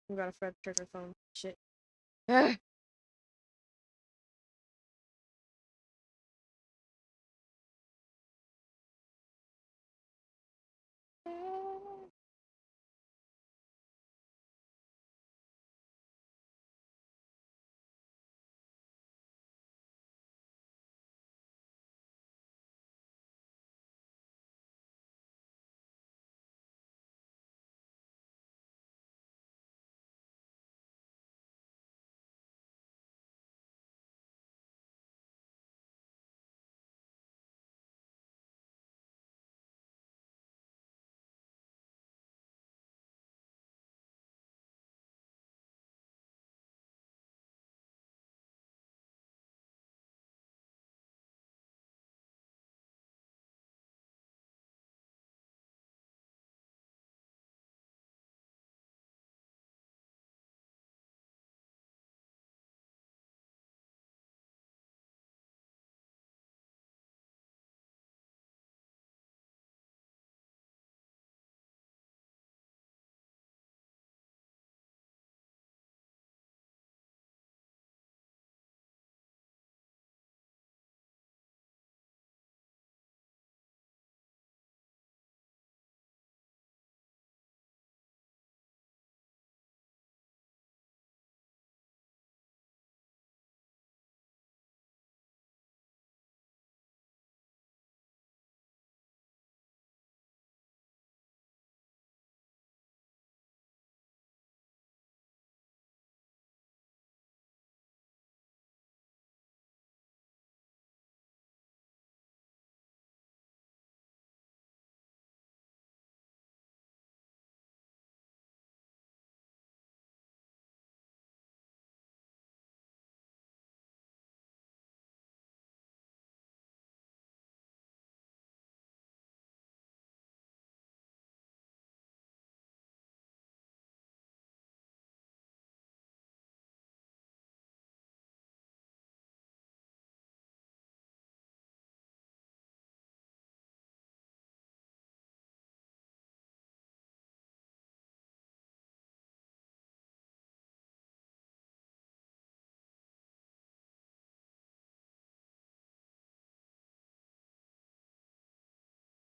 I got a Fred trigger phone. Shit. Ugh.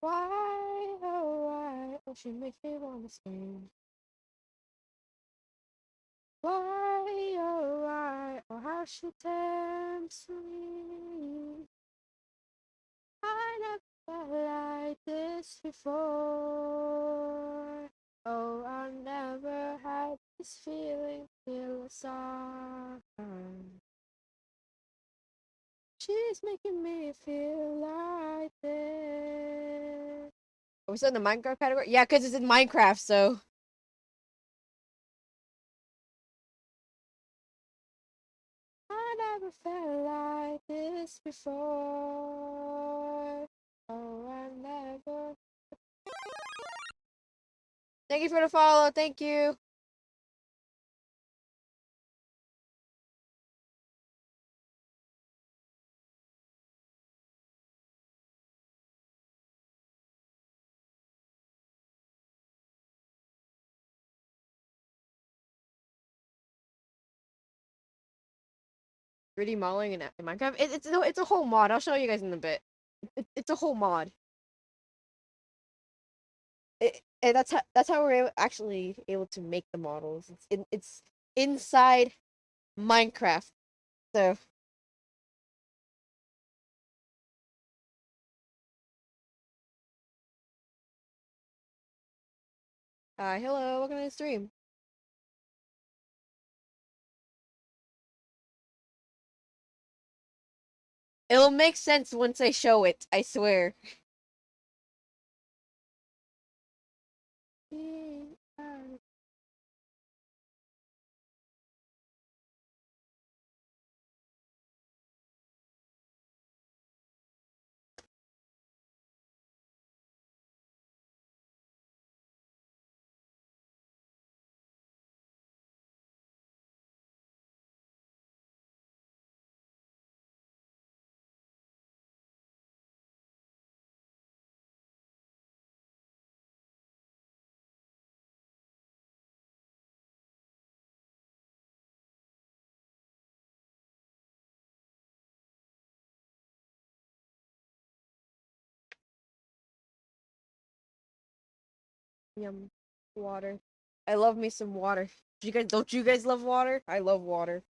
Why, oh why, oh she makes me wanna scream. Why, oh why, oh how she tempts me. I never felt like this before. Oh, I never had this feeling till I saw her. She's making me feel like this. Are we still in the Minecraft category? Yeah, because it's in Minecraft, so. I never felt like this before. Oh, I never. Thank you for the follow. Thank you. Gritty modeling in Minecraft. It's a whole mod. I'll show you guys in a bit. It's a whole mod. And that's how we're actually able to make the models. It's inside Minecraft. So, hello, welcome to the stream. It'll make sense once I show it. I swear. Yum. Water. I love me some water. Don't you guys love water? I love water.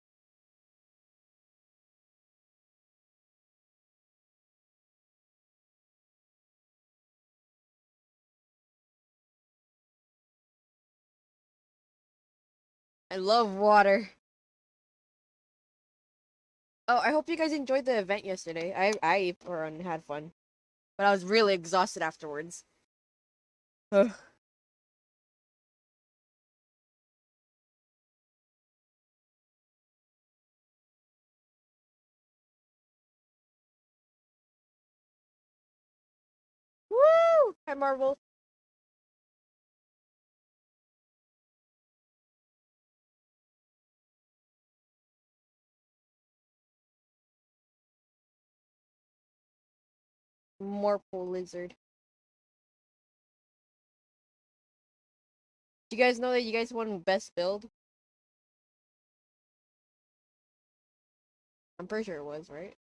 I love water. Oh, I hope you guys enjoyed the event yesterday. I for one had fun, but I was really exhausted afterwards. Ugh. Woo! Hi Marvel. Morphle lizard. Do you guys know that you guys won best build? I'm pretty sure it was, right?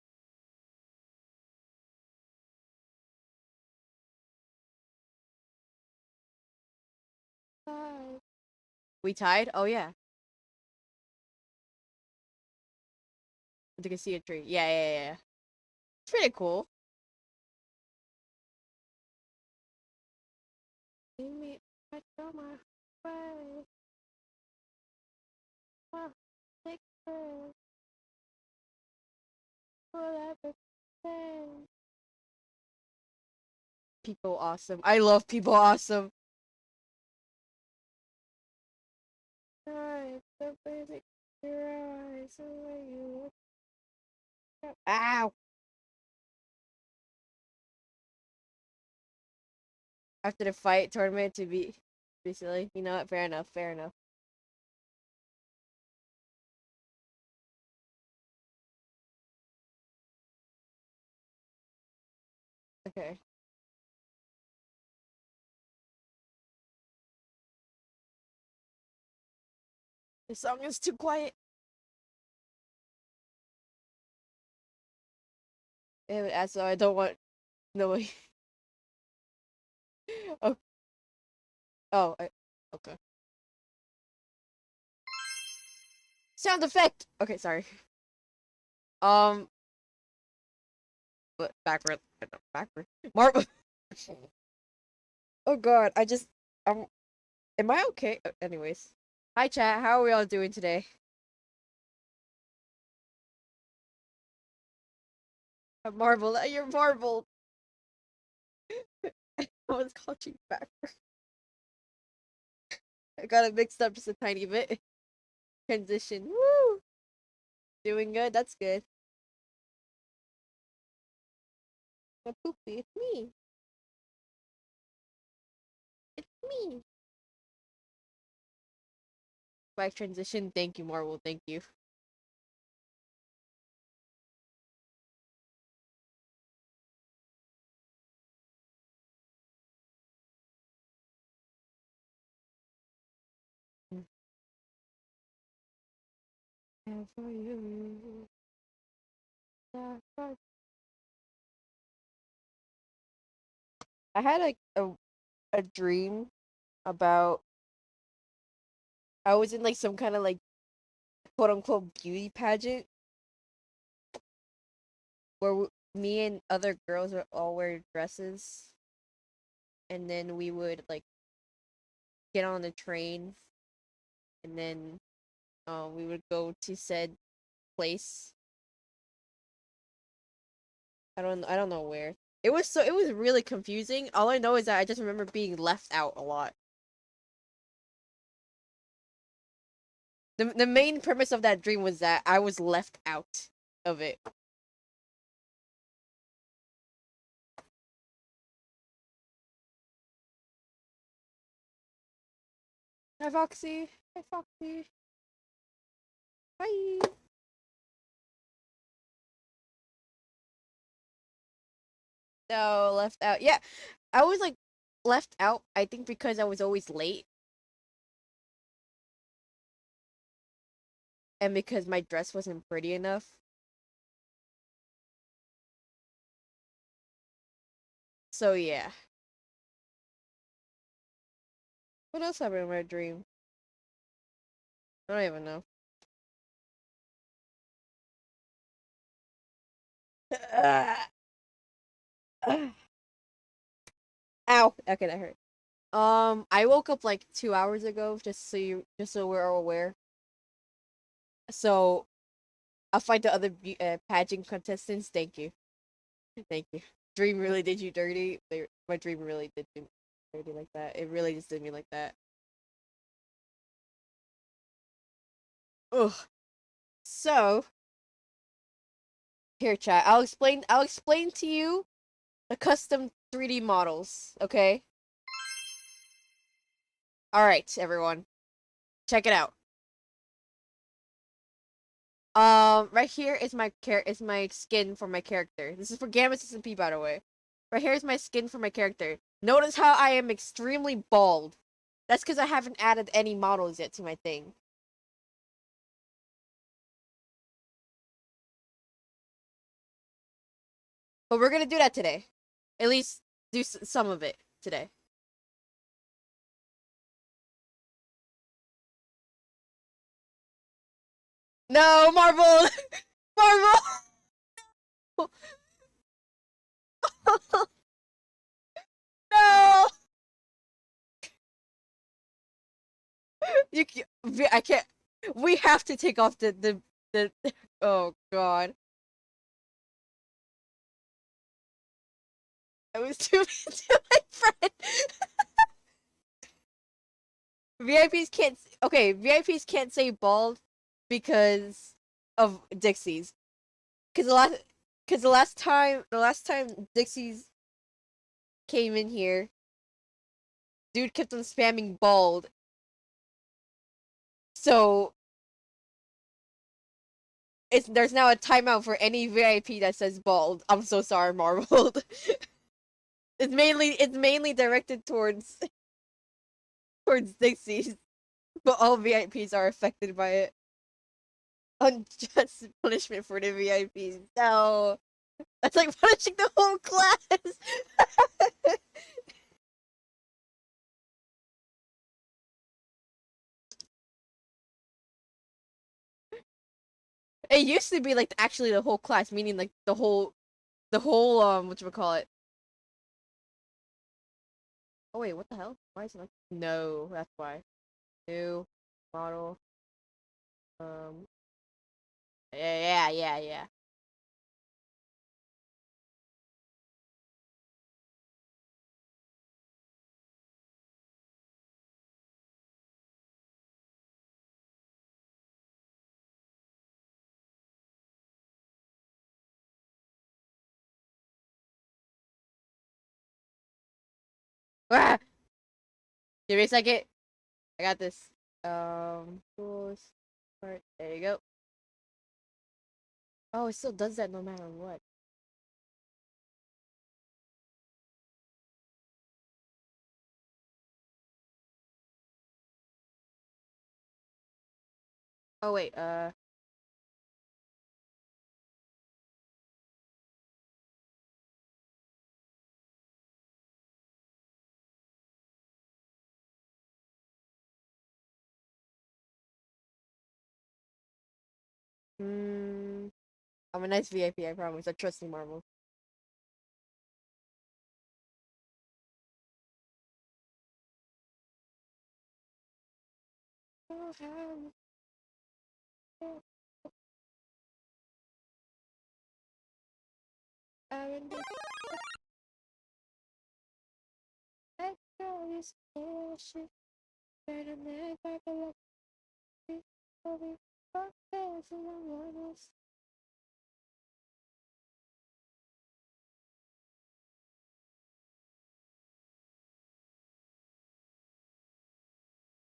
We tied? Oh yeah. You can see a tree. Yeah. It's pretty cool. Leave me I go my way. My picture for everything. People awesome. I love people awesome. Eyes, the basic your eyes, the way you look up. Ow! After the fight tournament to be silly. You know what? Fair enough. Fair enough. Okay. The song is too quiet. So I don't want no. Oh, okay. Sound effect. Okay, sorry. Um, but backward, backward. Marvel. Oh God, Am I okay? Anyways, hi chat. How are we all doing today? Marvel. You're Marvel. I was called you backward. I got it mixed up just a tiny bit. Transition. Woo! Doing good. That's good. A poopy. It's me. It's me. Back transition. Thank you, Marvel. Thank you. And for you. I had a dream about I was in like some kind of like quote unquote beauty pageant where me and other girls would all wear dresses, and then we would like get on the train, and then we would go to said place. I don't know where. It was really confusing. All I know is that I just remember being left out a lot. The main premise of that dream was that I was left out of it. Hi Foxy. Hi Foxy. Bye. No, left out. Yeah, I was like left out. I think because I was always late, and because my dress wasn't pretty enough. So yeah. What else happened in my dream? I don't even know. Ow. Okay, that hurt. I woke up like 2 hours ago, just so we're all aware. So I'll fight the other pageant contestants. Thank you, thank you. Dream really did you dirty. My dream really did do me dirty like that. It really just did me like that. Ugh. So here, chat. I'll explain to you the custom 3D models. Okay. All right, everyone, check it out. Right here is my skin for my character. This is for Gamma System P, by the way. Right here is my skin for my character. Notice how I am extremely bald. That's because I haven't added any models yet to my thing. But we're gonna do that today. At least do some of it today. No, Marvel! Marvel! No! I can't. We have to take off the. Oh God! I was too to my friend. VIPs can't. Okay, VIPs can't say bald because of Dixie's. Because the last time Dixie's came in here, dude kept on spamming bald. So there's now a timeout for any VIP that says bald. I'm so sorry, Marvel. It's mainly directed towards Dixie's, but all VIPs are affected by it. Unjust punishment for the VIPs. No, that's like punishing the whole class. It used to be like actually the whole class, meaning like the whole what you call it. Oh wait, what the hell? Why is it like no? That's why. New model. Um. Yeah. Ah! Give me a second. I got this. Tools. Part. There you go. Oh, it still does that no matter what. Oh wait. Hmm. I'm a nice VIP. I promise. I trust you, Marvel.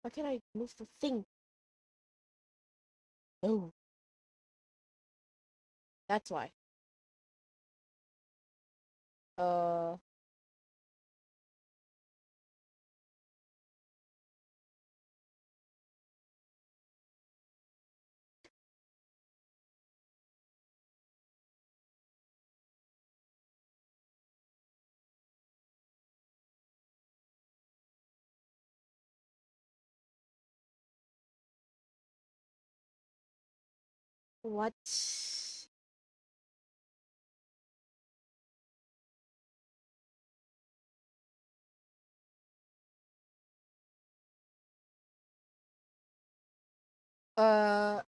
Why can't I move the thing? Oh, that's why. Uh, What?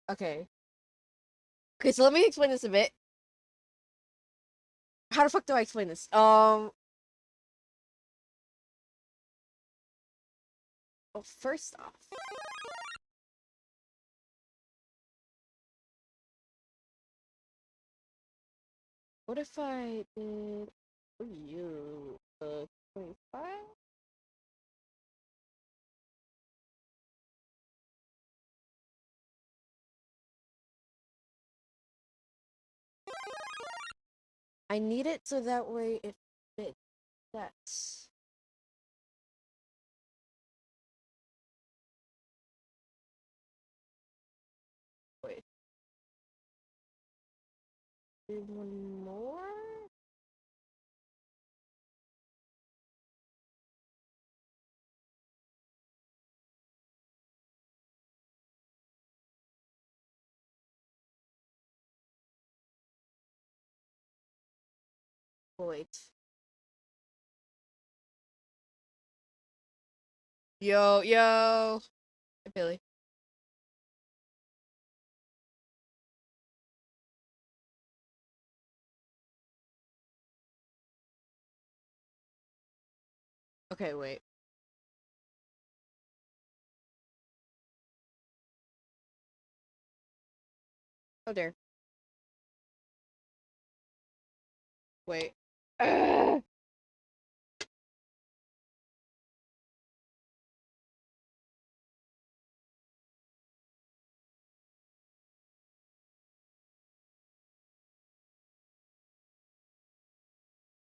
Okay. Okay, so let me explain this a bit. How the fuck do I explain this? Well, first off, what if I did you 25? I need it so that way it fits. That's wait. Did one more? Wait. Yo, yo. Hey, Billy. Okay, wait. Oh dear. Wait. Ugh.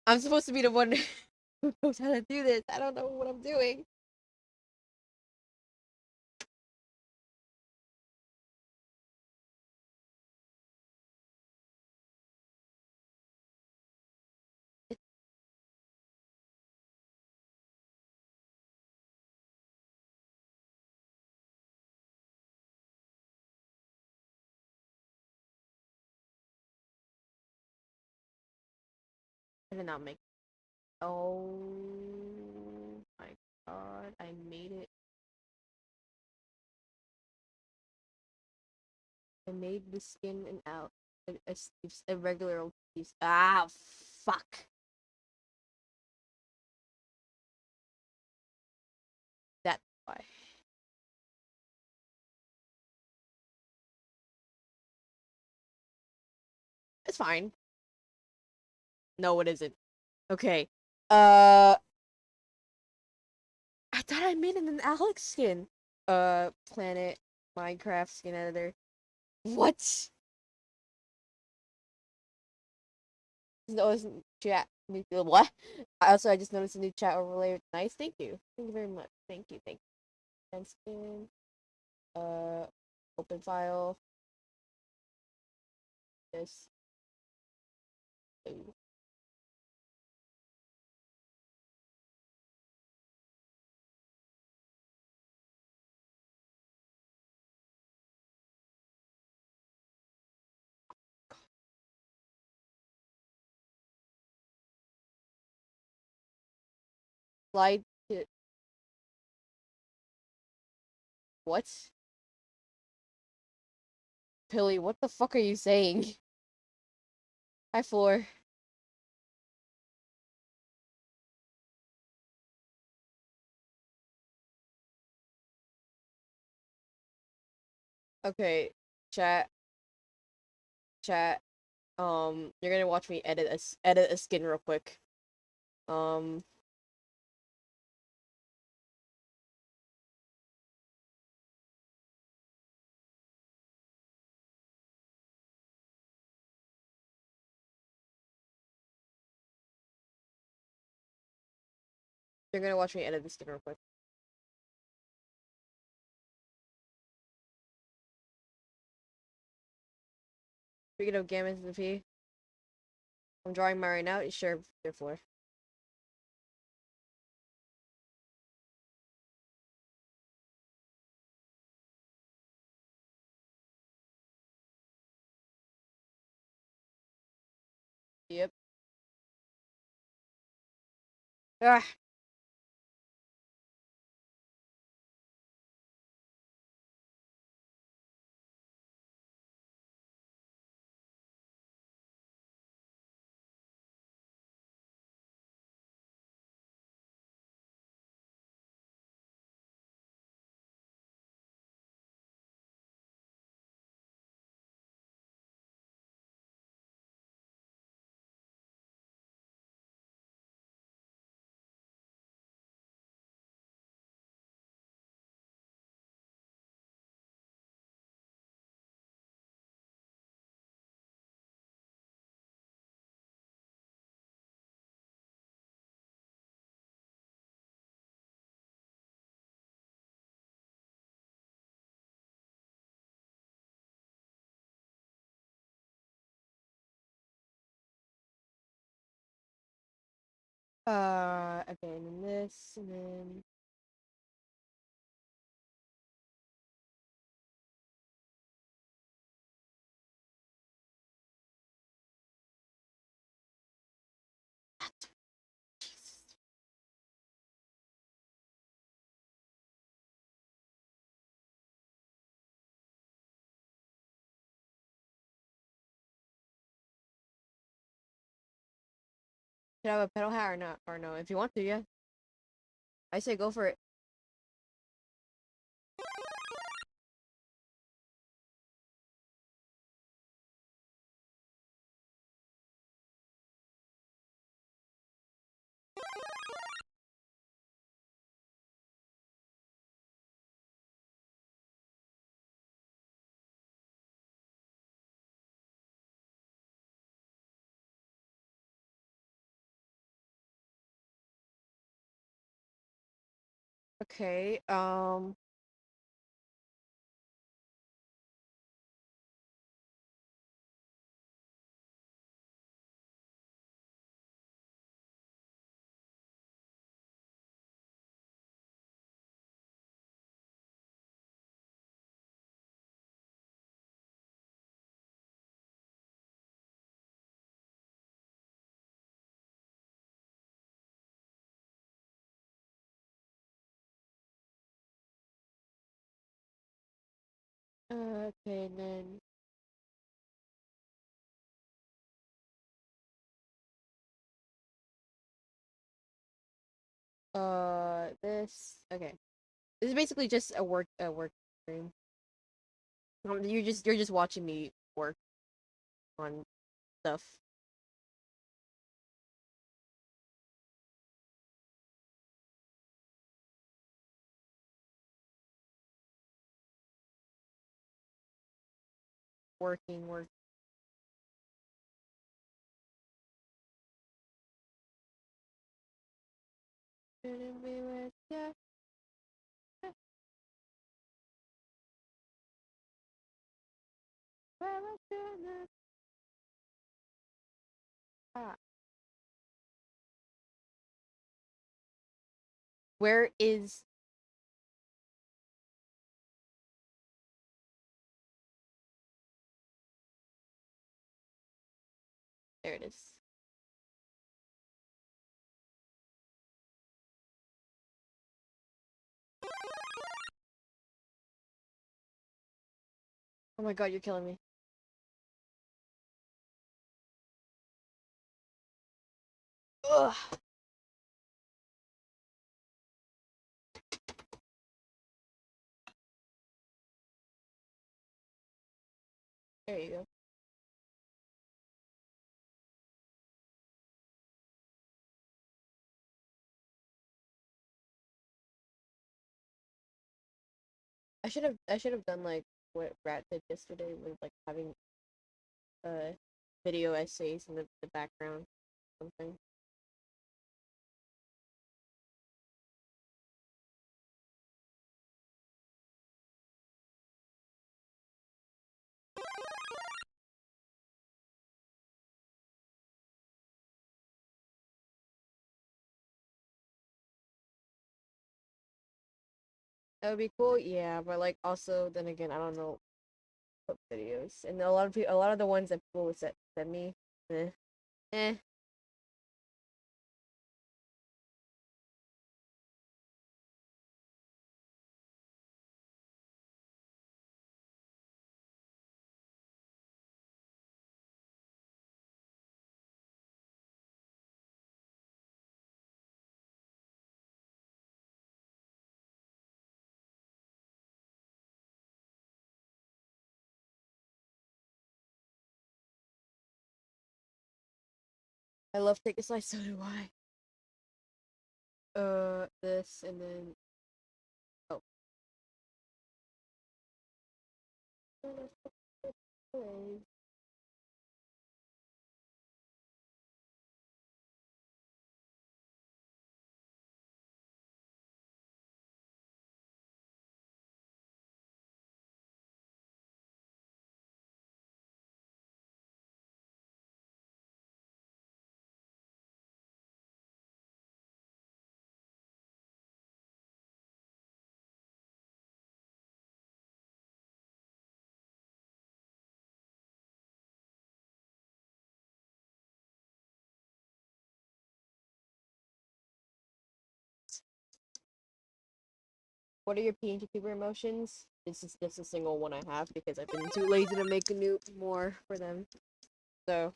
I'm supposed to be the one who knows how to do this. I don't know what I'm doing. I did not make. Oh my god! I made it. I made the skin and out a regular old piece. Ah, fuck. That's why. It's fine. No, it isn't. Okay. Uh, I thought I made an Alex skin. Planet Minecraft skin editor. What? No, it's chat. What? I just noticed a new chat overlay. Nice, thank you. Thank you very much. Thank you, thank you. And skin. Uh, open file. This. Ooh. Slide to what? Pilly, what the fuck are you saying? Hi, Floor. Okay, chat, chat. You're gonna watch me edit a skin real quick. Um, you're gonna watch me edit the skin real quick. Speaking of Gamma and P, I'm drawing mine right now. Sure, therefore. Yep. Ah. Okay, and then this, and then should I have a pedal hat or not? Or no? If you want to, yeah. I say go for it. Okay. Okay, and then this. Okay, this is basically just a work stream. You're just watching me work on stuff. Work. Shouldn't be with ya. Where I shouldn't- Ah. Where is there it is. Oh my god, you're killing me. Ugh. There you go. I should have done like what Rat did yesterday with like having video essays in the background something. That would be cool, yeah, but like also then again I don't know what videos. And a lot of the ones that people would send me, eh. Eh. I love take a slice, so do I. This and then oh. What are your PNG Keeper emotions? This is just a single one I have because I've been too lazy to make a new more for them. So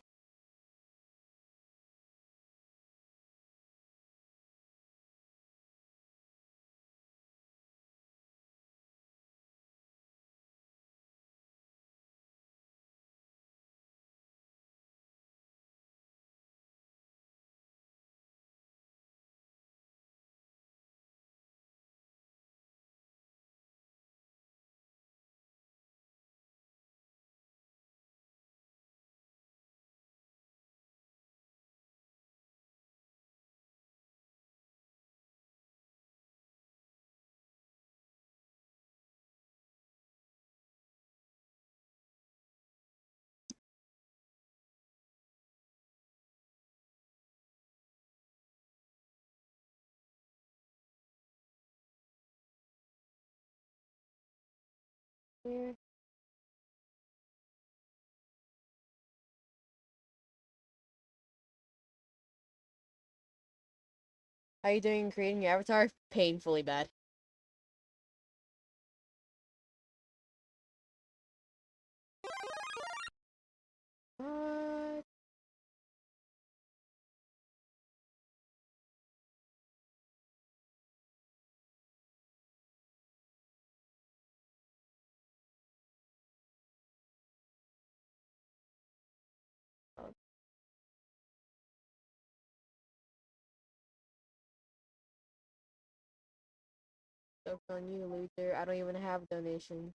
here. How you doing creating your avatar? Painfully bad. What? Oh, joke's on you, loser. I don't even have a donation.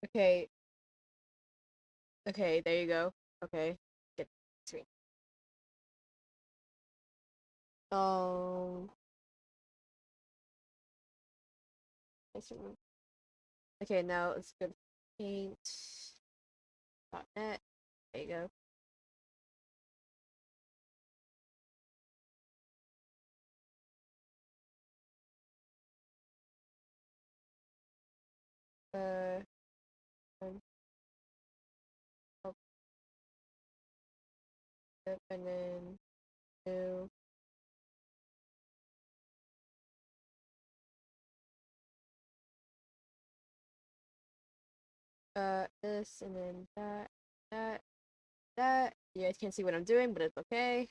Okay. Okay, there you go. Okay. Get screen. Um okay, now let's go to paint.net. There you go. Uh um, and then new this and then that. You guys can't see what I'm doing, but it's okay.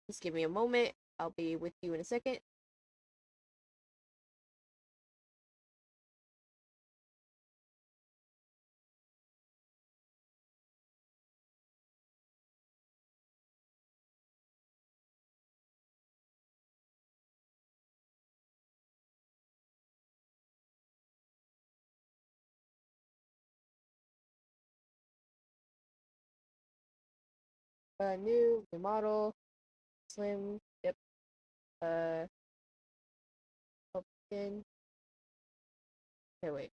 Just give me a moment. I'll be with you in a second. New model, slim, yep. Uh, pumpkin. Okay, wait.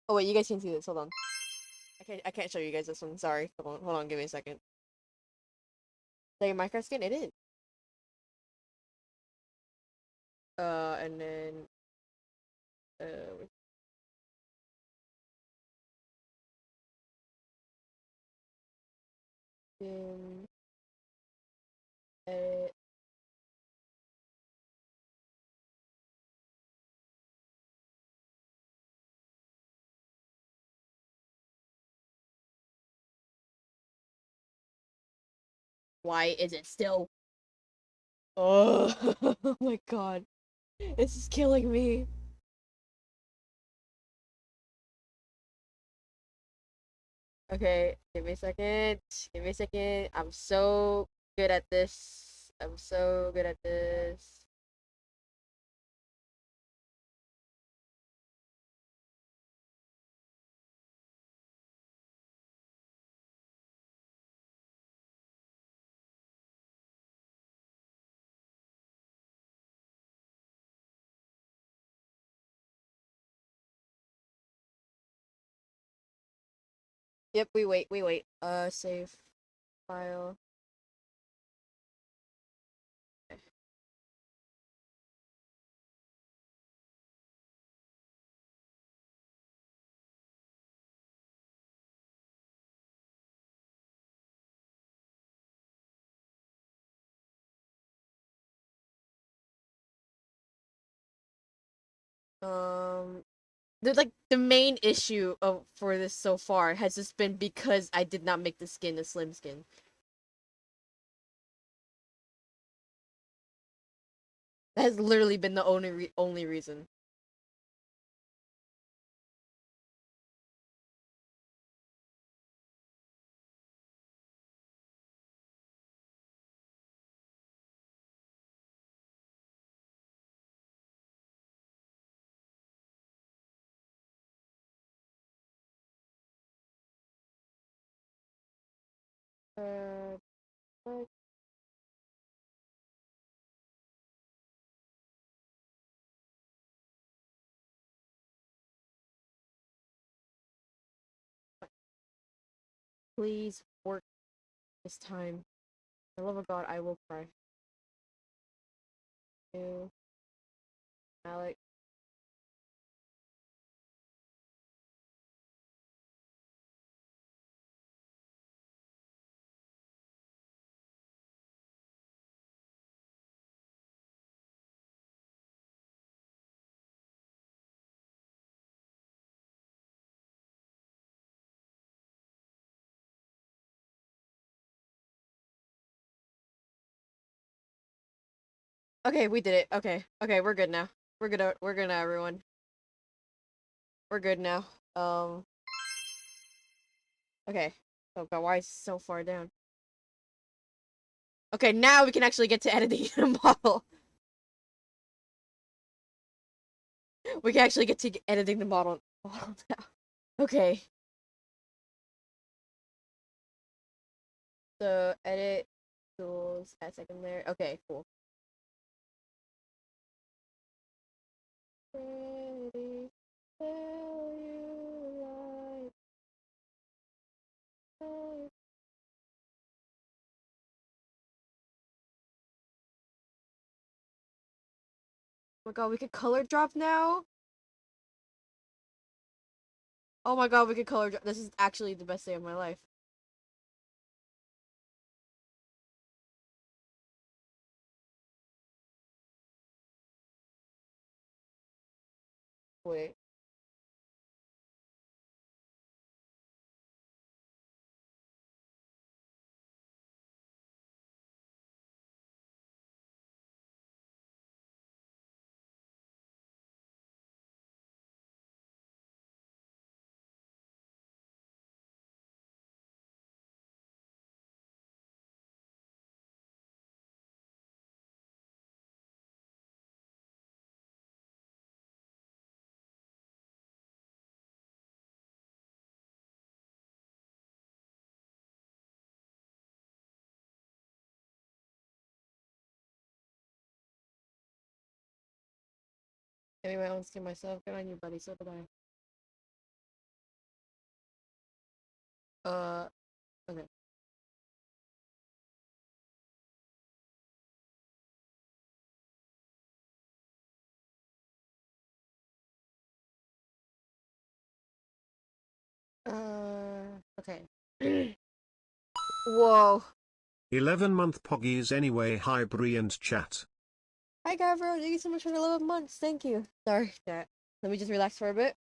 Oh wait, you guys can see this. Hold on. I can't show you guys this one. Sorry. Hold on. Give me a second. Is that your Minecraft skin? It is. And then uh, skin, edit. Why is it still? Oh, oh my god. This is killing me. Okay, give me a second. Give me a second. I'm so good at this. I'm so good at this. Yep, we wait. Save file. Um, the main issue of for this so far has just been because I did not make the skin a slim skin. That has literally been the only reason. Uh, what? Please work this time. For the love of God, I will cry. You, Alex. Okay, we did it. Okay, we're good now. We're good now, everyone. We're good now. Um, okay. Oh god, why is it so far down? Okay, now we can actually get to editing the model. We can actually get to editing the model now. Okay. So edit tools, add second layer. Okay, cool. Pretty, tell you like oh my god, we could color drop now? Oh my god, we could color drop. This is actually the best day of my life. Wait. Anyway, I want to see myself. Good on you, buddy. So goodbye. Okay. Okay. Whoa. 11-month Poggies anyway. Hi Bree and chat. Hi, Gavro. Thank you so much for the 11 months. Thank you. Sorry, chat. Let me just relax for a bit.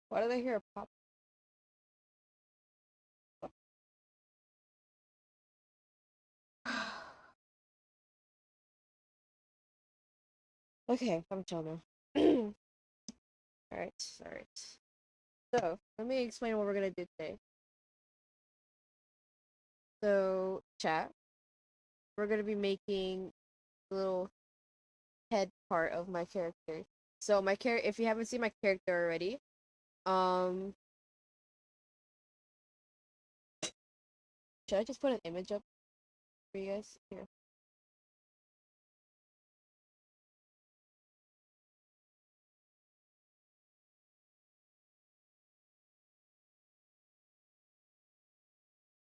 Why did I hear a pop? Okay, I'm chill now. Alright, alright. So, let me explain what we're gonna do today. So, chat, we're gonna be making a little head part of my character. So, my character, if you haven't seen my character already, um, should I just put an image up for you guys? Here.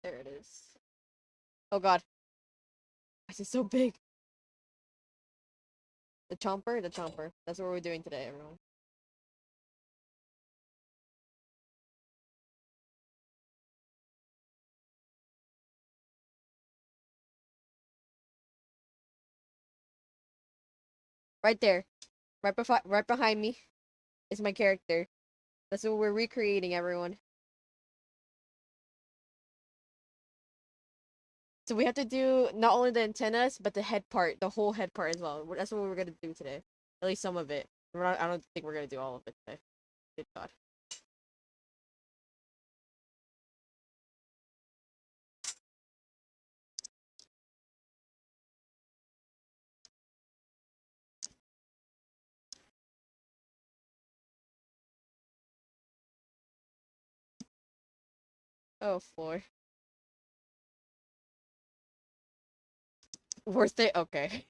There it is. Oh god. Why is it so big? The chomper? The chomper. That's what we're doing today, everyone. Right there. Right behind me is my character. That's what we're recreating, everyone. So we have to do not only the antennas, but the head part, the whole head part as well. That's what we're gonna do today. At least some of it. I don't think we're gonna do all of it today. Good God. Oh, floor. Worth it? Okay.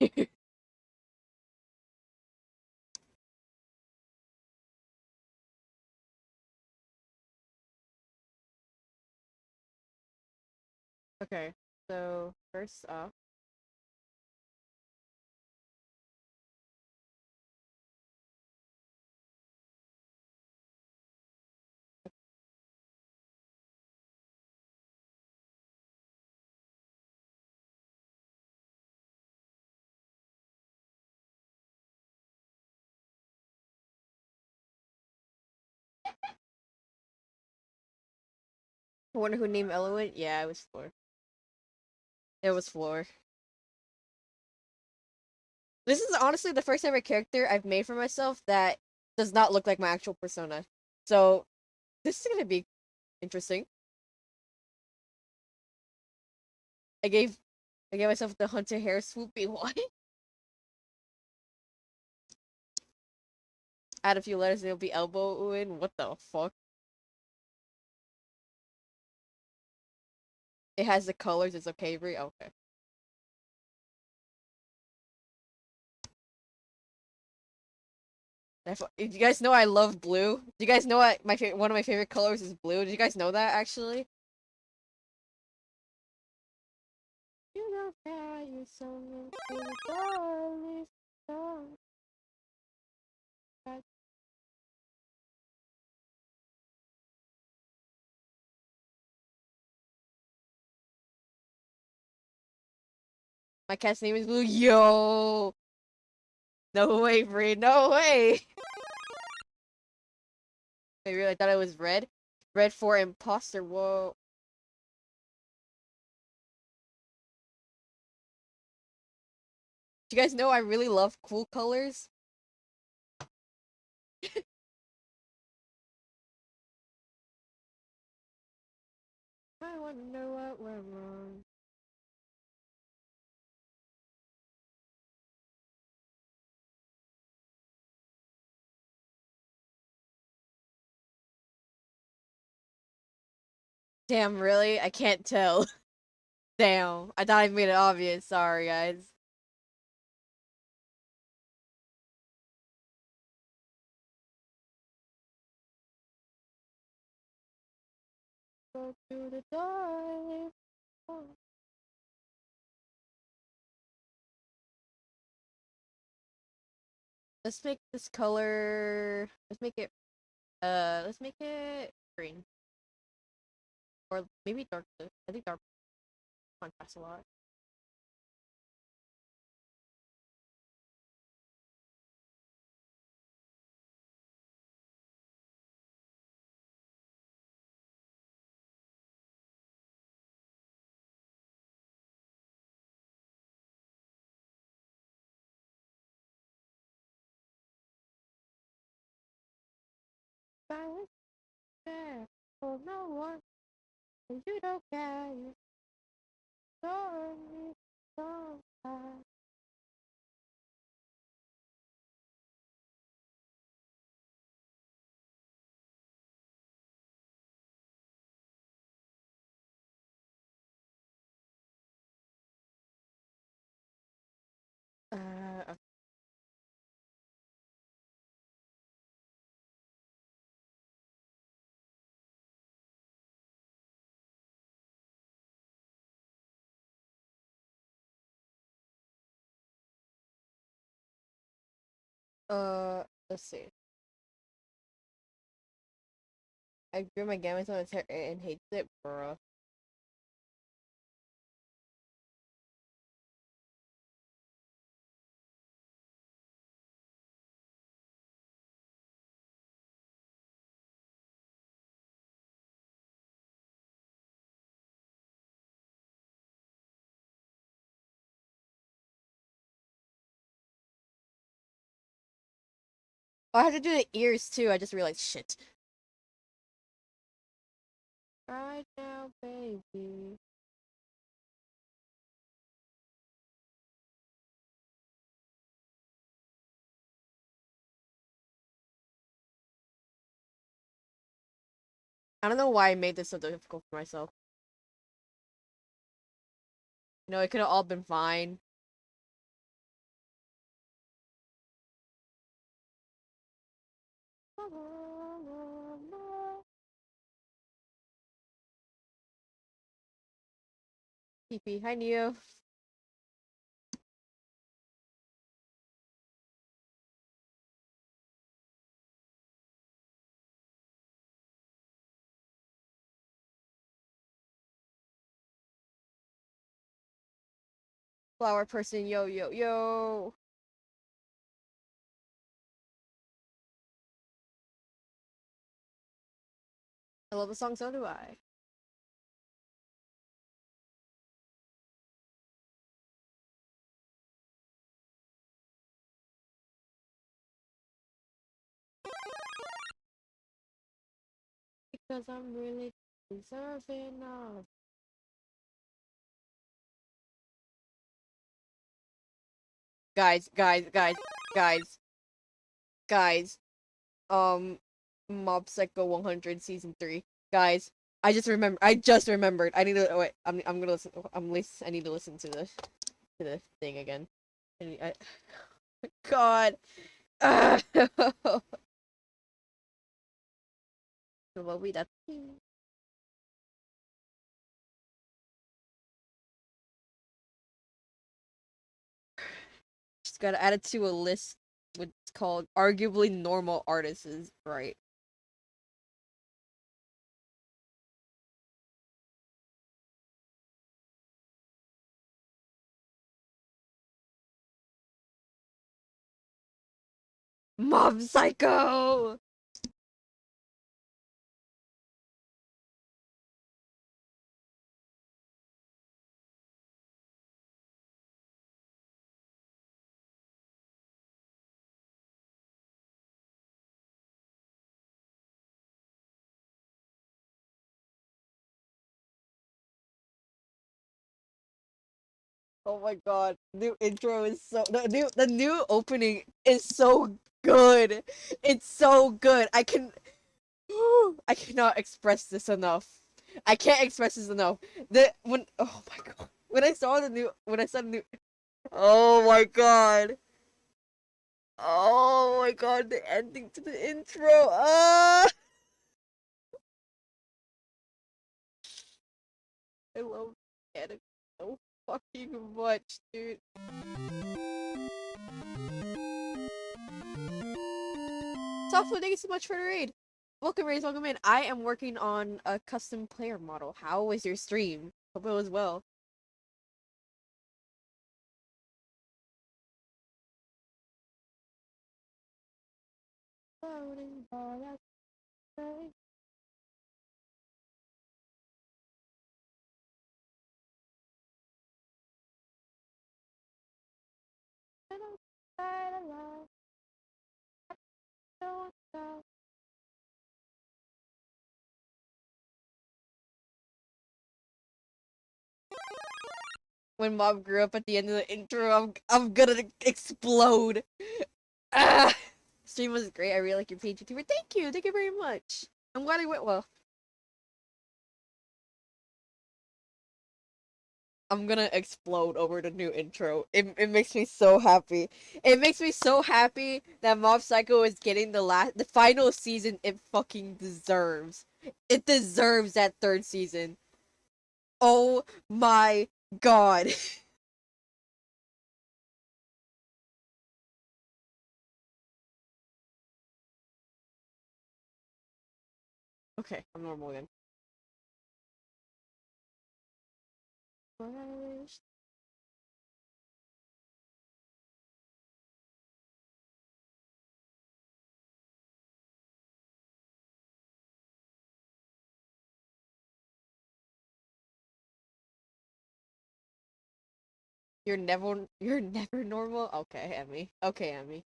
Okay. So first off, I wonder who named Elowen. Yeah, it was floor. It was floor. This is honestly the first ever character I've made for myself that does not look like my actual persona. So this is gonna be interesting. I gave I gave myself the hunter hair swoopy one. Add a few letters and it'll be elbow in. What the fuck? It has the colors. It's okay, Brie. Okay. You guys know I love blue. Do you guys know what one of my favorite colors is blue? Did you guys know that actually? You know that you're so my cat's name is Blue. Yo, no way, Brie. No way. I really thought it was red. Red for imposter. Whoa. Do you guys know I really love cool colors? I wonder what went wrong. Damn, really? I can't tell. Damn. I thought I made it obvious. Sorry, guys. Go to the dive. Let's make this color. Let's make it green. Or maybe dark blue. I think dark contrasts a lot. Silence there for no one. And you don't care. You don't sometimes. Uh, let's see. I grew my gamma on and hates it, bruh. Oh, I have to do the ears too. I just realized shit. Right now, baby. I don't know why I made this so difficult for myself. You know, it could have all been fine. PP, hi Neo. Flower person, yo, yo, yo. I love the song, so do I. Because I'm really deserving of. Guys. Guys. Mob Psycho 100 season 3. Guys, I just remembered. I need to wait. I'm gonna listen. I need to listen to the thing again. God. What we that? Just gotta add it to a list. What's called arguably normal artists is right. Mob Psycho. Oh my god, new intro is so the new opening is so good. It's so good. I cannot express this enough. I can't express this enough. The when oh my god. When I saw the new oh my god. Oh my god, the ending to the intro. I love anime so fucking much, dude. Software, thank you so much for the raid. Welcome, Rays, welcome in. I am working on a custom player model. How was your stream? Hope it was well. When Mob grew up at the end of the intro, I'm gonna explode. Ah! Stream was great. I really like your page, YouTuber. Thank you very much. I'm glad it went well. I'm gonna explode over the new intro. It makes me so happy. It makes me so happy that Mob Psycho is getting the final season it fucking deserves. It deserves that third season. Oh my god. Okay, I'm normal again. You're never normal? Okay, Emmy. Okay, Emmy.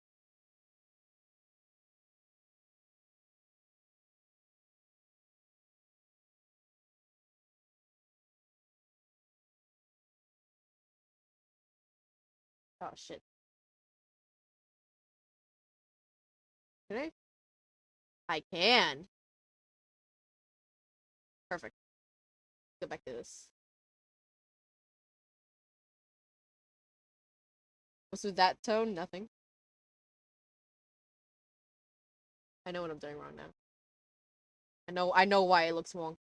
Oh shit. Can I? I can. Perfect. Go back to this. What's with that tone? Nothing. I know what I'm doing wrong now. I know why it looks wrong.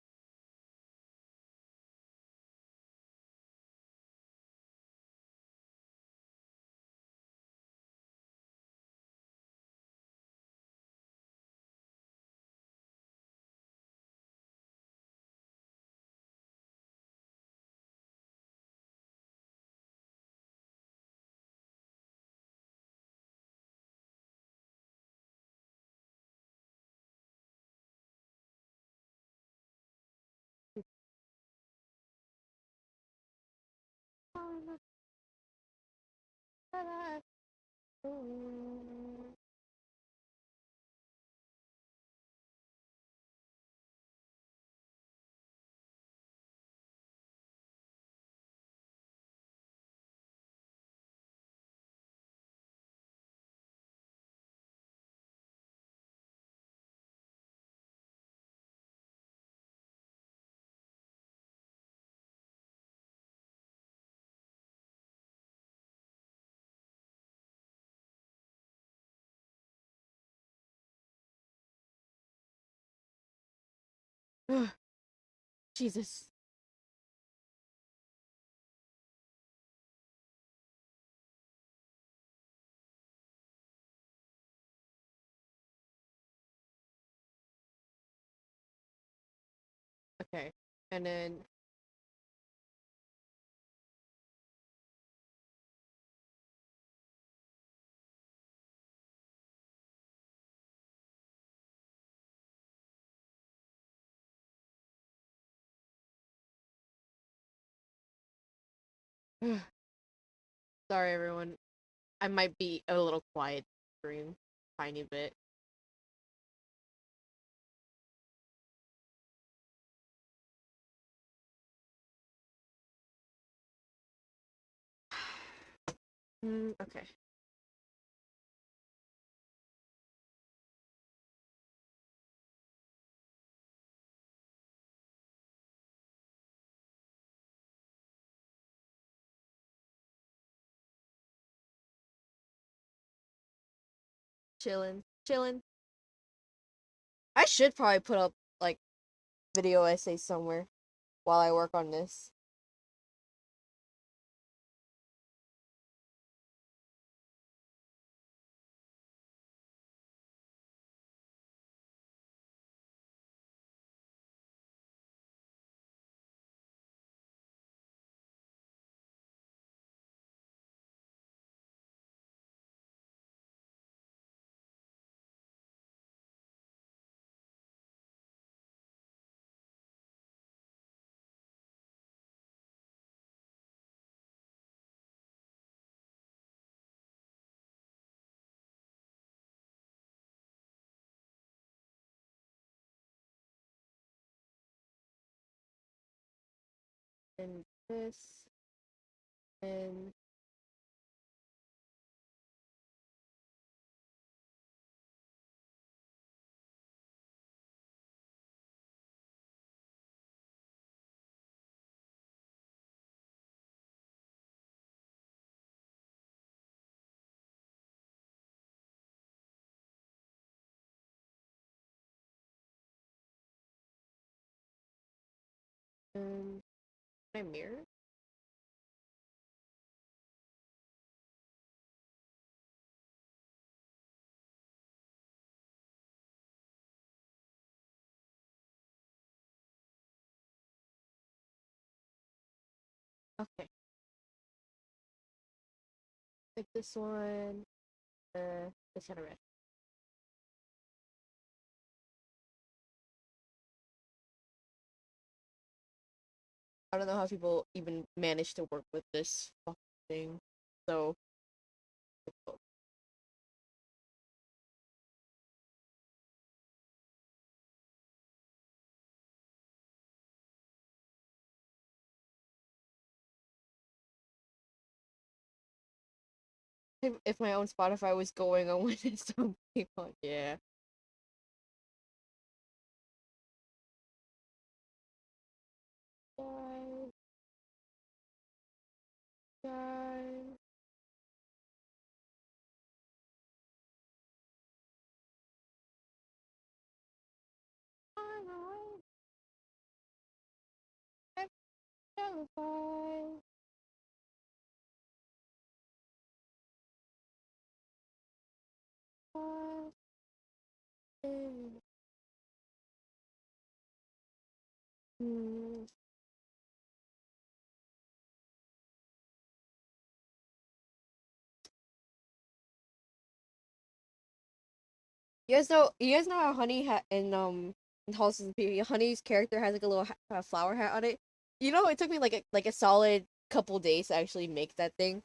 Jesus. Okay. And then sorry everyone. I might be a little quiet stream. Tiny bit. Okay. chilling, chilling. I should probably put up like video essays somewhere while I work on this. And this and my mirror. Okay, like this one. This kind of red. I don't know how people even manage to work with this fucking thing. So difficult. If my own Spotify was going, I wanted some people. Yeah. Guys, guys. I'm terrified. Hmm. You guys know how Honey in Halls of Beauty, Honey's character has like a little flower hat on it. It took me like a solid couple days to actually make that thing.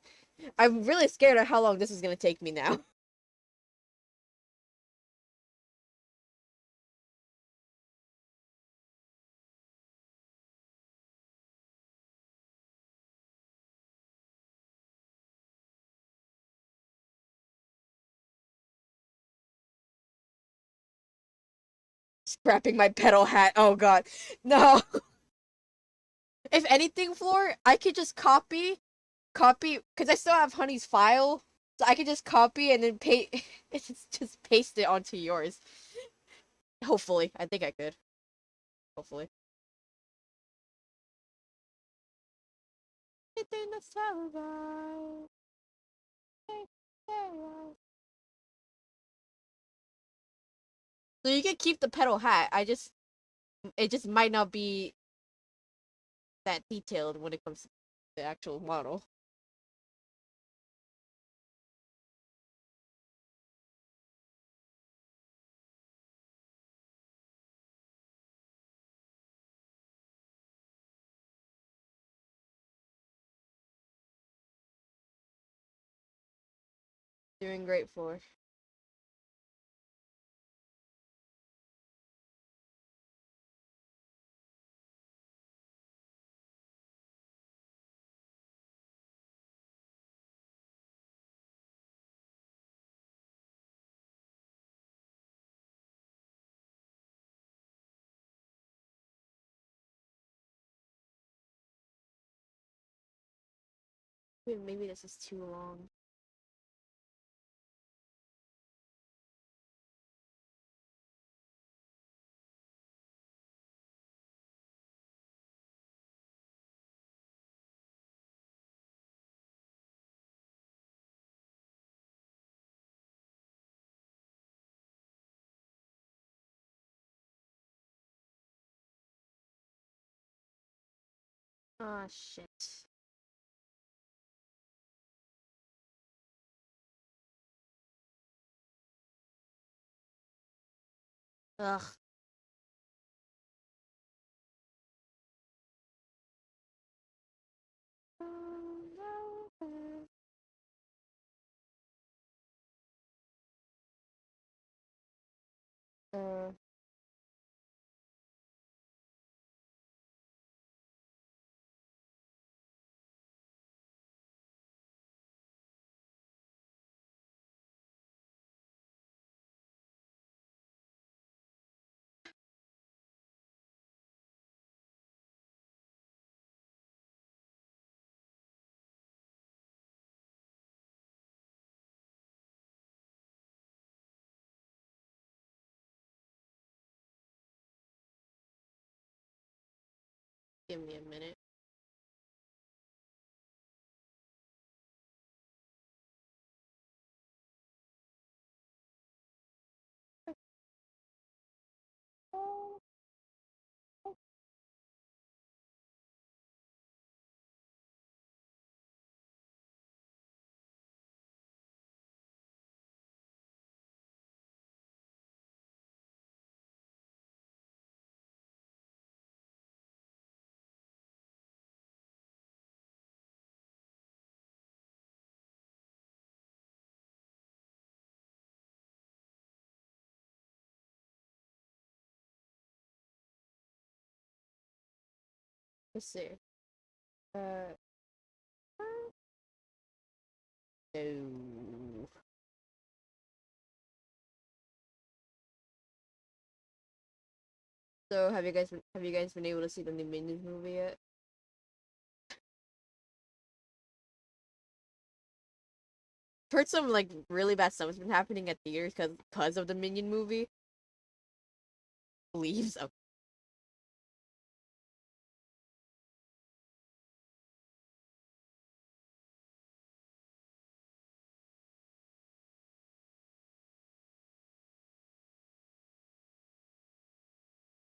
I'm really scared of how long this is gonna take me now. Scrapping my petal hat. Oh god. No. If anything, Floor, I could just copy, because I still have Honey's file, so I could just copy and then paste, just paste it onto yours. Hopefully, I think I could. Hopefully. Anything that's televised. So you can keep the petal hat. It just might not be that detailed when it comes to the actual model. Doing great, Floor. Maybe this is too long. Ah, shit. Ugh. Uh, give me a minute. Let's see. Uh, no. So have you guys been able to see the new Minions movie yet? Heard some like really bad stuff has been happening at theaters because of the Minion movie. Believes. Oh,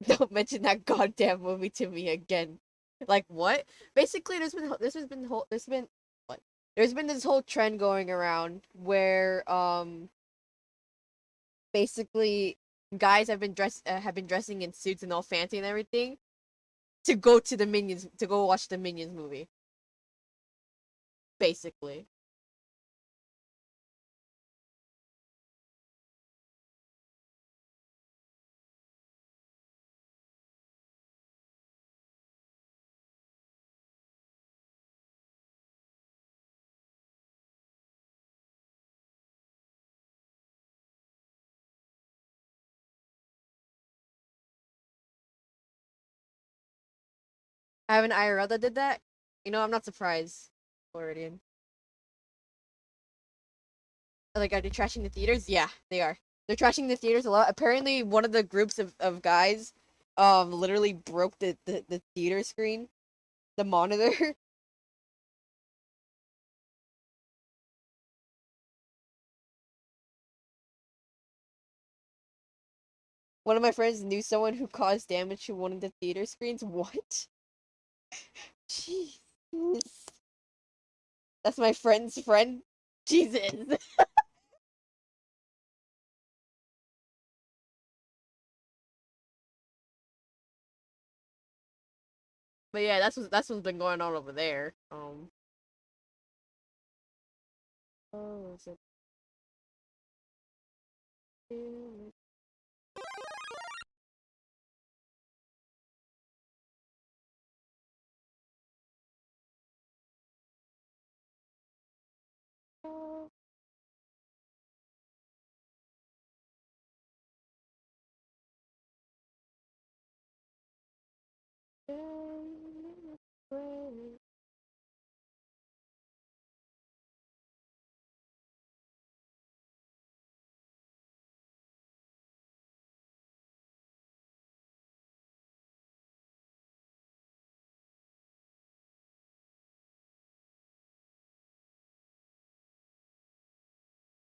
don't mention that goddamn movie to me again. Like what? Basically, there's been what? There's been this whole trend going around where basically guys have been dressing in suits and all fancy and everything to go to the Minions to go watch the Minions movie. Basically. I have an IRL that did that. You know, I'm not surprised. Floridian. Like, are they trashing the theaters? Yeah, they are. They're trashing the theaters a lot. Apparently, one of the groups of guys, literally broke the theater screen, the monitor. One of my friends knew someone who caused damage to one of the theater screens. What? Jesus. That's my friend's friend. Jesus. But yeah, that's what's been going on over there. Oh, is it?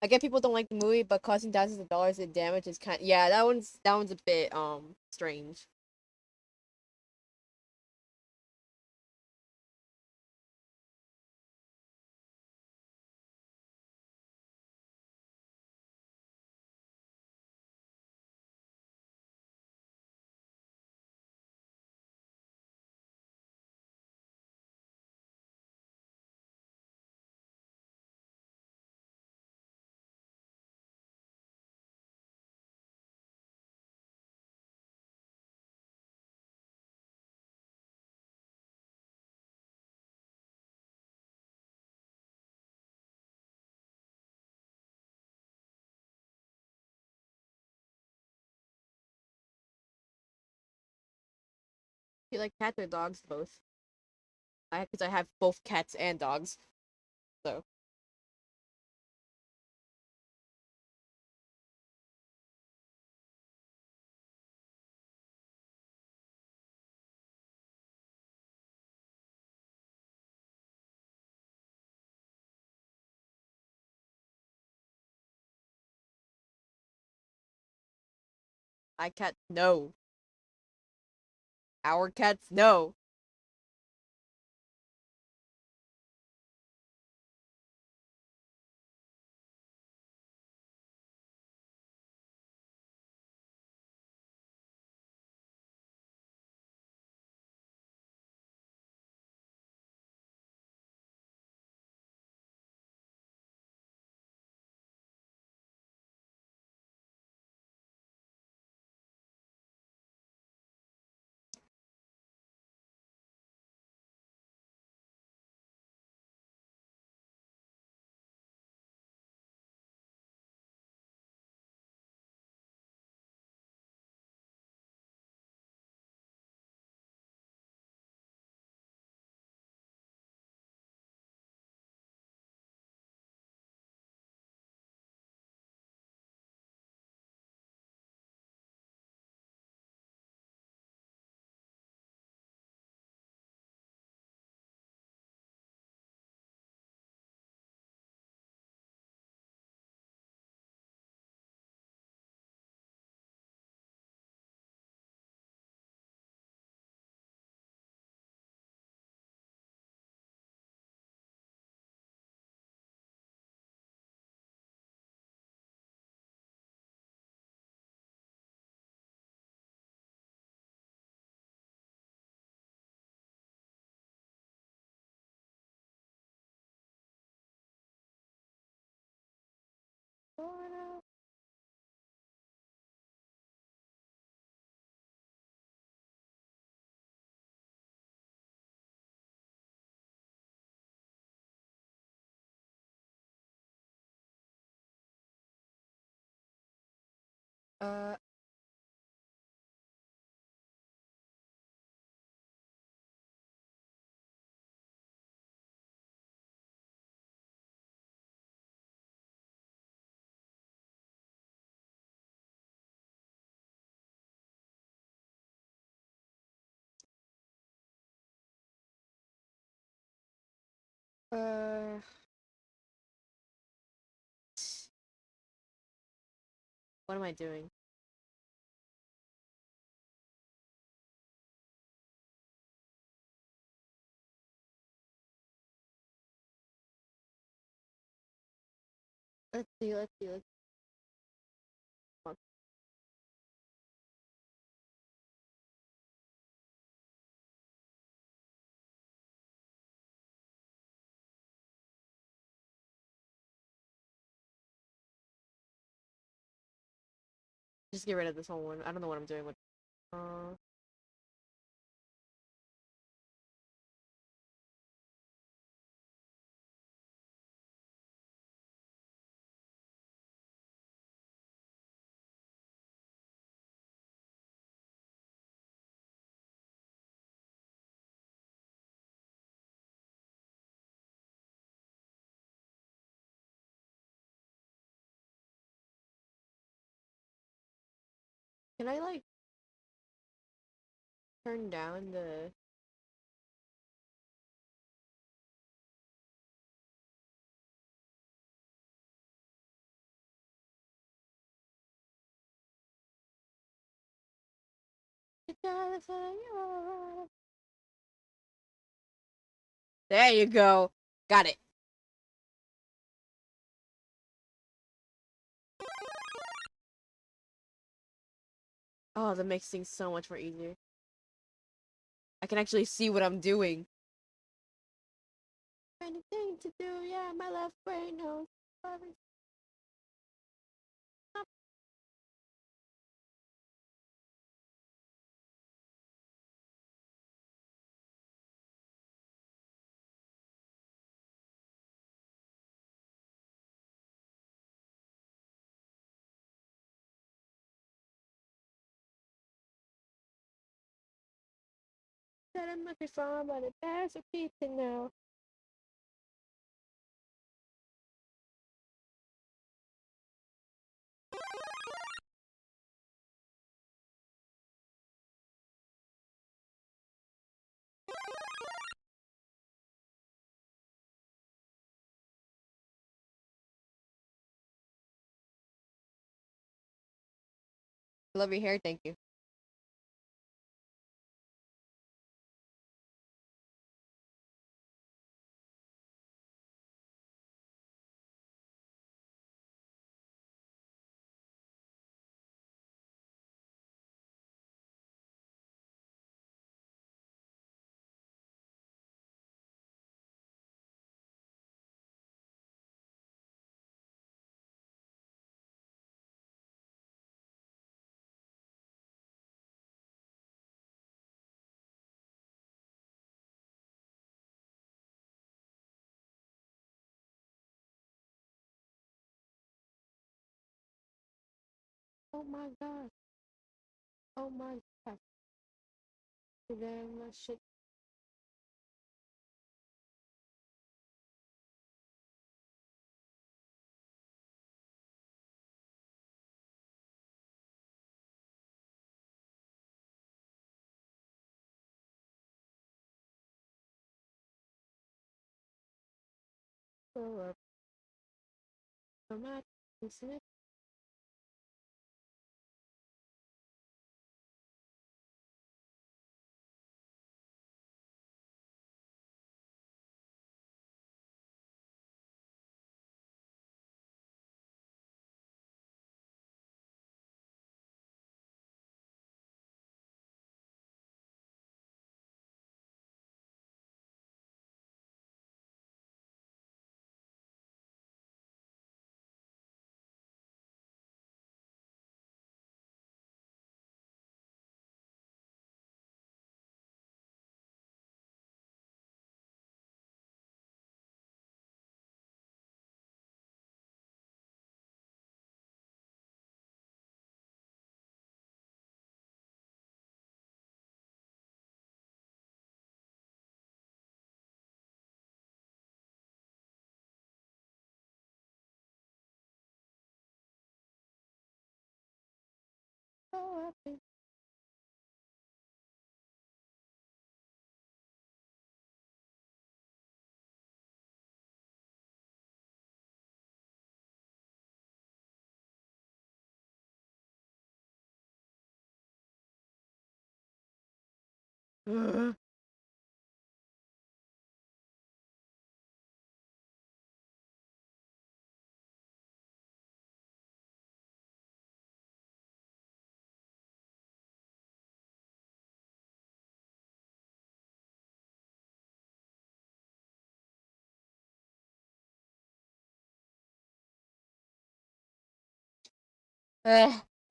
I get people don't like the movie, but causing thousands of dollars in damage is kind. Yeah, that one's a bit strange. you like cats or dogs? Both. Because I have both cats and dogs. So. My cat, no. Our cats, no. Uh, uh, what am I doing? Let's come on. Just get rid of this whole one. I don't know what I'm doing with. Uh, can I like turn down the? There you go. Got it. Oh, that makes things so much more easier. I can actually see what I'm doing. Anything to do, yeah, my left brain knows. said it must be fun, but it bears repeating now. Love your hair, thank you. Oh my god. Oh my god. Very much shit. So up. I'm not listening. So happy.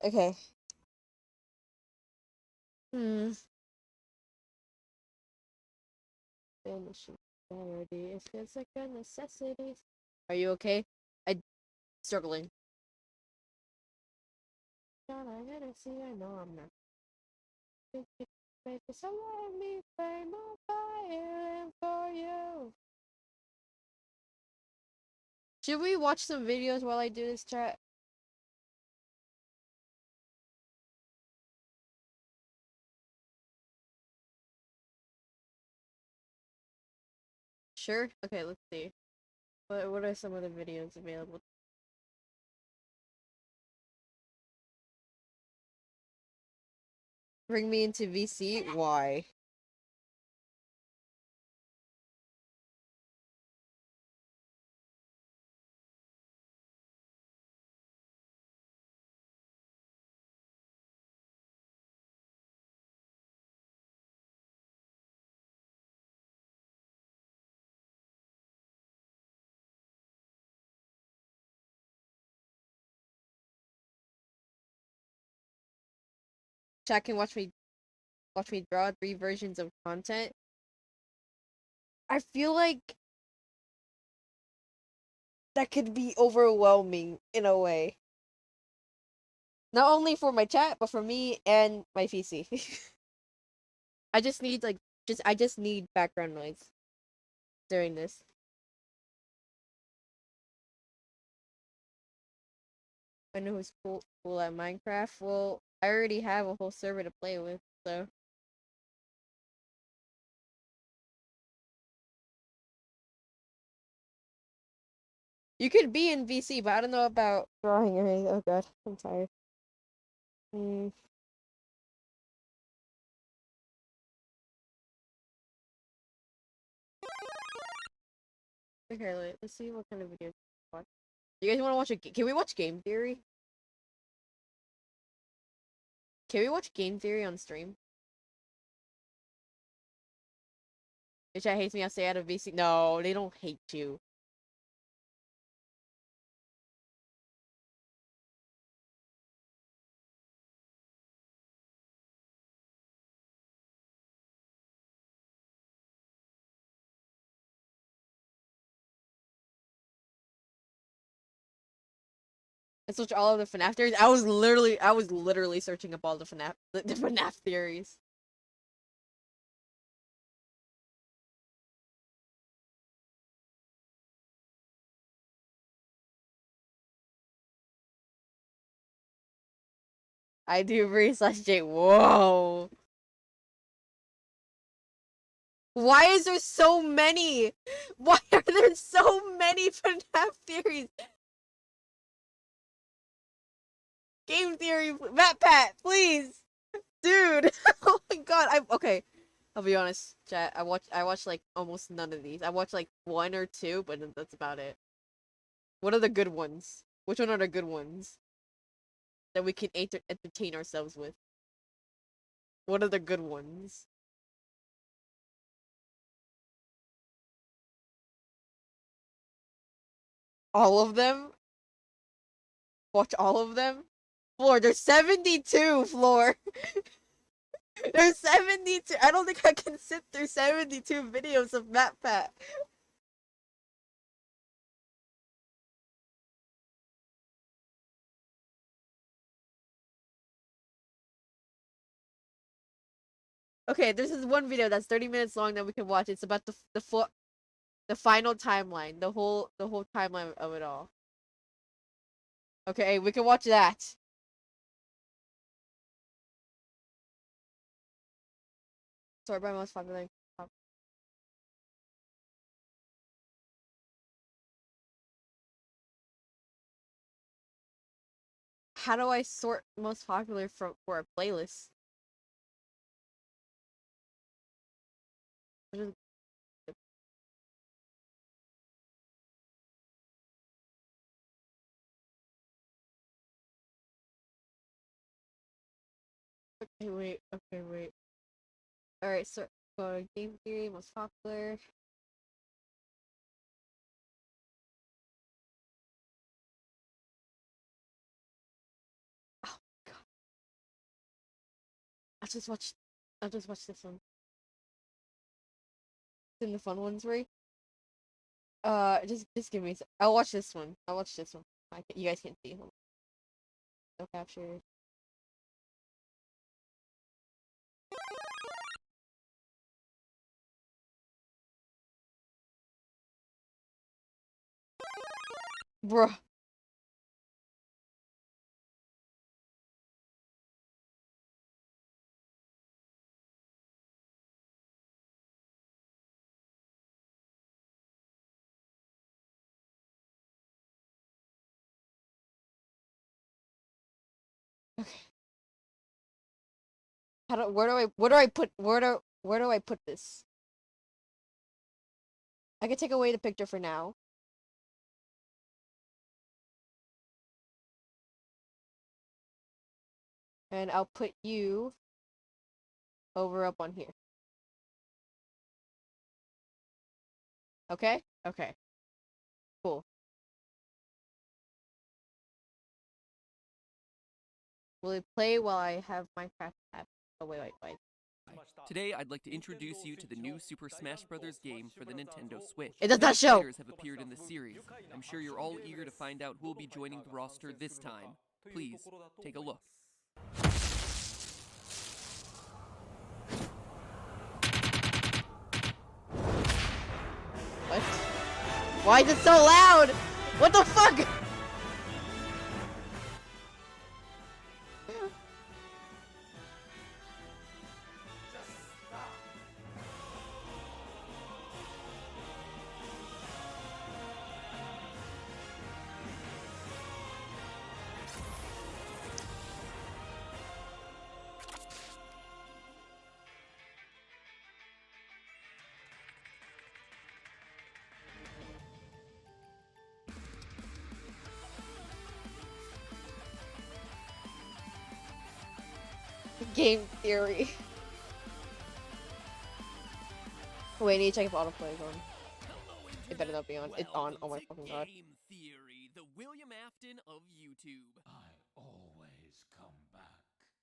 Okay. Hmm. Finishing already. It feels like a necessity. Are you okay? I struggling. God, I gotta see. I know I'm not. Baby, so let me burn my fire for you. Should we watch some videos while I do this chat? Sure. Okay, let's see. What are some of the videos available? Bring me into VC? Why? Chat can watch me draw 3 versions of content. I feel like that could be overwhelming in a way. Not only for my chat, but for me and my PC. I just need like I just need background noise during this. I know who's cool at Minecraft. Well, I already have a whole server to play with, so. You could be in VC, but I don't know about drawing or anything. Oh god, I'm tired. Okay, let's see what kind of videos to watch. You guys want to watch can we watch Game Theory? Can we watch Game Theory on stream? Which I hates me, I'll stay out of VC. No, they don't hate you. I searched all of the FNAF theories. I was literally searching up all the FNAF theories. I do Bree slash J. Whoa. Why is there so many? Why are there so many FNAF theories? Game Theory, MatPat, please, dude. Oh my god. Okay. I'll be honest, chat. I watched like almost none of these. I watched like one or two, but that's about it. What are the good ones? Which one are the good ones that we can entertain ourselves with? What are the good ones? All of them? Watch all of them? Floor, there's 72, Floor. There's 72. I don't think I can sit through 72 videos of MatPat. Okay, this is one video that's 30 minutes long that we can watch. It's about the final timeline, the whole timeline of it all. Okay, we can watch that. Sort by most popular. How do I sort most popular for a playlist? Okay, wait. Okay, wait. All right, so Game Theory most popular. Oh god. I'll just watch this one. In the fun ones, right? Just give me. I'll watch this one. I'll watch this one. You guys can't see. No capture. Bruh. Okay. Where do I put this? I can take away the picture for now. And I'll put you over up on here. Okay? Okay. Cool. Will it play while I have Minecraft app? Oh, wait. Today, I'd like to introduce you to the new Super Smash Bros. Game for the Nintendo Switch. It does not show! Fighters have appeared in the series. I'm sure you're all eager to find out who will be joining the roster this time. Please, take a look. Okay. Why is it so loud? What the fuck? Game theory. Wait, I need to check if autoplay is on. It better not be on. It's on. Oh my fucking god. Game Theory, the William Afton of YouTube. I always come back.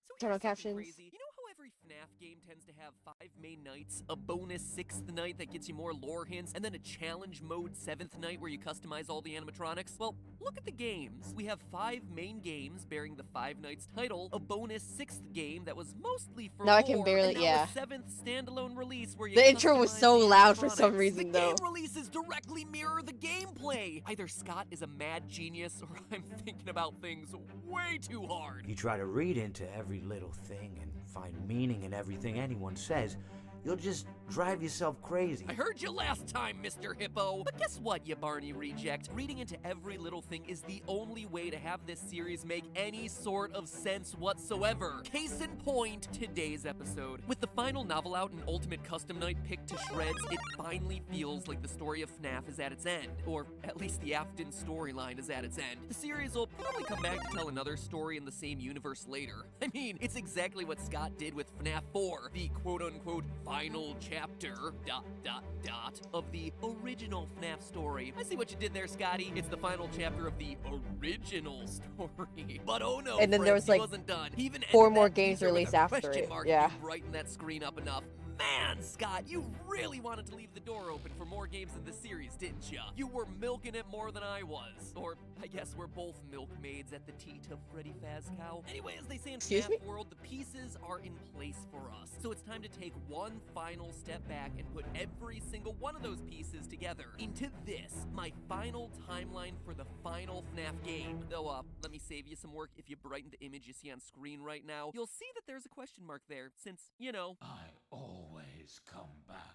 So Turn on here's something captions. crazy. You know how every FNAF game tends to have 5 main nights, a bonus 6th night that gets you more lore hints, and then a challenge mode 7th night where you customize all the animatronics? Well, look at the games. We have 5 main games bearing the 5 nights title, a bonus 6th game that was mostly for Now I can lore, barely- and now yeah. a 7th standalone release where you The intro was customize so the loud for some animatronics. reason, the though. game releases directly mirror the gameplay. Either Scott is a mad genius or I'm thinking about things way too hard. You try to read into every little thing and find meaning in everything anyone says, you'll just drive yourself crazy. I heard you last time, Mr. Hippo. But guess what, you Barney reject? Reading into every little thing is the only way to have this series make any sort of sense whatsoever. Case in point, today's episode. With the final novel out and Ultimate Custom Night picked to shreds, it finally feels like the story of FNAF is at its end. Or at least the Afton storyline is at its end. The series will probably come back to tell another story in the same universe later. I mean, it's exactly what Scott did with FNAF 4, the quote-unquote final chapter, of the original FNAF story. I see what you did there, Scotty. It's the final chapter of the original story. But oh no, And then there friends, was, like, he wasn't done. He even 4 ended more that games teaser with released a after question it, mark yeah. if you brighten that screen up enough. Man, Scott, you really wanted to leave the door open for more games in the series, didn't ya? You were milking it more than I was. Or, I guess we're both milkmaids at the teat of Freddy Fazcow. Anyway, as they say in Excuse me? FNAF World, the pieces are in place for us. So it's time to take one final step back and put every single one of those pieces together into this, my final timeline for the final FNAF game. Though, let me save you some work. If you brighten the image you see on screen right now, you'll see that there's a question mark there, since, you know, I always come back.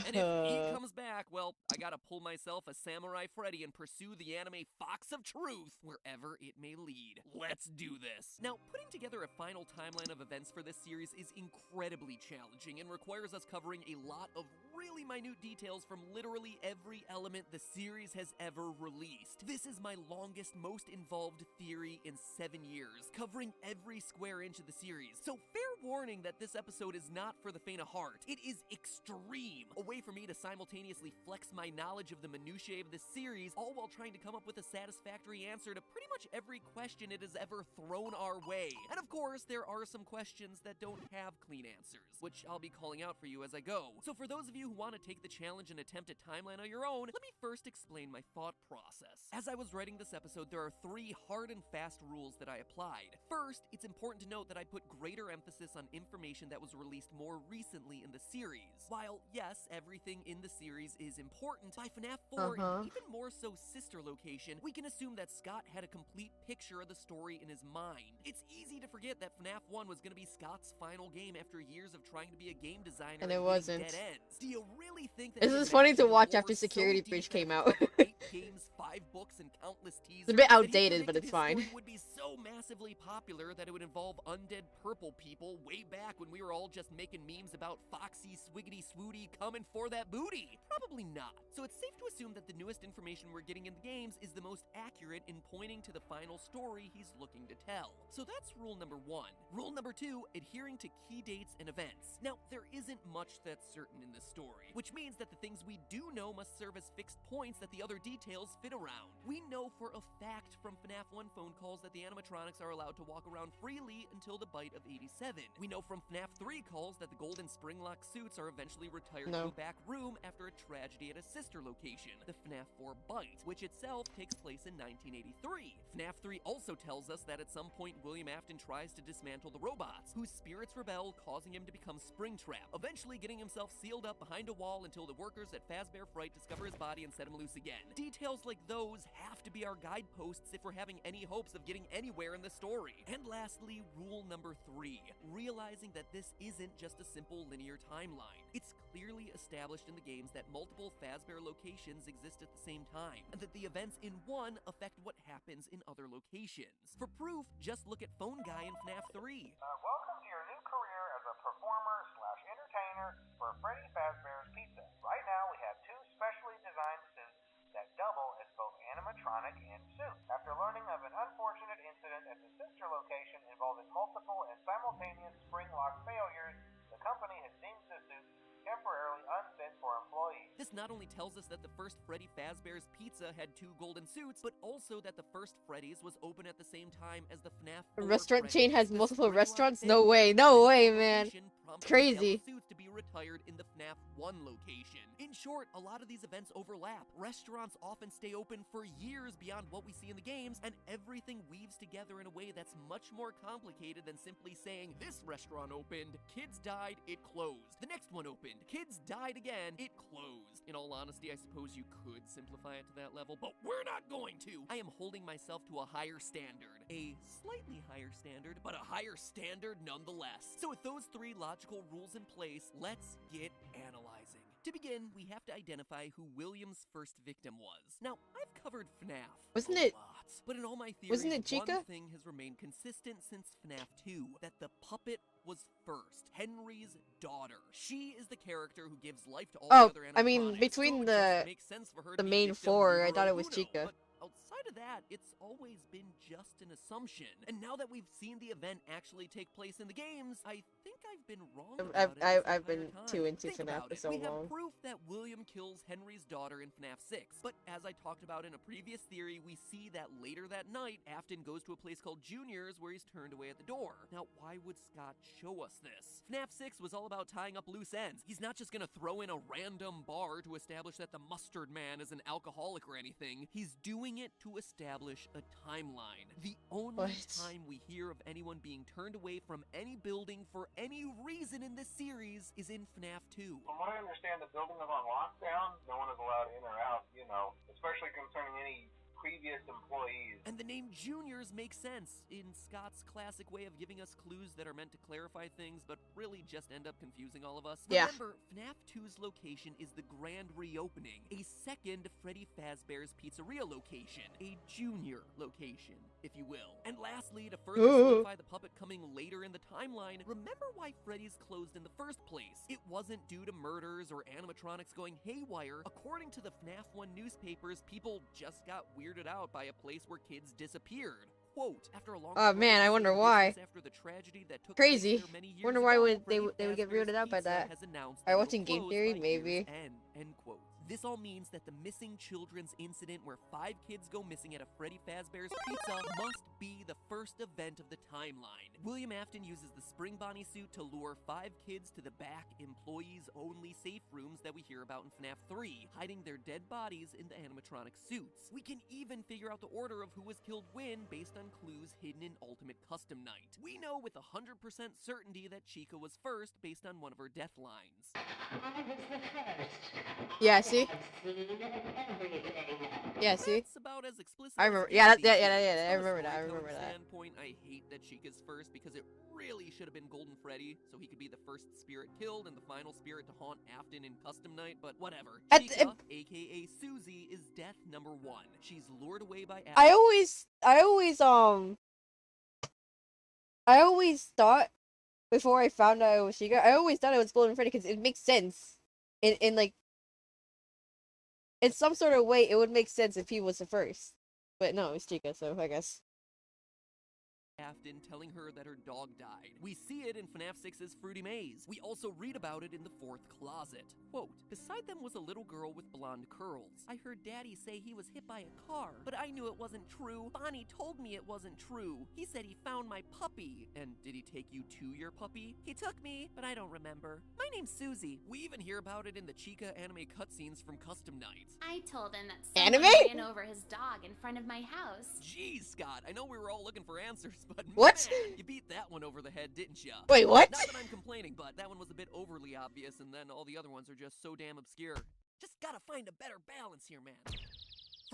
and if he comes back, well, I gotta pull myself a Samurai Freddy and pursue the anime Fox of Truth wherever it may lead. Let's do this. Now, putting together a final timeline of events for this series is incredibly challenging and requires us covering a lot of really minute details from literally every element the series has ever released. This is my longest, most involved theory in 7 years, covering every square inch of the series. So fair warning that this episode is not for the faint of heart. It is extreme. A way for me to simultaneously flex my knowledge of the minutiae of this series, all while trying to come up with a satisfactory answer to pretty much every question it has ever thrown our way. And of course, there are some questions that don't have clean answers, which I'll be calling out for you as I go. So for those of you who want to take the challenge and attempt a timeline on your own, let me first explain my thought process. As I was writing this episode, there are 3 hard and fast rules that I applied. First, it's important to note that I put greater emphasis on information that was released more recently in the series. While, yes, everything in the series is important, by FNAF 4, and even more so Sister Location, we can assume that Scott had a complete picture of the story in his mind. It's easy to forget that FNAF 1 was going to be Scott's final game after years of trying to be a game designer And it hitting wasn't. dead ends. Do you really think that This he is funny managed to watch lore after so Security deep Breach that came he out. covered 8 games, 5 books, and countless teasers? It's a bit that he outdated, but predicted it's his fine. story would be so massively popular that it would involve undead purple people way back when we were all just making memes about Foxy Swiggity Swooty coming for that booty? Probably not. So it's safe to assume that the newest information we're getting in the games is the most accurate in pointing to the final story he's looking to tell. So that's rule number 1. Rule number 2, adhering to key dates and events. Now, there isn't much that's certain in this story, which means that the things we do know must serve as fixed points that the other details fit around. We know for a fact from FNAF 1 phone calls that the animatronics are allowed to walk around freely until the bite of 87. We know from FNAF 3 calls that the golden spring-lock suits are eventually retired to a back room after a tragedy at a sister location, the FNAF 4 Bite, which itself takes place in 1983. FNAF 3 also tells us that at some point William Afton tries to dismantle the robots, whose spirits rebel, causing him to become Springtrap, eventually getting himself sealed up behind a wall until the workers at Fazbear Fright discover his body and set him loose again. Do Details like those have to be our guideposts if we're having any hopes of getting anywhere in the story. And lastly, rule number 3, realizing that this isn't just a simple linear timeline. It's clearly established in the games that multiple Fazbear locations exist at the same time, and that the events in one affect what happens in other locations. For proof, just look at Phone Guy in FNAF 3. Welcome to your new career as a performer/entertainer for Freddy Fazbear's Pizza. Right now, we have 2 specially designed suits that double as both animatronic and suit. After learning of an unfortunate incident at the sister location involving multiple and simultaneous spring lock failures, the company has deemed the suits temporarily unfit for employees. This not only tells us that the first Freddy Fazbear's Pizza had 2 golden suits, but also that the first Freddy's was open at the same time as the FNAF A 4 restaurant chain Freddy's. has This multiple spring-lock restaurants? thing No way, no way, man. location prompted Crazy. the yellow suits to be retired in the FNAF 1 location. In short, a lot of these events overlap. Restaurants often stay open for years beyond what we see in the games, and everything weaves together in a way that's much more complicated than simply saying, this restaurant opened, kids died, it closed. The next one opened, kids died again, it closed. In all honesty, I suppose you could simplify it to that level, but we're not going to. I am holding myself to a higher standard. A slightly higher standard, but a higher standard nonetheless. So with those 3 logical rules in place, let's get analyzing. To begin, we have to identify who William's first victim was. Now, I've covered FNAF Wasn't a it- lot, but in all my theories, wasn't it Chica? one thing has remained consistent since FNAF 2, that the puppet was first. Henry's daughter. She is the character who gives life to all Oh, the other animatronics. I mean, between So it the- just makes sense for her to the be main victim 4, I numero thought it was uno, Chica. but outside of that, it's always been just an assumption. And now that we've seen the event actually take place in the games, I think I've been wrong about it this I've entire been time. too into Think FNAF about for it. so We long. have proof that William kills Henry's daughter in FNAF 6. But as I talked about in a previous theory, we see that later that night, Afton goes to a place called Junior's where he's turned away at the door. Now, why would Scott show us this? FNAF 6 was all about tying up loose ends. He's not just gonna throw in a random bar to establish that the Mustard Man is an alcoholic or anything. He's doing it to establish a timeline. The only What? time we hear of anyone being turned away from any building for any reason in this series is in FNAF 2. From what I understand, the building is on lockdown. No one is allowed in or out, especially concerning any previous employees. And the name Juniors makes sense in Scott's classic way of giving us clues that are meant to clarify things, but really just end up confusing all of us. Yeah. Remember, FNAF 2's location is the grand reopening, a second Freddy Fazbear's Pizzeria location, a junior location, if you will. And lastly, to further Ooh. solidify the puppet coming later in the timeline, remember why Freddy's closed in the first place. It wasn't due to murders or animatronics going haywire. According to the FNAF 1 newspapers, people just got weirded out by a place where kids disappeared. Quote, after a long Oh, man, I wonder why. after the tragedy that took Crazy. place here many years Wonder why ago, would they Freddy would get Fazbear's weirded out by Pizza that. has announced Are that you it'll watching Game close Theory? by Maybe. year's end quote. This all means that the missing children's incident where 5 kids go missing at a Freddy Fazbear's Pizza must be the first event of the timeline. William Afton uses the Spring Bonnie suit to lure 5 kids to the back employees-only safe rooms that we hear about in FNAF 3, hiding their dead bodies in the animatronic suits. We can even figure out the order of who was killed when based on clues hidden in Ultimate Custom Night. We know with 100% certainty that Chica was first based on one of her death lines. Yeah, see? Yeah, see? That's about as explicit I as remember- it yeah, gets that- yeah, these yeah, days. yeah, I From a remember that, I storytelling remember that. standpoint, I hate that Chica's first because it really should have been Golden Freddy, so he could be the first spirit killed and the final spirit to haunt Afton in Custom Night, but whatever. At- Chica, aka Susie, is death number 1. She's lured away by Afton. I always thought, before I found out it was Chica, I always thought it was Golden Freddy because it makes sense. In like, in some sort of way, it would make sense if he was the first. But no, it was Chica, so I guess. Afton telling her that her dog died. We see it in FNAF 6's Fruity Maze. We also read about it in the 4th closet. Quote, beside them was a little girl with blonde curls. I heard Daddy say he was hit by a car, but I knew it wasn't true. Bonnie told me it wasn't true. He said he found my puppy. And did he take you to your puppy? He took me, but I don't remember. My name's Susie. We even hear about it in the Chica anime cutscenes from Custom Night. I told him that Anime? someone ran over his dog in front of my house. Jeez, Scott, I know we were all looking for answers, but What? man, you beat that one over the head, didn't ya? Wait, what? Not that I'm complaining, but that one was a bit overly obvious, and then all the other ones are just so damn obscure. Just gotta find a better balance here, man.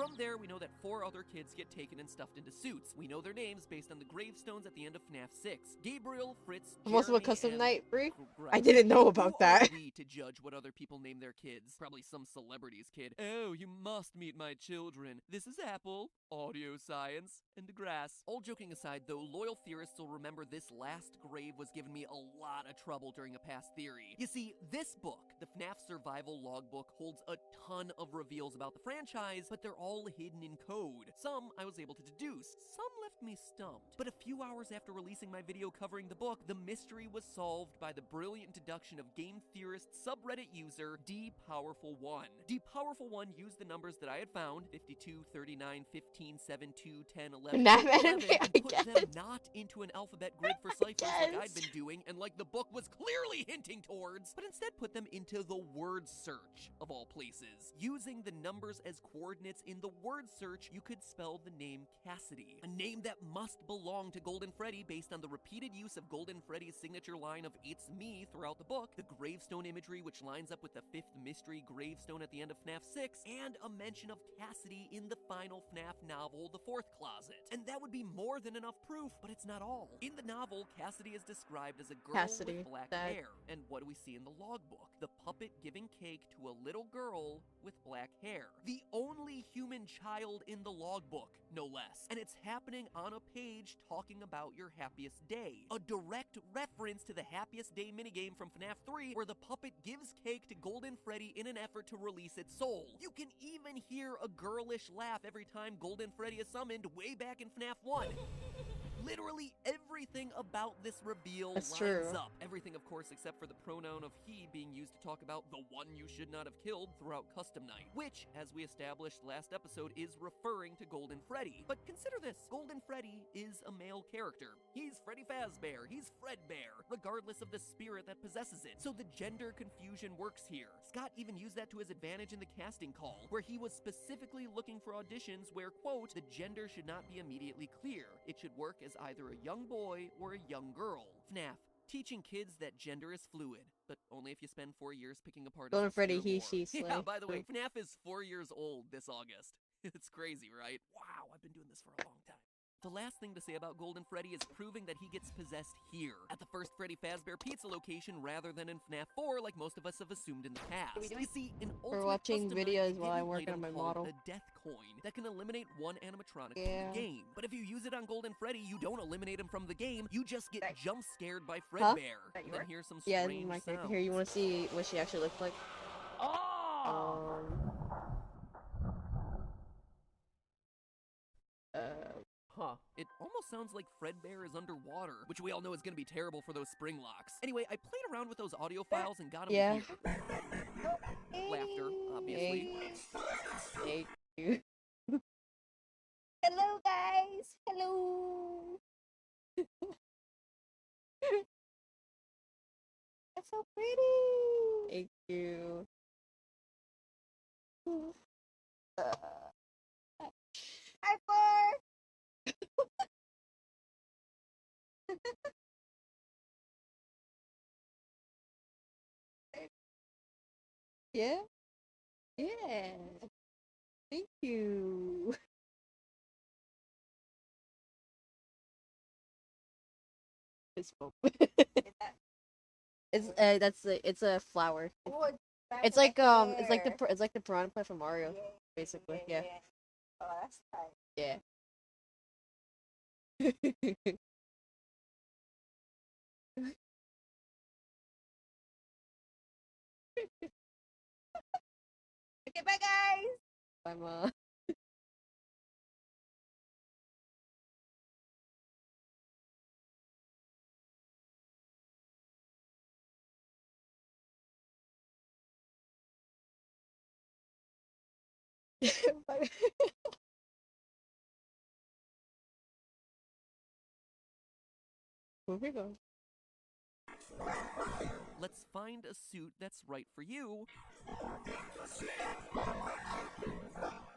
From there, we know that 4 other kids get taken and stuffed into suits. We know their names based on the gravestones at the end of FNAF 6. Gabriel, Fritz, Almost of a Jeremy, custom and night, Brie. Greg. I didn't know Who about are that. we to judge what other people name their kids? Probably some celebrity's kid. Oh, you must meet my children. This is Apple, audio science, and grass. All joking aside, though, loyal theorists will remember this last grave was giving me a lot of trouble during a past theory. You see, this book, the FNAF Survival Logbook, holds a ton of reveals about the franchise, but they're all hidden in code. Some I was able to deduce, some left me stumped. But a few hours after releasing my video covering the book, the mystery was solved by the brilliant deduction of game theorist subreddit user DPowerful1. DPowerful1 used the numbers that I had found, 52, 39, 15, 7, 2, 10, 11, That 11, anime, and I put them guess. not into an alphabet grid for ciphers like I'd guess. been doing, and like the book was clearly hinting towards, but instead put them into the word search, of all places. Using the numbers as coordinates in the word search, you could spell the name Cassidy, a name that must belong to Golden Freddy based on the repeated use of Golden Freddy's signature line of "It's me" throughout the book, the gravestone imagery which lines up with the 5th mystery gravestone at the end of FNAF 6, and a mention of Cassidy in the final FNAF novel, The Fourth Closet. And that would be more than enough proof, but it's not all. In the novel, Cassidy is described as a girl Cassidy, with black that- hair. And what do we see in the logbook? The puppet giving cake to a little girl with black hair. The only human child in the logbook, no less. And it's happening on a page talking about your happiest day. A direct reference to the happiest day minigame from FNAF 3, where the puppet gives cake to Golden Freddy in an effort to release its soul. You can even hear a girlish laugh every time Golden Freddy is summoned way back in FNAF 1. Literally everything about this reveal That's lines true. up. Everything, of course, except for the pronoun of he being used to talk about the one you should not have killed throughout Custom Night, which, as we established last episode, is referring to Golden Freddy. But consider this, Golden Freddy is a male character. He's Freddy Fazbear, he's Fredbear, regardless of the spirit that possesses it. So the gender confusion works here. Scott even used that to his advantage in the casting call, where he was specifically looking for auditions where, quote, the gender should not be immediately clear. It should work as either a young boy or a young girl. FNAF, teaching kids that gender is fluid, but only if you spend 4 years picking apart Golden a Freddy, sincere he, war. she, slay. Yeah, by the way, FNAF is 4 years old this August. It's crazy, right? Wow, I've been doing this for a long time. The last thing to say about Golden Freddy is proving that he gets possessed here, at the first Freddy Fazbear Pizza location rather than in FNAF 4, like most of us have assumed in the past. You see, in Ultimate watching Custom Night, videos you while get I'm an working on item my called model. a death coin that can eliminate one animatronic from Yeah. the game. But if you use it on Golden Freddy, you don't eliminate him from the game, you just get jump scared by Fredbear. Huh? And then hear some Yeah, strange my character. sounds. Here, you want to see what she actually looks like? Oh! Huh. It almost sounds like Fredbear is underwater, which we all know is going to be terrible for those spring locks. Anyway, I played around with those audio files and got them Yeah. here. Laughter, obviously. Thank you. Hello, guys. Hello. That's so pretty. Thank you. Hi, Bar. Yeah. Yeah. Thank you. It's it's a flower. It's like the piranha plant from Mario, basically. Yeah. Oh, that's tight. Yeah. Okay, bye guys. I'm Bye. Moving on. let's find a suit that's right for you.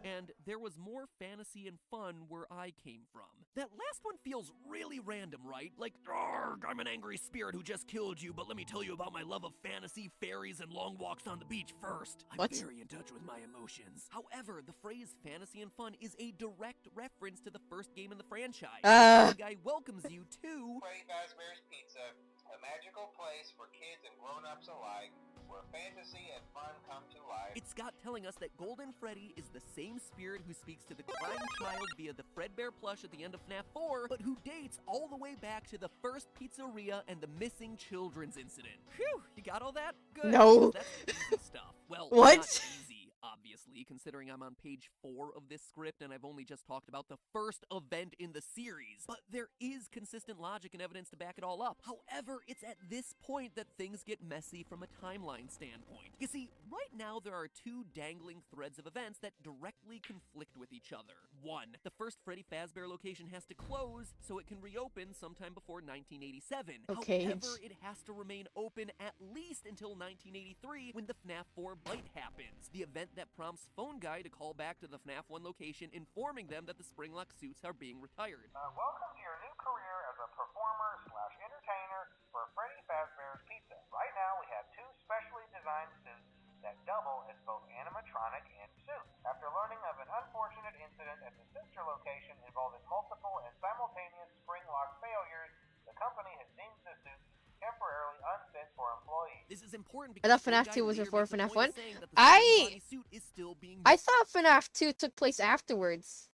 And there was more fantasy and fun where I came from. That last one feels really random, right? Like, "Arrgh, I'm an angry spirit who just killed you, but let me tell you about my love of fantasy, fairies, and long walks on the beach first." I'm What? very in touch with my emotions. However, the phrase fantasy and fun is a direct reference to the first game in the franchise. The guy welcomes you to Freddy Fazbear's Pizza, a magical place for kids and grown-ups alike, where fantasy and fun come to life. It's Scott telling us that Golden Freddy is the same spirit who speaks to the crying child via the Fredbear plush at the end of FNAF 4, but who dates all the way back to the first pizzeria and the missing children's incident. Phew, you got all that? Good. No. That's the easy stuff. Well, What? not easy, obviously, considering I'm on page 4 of this script and I've only just talked about the first event in the series. But there is consistent logic and evidence to back it all up. However, it's at this point that things get messy from a timeline standpoint. You see, right now there are two dangling threads of events that directly conflict with each other. One, the first Freddy Fazbear location has to close so it can reopen sometime before 1987. Okay. However, it has to remain open at least until 1983 when the FNAF 4 bite happens, the event that prompts Phone Guy to call back to the FNAF 1 location informing them that the Springlock suits are being retired. Welcome to your new career as a performer/entertainer for Freddy Fazbear's Pizza. Right now, we have two specially designed suits that double as both animatronic and suit. After learning of an unfortunate incident at the sister location involving multiple and simultaneous spring lock failures, the company has deemed the suits temporarily unfit for employees. This is important I because thought FNAF Phone 2 Guy was later before makes a FNAF point of 1. saying that the I- Spring Body suit is still being I thought FNAF 2 took place afterwards.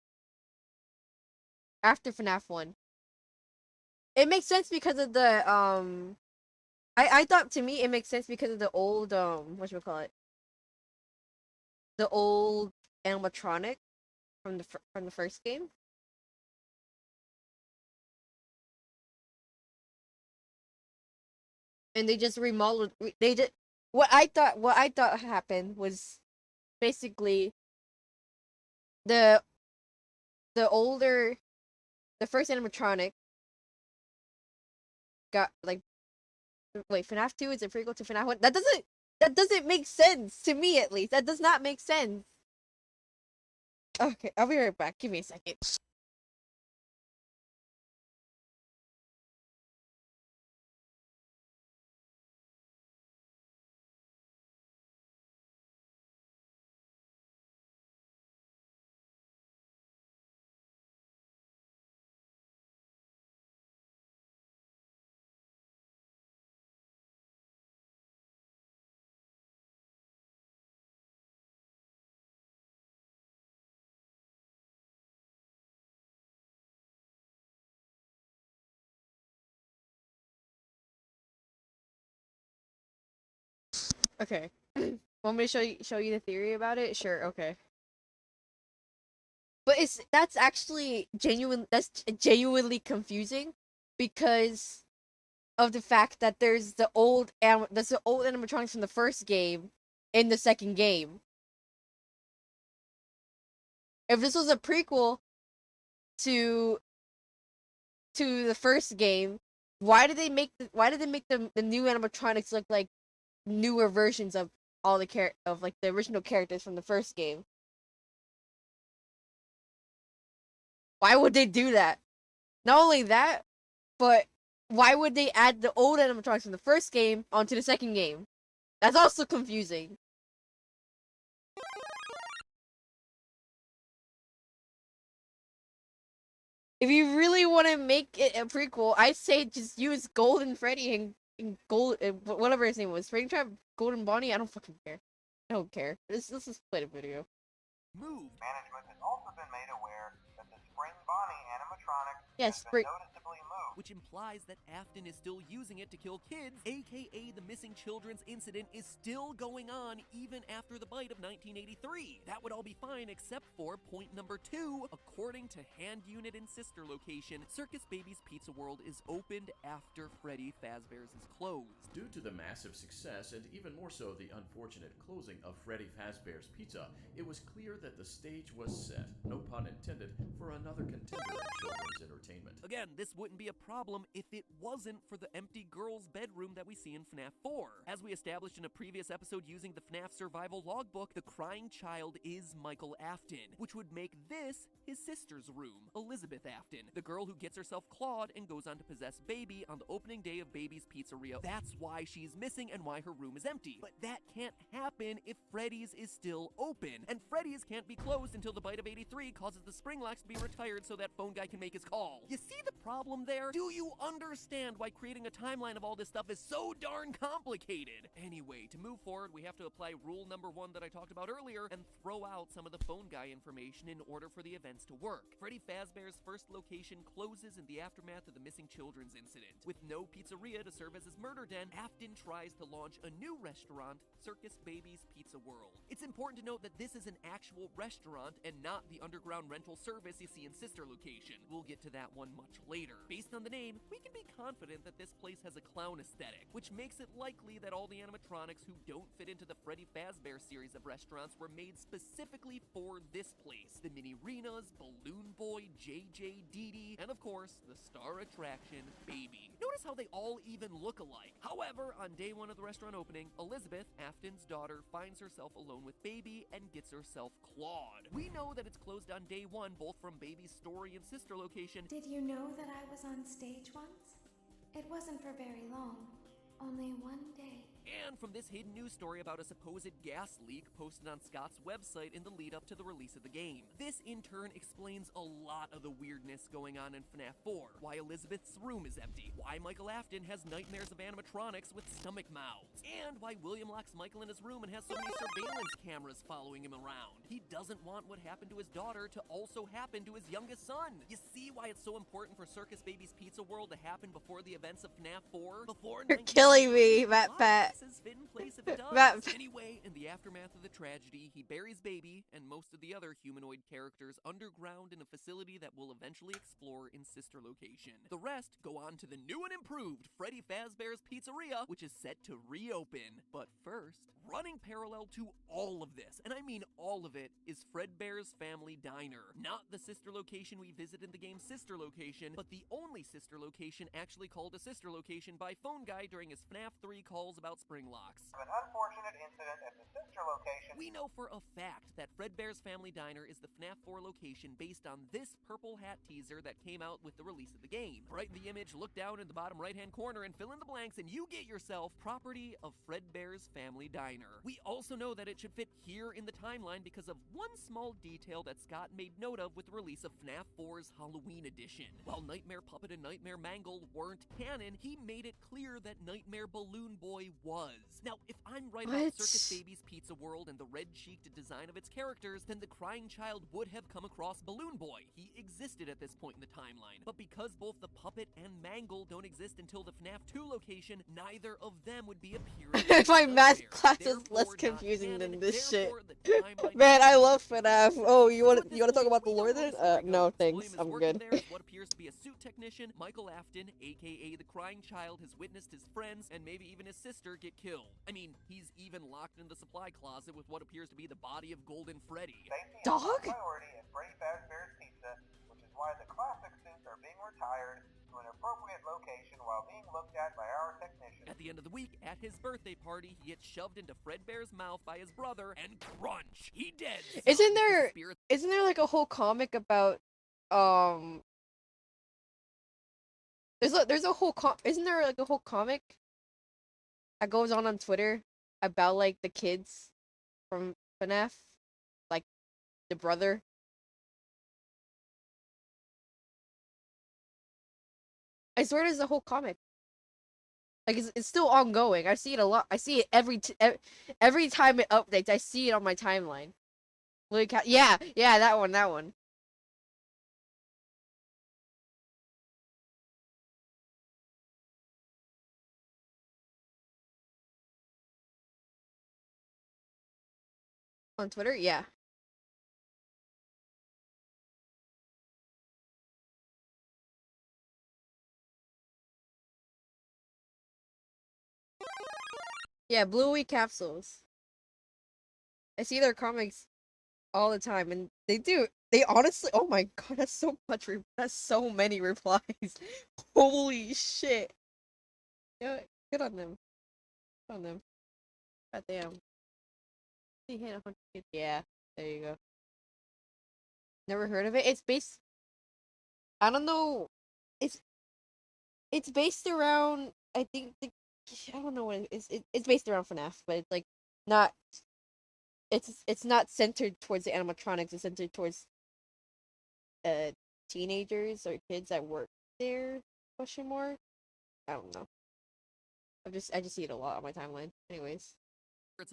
After FNAF 1. It makes sense because of the, I thought, to me, it makes sense because of the old, whatchamacallit? The old animatronic from the first game. And they just remodeled, they just, what I thought happened was basically the first animatronic got like, wait, FNAF 2 is a prequel to FNAF 1? That doesn't make sense to me, at least. That does not make sense. Okay, I'll be right back. Give me a second. Okay. Want me to show you the theory about it? Sure, okay. But that's genuinely confusing because of the fact that there's the old animatronics from the first game in the second game. If this was a prequel to the first game, why did they make the new animatronics look like newer versions of all the the original characters from the first game? Why would they do that? Not only that, but why would they add the old animatronics from the first game onto the second game? That's also confusing. If you really want to make it a prequel, I'd say just use Golden Freddy and whatever his name was. Springtrap, Golden Bonnie, I don't fucking care. I don't care. Let's just play the video. Move. Management has also been made aware that the Spring Bonnie animatronic Yes, has been noticeably moved. Which implies that Afton is still using it to kill kids, aka the missing children's incident is still going on even after the bite of 1983. That would all be fine except for point number 2. According to Hand Unit and Sister Location, Circus Baby's Pizza World is opened after Freddy Fazbear's is closed. Due to the massive success, and even more so the unfortunate closing of Freddy Fazbear's Pizza, it was clear that the stage was set, no pun intended, for another contender in children's entertainment. Again, this wouldn't be a problem if it wasn't for the empty girl's bedroom that we see in FNAF 4. As we established in a previous episode using the FNAF survival logbook, the crying child is Michael Afton, which would make this his sister's room, Elizabeth Afton, the girl who gets herself clawed and goes on to possess Baby on the opening day of Baby's Pizzeria. That's why she's missing and why her room is empty. But that can't happen if Freddy's is still open, and Freddy's can't be closed until the Bite of 83 causes the spring locks to be retired so that phone guy can make his call. You see the problem there? Do you understand why creating a timeline of all this stuff is so darn complicated? Anyway, to move forward, we have to apply rule number 1 that I talked about earlier and throw out some of the phone guy information in order for the events to work. Freddy Fazbear's first location closes in the aftermath of the missing children's incident. With no pizzeria to serve as his murder den, Afton tries to launch a new restaurant, Circus Baby's Pizza World. It's important to note that this is an actual restaurant and not the underground rental service you see in Sister Location. We'll get to that one much later. Based on the name, we can be confident that this place has a clown aesthetic, which makes it likely that all the animatronics who don't fit into the Freddy Fazbear series of restaurants were made specifically for this place. The Mini Renas, Balloon Boy, JJ, Dee Dee, and of course, the star attraction, Baby. Notice how they all even look alike. However, on day 1 of the restaurant opening, Elizabeth, Afton's daughter, finds herself alone with Baby and gets herself clawed. We know that it's closed on day 1, both from Baby's story and Sister Location. Did you know that I was on stage once? It wasn't for very long. Only one day. And from this hidden news story about a supposed gas leak posted on Scott's website in the lead up to the release of the game. This in turn explains a lot of the weirdness going on in FNAF 4, why Elizabeth's room is empty, why Michael Afton has nightmares of animatronics with stomach mouths, and why William locks Michael in his room and has so many surveillance cameras following him around. He doesn't want what happened to his daughter to also happen to his youngest son. You see why it's so important for Circus Baby's Pizza World to happen before the events of FNAF 4? Before You're killing me, Matt Pat. Fit in place if it does. Anyway, in the aftermath of the tragedy, he buries Baby and most of the other humanoid characters underground in a facility that we'll eventually explore in Sister Location. The rest go on to the new and improved Freddy Fazbear's Pizzeria, which is set to reopen. But first, running parallel to all of this, and I mean all of it, is Fredbear's Family Diner. Not the sister location we visit in the game Sister Location, but the only sister location actually called a sister location by Phone Guy during his FNAF 3 calls about spring locks. An unfortunate incident at the sister location. We know for a fact that Fredbear's Family Diner is the FNAF 4 location based on this purple hat teaser that came out with the release of the game. Brighten the image, look down in the bottom right-hand corner, and fill in the blanks, and you get yourself property of Fredbear's Family Diner. We also know that it should fit here in the timeline because of one small detail that Scott made note of with the release of FNAF 4's Halloween edition. While Nightmare Puppet and Nightmare Mangle weren't canon, he made it clear that Nightmare Balloon Boy was. Now, if I'm right about Circus Baby's Pizza World and the red-cheeked design of its characters, then the crying child would have come across Balloon Boy. He existed at this point in the timeline. But because both the puppet and Mangle don't exist until the FNAF 2 location, neither of them would be appearing. My math class is less confusing than this shit. Man, I love FNAF. Oh, you wanna talk about the lore then? No, thanks. I'm good. What appears to be a suit technician, Michael Afton, aka the crying child, has witnessed his friends and maybe even his sister get killed. I mean, he's even locked in the supply closet with what appears to be the body of Golden Freddy. Dog? Priority at Freddy Fazbear's Pizza, which is why the classic suits are being retired to an appropriate location while being looked at by our technician. At the end of the week, at his birthday party, he gets shoved into Fredbear's mouth by his brother, and crunch! He dead. Isn't there like a whole comic about there's a whole isn't there like a whole comic that goes on Twitter about like the kids from FNAF, like the brother? I swear there's a whole comic. Like it's still ongoing. I see it a lot. I see it every time it updates. I see it on my timeline. Look, yeah, that one. On Twitter, yeah. Yeah, Bluey capsules. I see their comics all the time, and they do They honestly, oh my god, that's so much. That's so many replies. Holy shit. Yeah, good on them. Good on them. God damn. He hit 100. Yeah, there you go. Never heard of it. It's based. I don't know. It's it's based around. I think I don't know what it is. It's based around FNAF, but it's like not. It's not centered towards the animatronics. It's centered towards uh teenagers or kids that work there. Question mark. I don't know. I just see it a lot on my timeline. Anyways,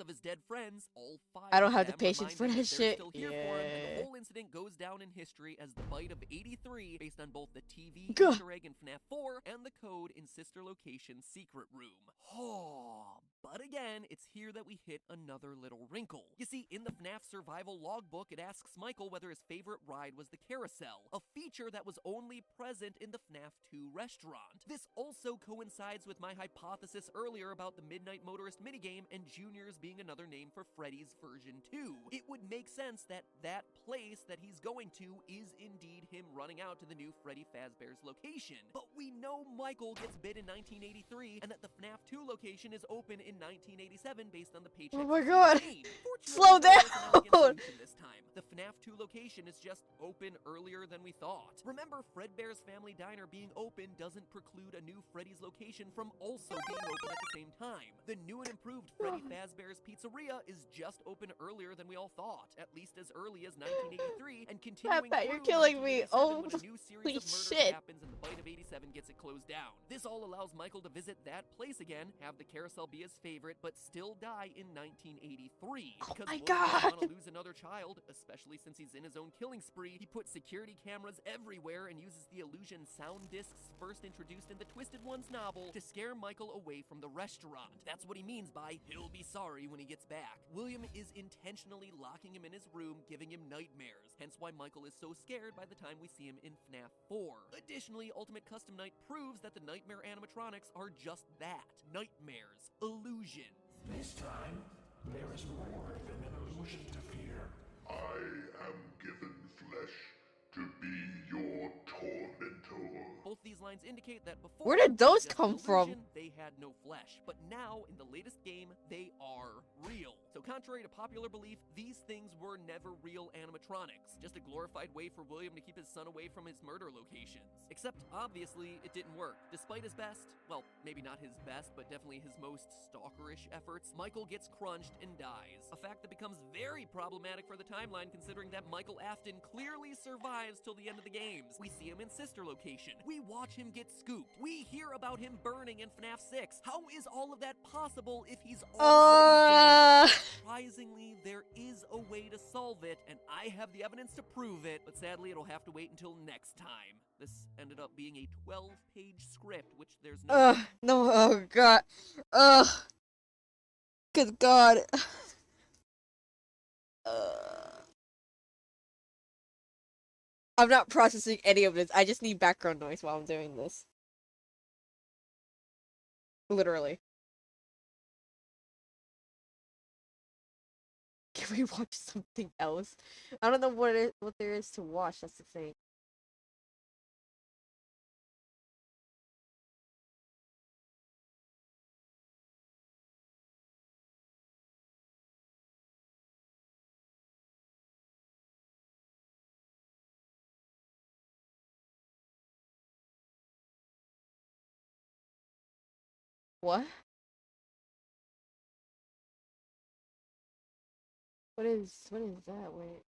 Of his dead friends, all 5 I don't of have the them patience remind for him that that they're shit. still here for him, and the Yeah. whole incident goes down in history as the bite of 83, based on both the TV Gah. Easter egg in FNAF 4 and the code in Sister Location's secret room. Oh, but again, it's here that we hit another little wrinkle. You see, in the FNAF survival logbook, it asks Michael whether his favorite ride was the carousel, a feature that was only present in the FNAF 2 restaurant. This also coincides with my hypothesis earlier about the Midnight Motorist minigame and Junior's being another name for Freddy's version 2. It would make sense that that place that he's going to is indeed him running out to the new Freddy Fazbear's location. But we know Michael gets bit in 1983 and that the FNAF 2 location is open in 1987 based on the paycheck. Oh my god. Game. Slow Fortunately, there was an elegant down. solution this time. The FNAF 2 location is just open earlier than we thought. Remember, Fredbear's Family Diner being open doesn't preclude a new Freddy's location from also being open at the same time. The new and improved Freddy Fazbear's Pizzeria is just open earlier than we all thought, at least as early as 1983, and continuing Pat, you're through killing me. 1987 Oh, when a new series holy of murders shit. happens and the bite of 87 gets it closed down. This all allows Michael to visit that place again, have the carousel be his favorite, but still die in 1983. Oh Because my William doesn't god. want to lose another child, especially since he's in his own killing spree, he puts security cameras everywhere and uses the illusion sound discs first introduced in the Twisted Ones novel to scare Michael away from the restaurant. That's what he means by he'll be sorry when he gets back. William is intentionally locking him in his room, giving him nightmares, hence why Michael is so scared by the time we see him in FNAF 4. Additionally, Ultimate Custom Night proves that the nightmare animatronics are just that, nightmares, illusions. This time, there is more than an illusion to fear. I am given flesh to be your tormentor. Both these lines indicate that before Where did those just an come from? illusion, they had no flesh, but now in the latest game, they are real. So contrary to popular belief, these things were never real animatronics, just a glorified way for William to keep his son away from his murder locations. Except, obviously, it didn't work. Despite his best, well, maybe not his best, but definitely his most stalkerish efforts, Michael gets crunched and dies. A fact that becomes very problematic for the timeline considering that Michael Afton clearly survives till the end of the games. We see him in Sister Location. We watch him get scooped. We hear about him burning in FNAF 6. How is all of that possible if he's already dead? Surprisingly, there is a way to solve it, and I have the evidence to prove it, but sadly it'll have to wait until next time. This ended up being a 12-page script, which there's no... No, oh god. Good god. I'm not processing any of this. I just need background noise while I'm doing this. Literally. Can we watch something else? I don't know what there is to watch, that's the thing. What? What is that? Wait.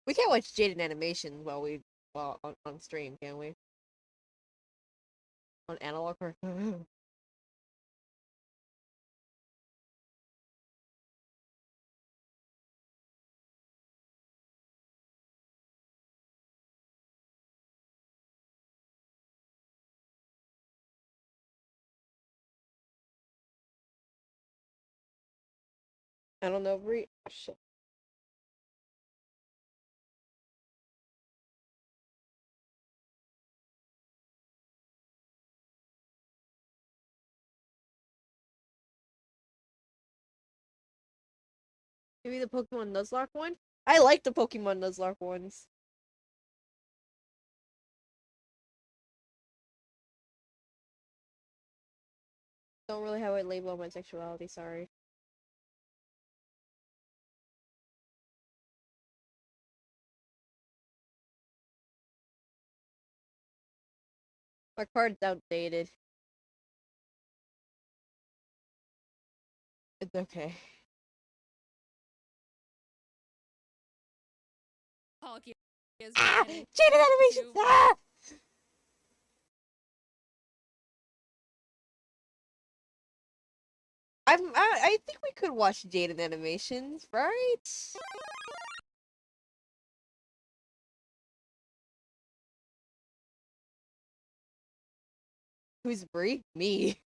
We can't watch Jaden animation while on stream, can we? On analog or I don't know, Brie. Shit. Give me the Pokemon Nuzlocke one? I like the Pokemon Nuzlocke ones. Don't really have a label on my sexuality, sorry. My card's outdated. It's okay. Ah! Cheated animations! Ah! I think we could watch Jaden animations, right? Who's Brie? Me.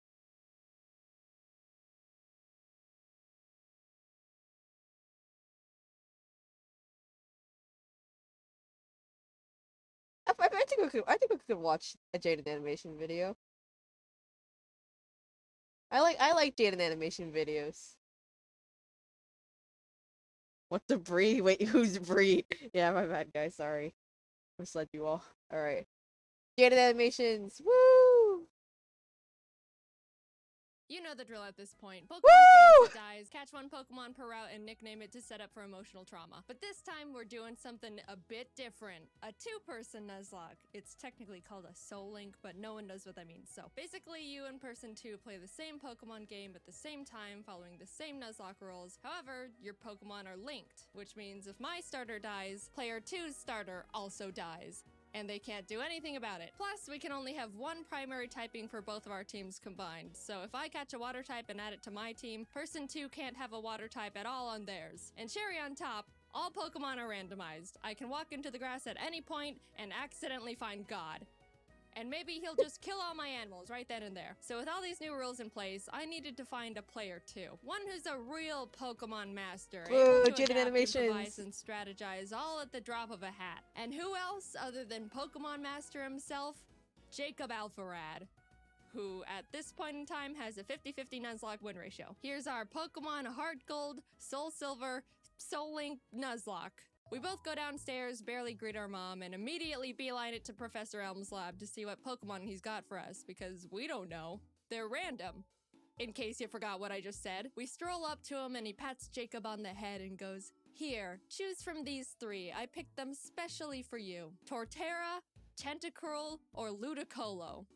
I think we could watch a Jaden animation video. I like Jaden animation videos. What the Brie? Wait, who's Brie? Yeah, my bad, guys. Sorry. Misled you all. Alright. Jaden animations! Woo! You know the drill at this point. Pokemon Woo! Fantasy dies, catch one Pokemon per route and nickname it to set up for emotional trauma. But this time we're doing something a bit different. A two-person Nuzlocke. It's technically called a Soul Link, but no one knows what that means. So basically you and person 2 play the same Pokemon game at the same time, following the same Nuzlocke rules. However, your Pokemon are linked, which means if my starter dies, player 2's starter also dies. And they can't do anything about it. Plus, we can only have one primary typing for both of our teams combined. So if I catch a water type and add it to my team, person 2 can't have a water type at all on theirs. And cherry on top, all Pokemon are randomized. I can walk into the grass at any point and accidentally find God. And maybe he'll just kill all my animals right then and there. So with all these new rules in place, I needed to find a player 2. One who's a real Pokemon master. Whoa, able to Jaden adapt, animations. improvise, and strategize all at the drop of a hat. And who else other than Pokemon Master himself? Jacob Alpharad, who at this point in time has a 50-50 Nuzlocke win ratio. Here's our Pokemon Heart Gold, Soul Silver, Soul Link Nuzlocke. We both go downstairs, barely greet our mom, and immediately beeline it to Professor Elm's lab to see what Pokemon he's got for us, because we don't know. They're random. In case you forgot what I just said, we stroll up to him and he pats Jacob on the head and goes, "Here, choose from these 3. I picked them specially for you. Torterra, Tentacruel, or Ludicolo."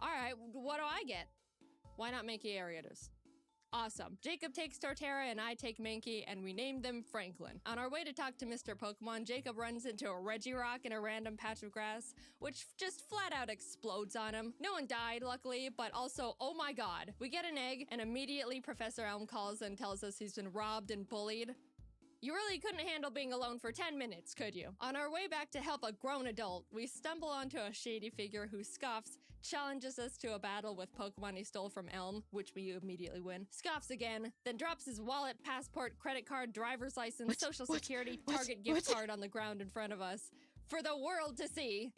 Alright, what do I get? Why not Mankey Ariados? Awesome. Jacob takes Torterra and I take Mankey, and we name them Franklin. On our way to talk to Mr. Pokemon, Jacob runs into a Regirock in a random patch of grass, which just flat out explodes on him. No one died, luckily, but also, oh my god. We get an egg, and immediately Professor Elm calls and tells us he's been robbed and bullied. You really couldn't handle being alone for 10 minutes, could you? On our way back to help a grown adult, we stumble onto a shady figure who scoffs, challenges us to a battle with Pokemon he stole from Elm, which we immediately win, scoffs again, then drops his wallet, passport, credit card, driver's license, social security, Target gift card on the ground in front of us for the world to see.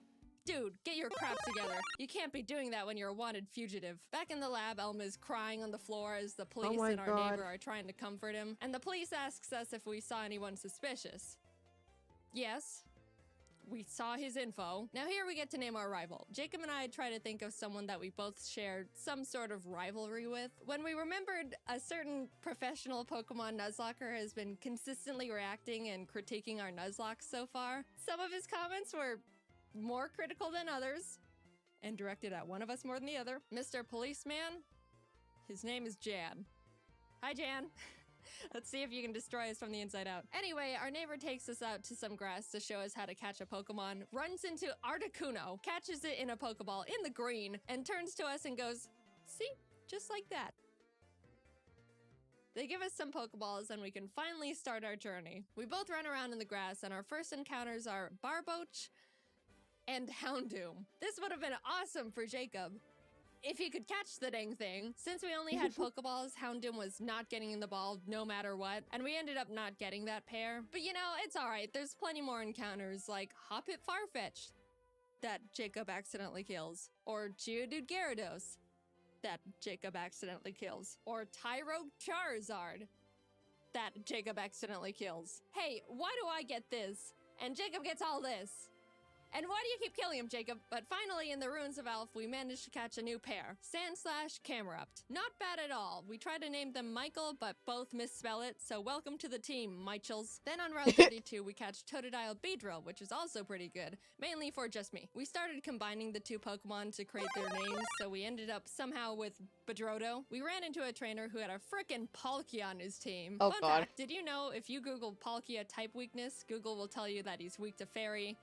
Dude, get your crap together. You can't be doing that when you're a wanted fugitive. Back in the lab, Elm is crying on the floor as the police and our neighbor are trying to comfort him, and the police asks us if we saw anyone suspicious. Yes. We saw his info. Now here we get to name our rival. Jacob and I try to think of someone that we both shared some sort of rivalry with. When we remembered a certain professional Pokemon Nuzlocker has been consistently reacting and critiquing our Nuzlocke so far, some of his comments were more critical than others, and directed at one of us more than the other. Mr. Policeman, his name is Jan. Hi, Jan. Let's see if you can destroy us from the inside out. Anyway, our neighbor takes us out to some grass to show us how to catch a Pokemon, runs into Articuno, catches it in a Pokeball in the green, and turns to us and goes, "See? Just like that." They give us some Pokeballs and we can finally start our journey. We both run around in the grass and our first encounters are Barboach and Houndoom. This would have been awesome for Jacob, if he could catch the dang thing. Since we only had Pokeballs, Houndoom was not getting in the ball no matter what, and we ended up not getting that pair. But you know, it's alright. There's plenty more encounters like Hoppip Farfetch that Jacob accidentally kills, or Geodude Gyarados that Jacob accidentally kills, or Tyrogue Charizard that Jacob accidentally kills. Hey, why do I get this? And Jacob gets all this. And why do you keep killing him, Jacob? But finally, in the Ruins of Elf, we managed to catch a new pair. Sandslash Camerupt. Not bad at all. We tried to name them Michael, but both misspell it, so welcome to the team, Michels. Then on Route 32, we catch Totodile Beedrill, which is also pretty good, mainly for just me. We started combining the two Pokemon to create their names, so we ended up somehow with Bedrodo. We ran into a trainer who had a frickin' Palkia on his team. Oh, Fun God. fact, did you know if you Google Palkia type weakness, Google will tell you that he's weak to Fairy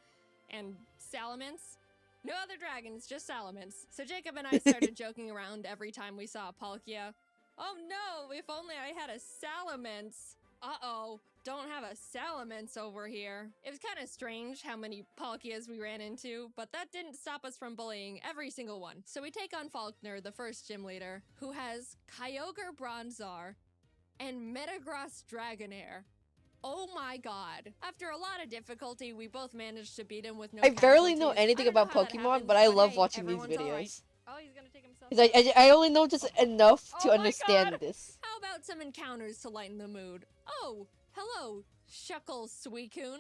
and Salamence? No other dragons, just Salamence. So Jacob and I started joking around every time we saw a Palkia. Oh no, if only I had a Salamence. Uh-oh, don't have a Salamence over here. It was kind of strange how many Palkias we ran into, but that didn't stop us from bullying every single one. So we take on Faulkner, the first gym leader, who has Kyogre Bronzor and Metagross Dragonair. Oh my god. After a lot of difficulty, we both managed to beat him with no I barely know casualties. anything I don't know about how that Pokemon, happened, but I love hey, watching these everyone's all right. videos. Oh, he's gonna take himself. 'Cause I only know just enough to Oh my understand God. this. How about some encounters to lighten the mood? Oh, hello, Shuckle Suicune.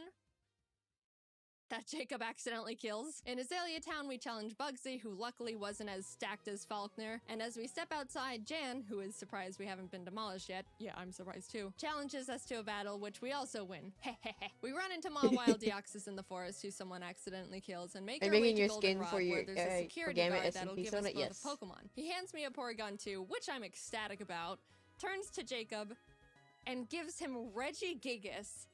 That Jacob accidentally kills. In Azalea Town, we challenge Bugsy, who luckily wasn't as stacked as Faulkner. And as we step outside, Jan, who is surprised we haven't been demolished yet, yeah, I'm surprised too, challenges us to a battle, which we also win. Hehehe. We run into Mawile Deoxys in the forest, who someone accidentally kills, and make Are our you way making to your Goldenrod, skin for your where there's a security Gamma guard that'll SMP give us Sonnet? both Yes. a Pokemon. He hands me a Porygon 2, which I'm ecstatic about, turns to Jacob, and gives him Regigigas,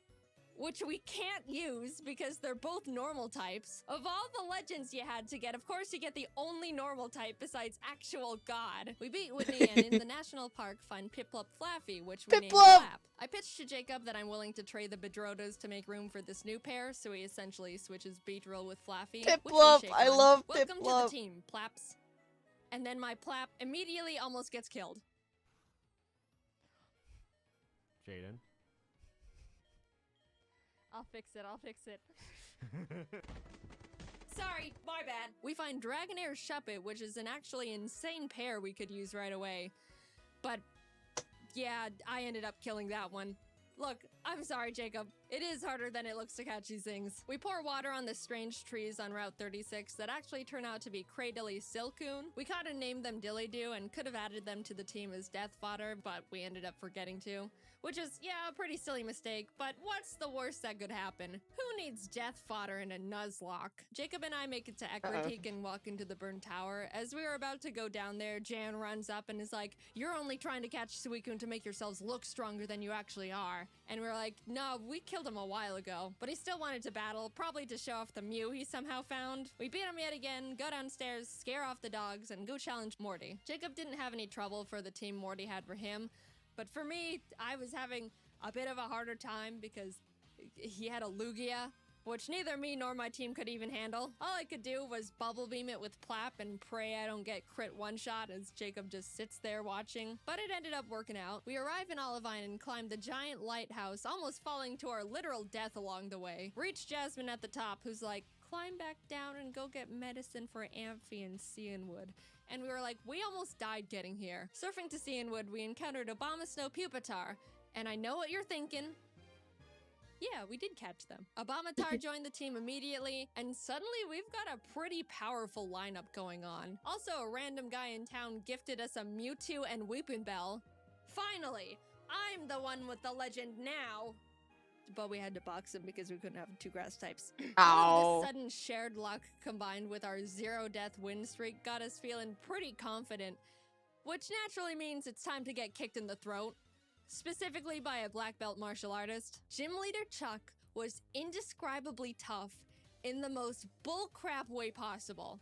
which we can't use because they're both normal types. Of all the legends you had to get, of course you get the only normal type besides actual God. We beat Whitney and in the national park find Piplup Flaffy, which we named Piplup! Flap. I pitched to Jacob that I'm willing to trade the Bedrodos to make room for this new pair, so he essentially switches Beedrill with Flaffy. which we Piplup! shake I on. love Welcome to Piplup. the team, Plaps. And then my Plap immediately almost gets killed. Jaden. I'll fix it. Sorry, my bad. We find Dragonair Shuppet, which is an actually insane pair we could use right away. But, yeah, I ended up killing that one. Look, I'm sorry, Jacob. It is harder than it looks to catch these things. We pour water on the strange trees on Route 36 that actually turn out to be Cradily Silcoon. We caught and named them Dillydoo and could have added them to the team as death fodder, but we ended up forgetting to. Which is, yeah, a pretty silly mistake, but what's the worst that could happen? Who needs death fodder in a Nuzlocke? Jacob and I make it to Ekritik and walk into the burned tower. As we were about to go down there, Jan runs up and is like, "You're only trying to catch Suicune to make yourselves look stronger than you actually are." And we're like, "No, we killed him a while ago." But he still wanted to battle, probably to show off the Mew he somehow found. We beat him yet again, go downstairs, scare off the dogs, and go challenge Morty. Jacob didn't have any trouble for the team Morty had for him. But for me, I was having a bit of a harder time because he had a Lugia, which neither me nor my team could even handle. All I could do was bubble beam it with Plap and pray I don't get crit one-shot as Jacob just sits there watching. But it ended up working out. We arrive in Olivine and climb the giant lighthouse, almost falling to our literal death along the way. Reach Jasmine at the top, who's like, "Climb back down and go get medicine for Amphi and Cianwood." And we were like, we almost died getting here. Surfing to Cianwood, we encountered Abomasnow Pupitar. And I know what you're thinking. Yeah, we did catch them. Abomatar joined the team immediately, and suddenly we've got a pretty powerful lineup going on. Also, a random guy in town gifted us a Mewtwo and Weepinbell. Finally, I'm the one with the legend now. But we had to box him because we couldn't have two grass types. All of this sudden shared luck combined with our 0-death win streak got us feeling pretty confident, which naturally means it's time to get kicked in the throat, specifically by a black belt martial artist. Gym leader Chuck was indescribably tough in the most bullcrap way possible.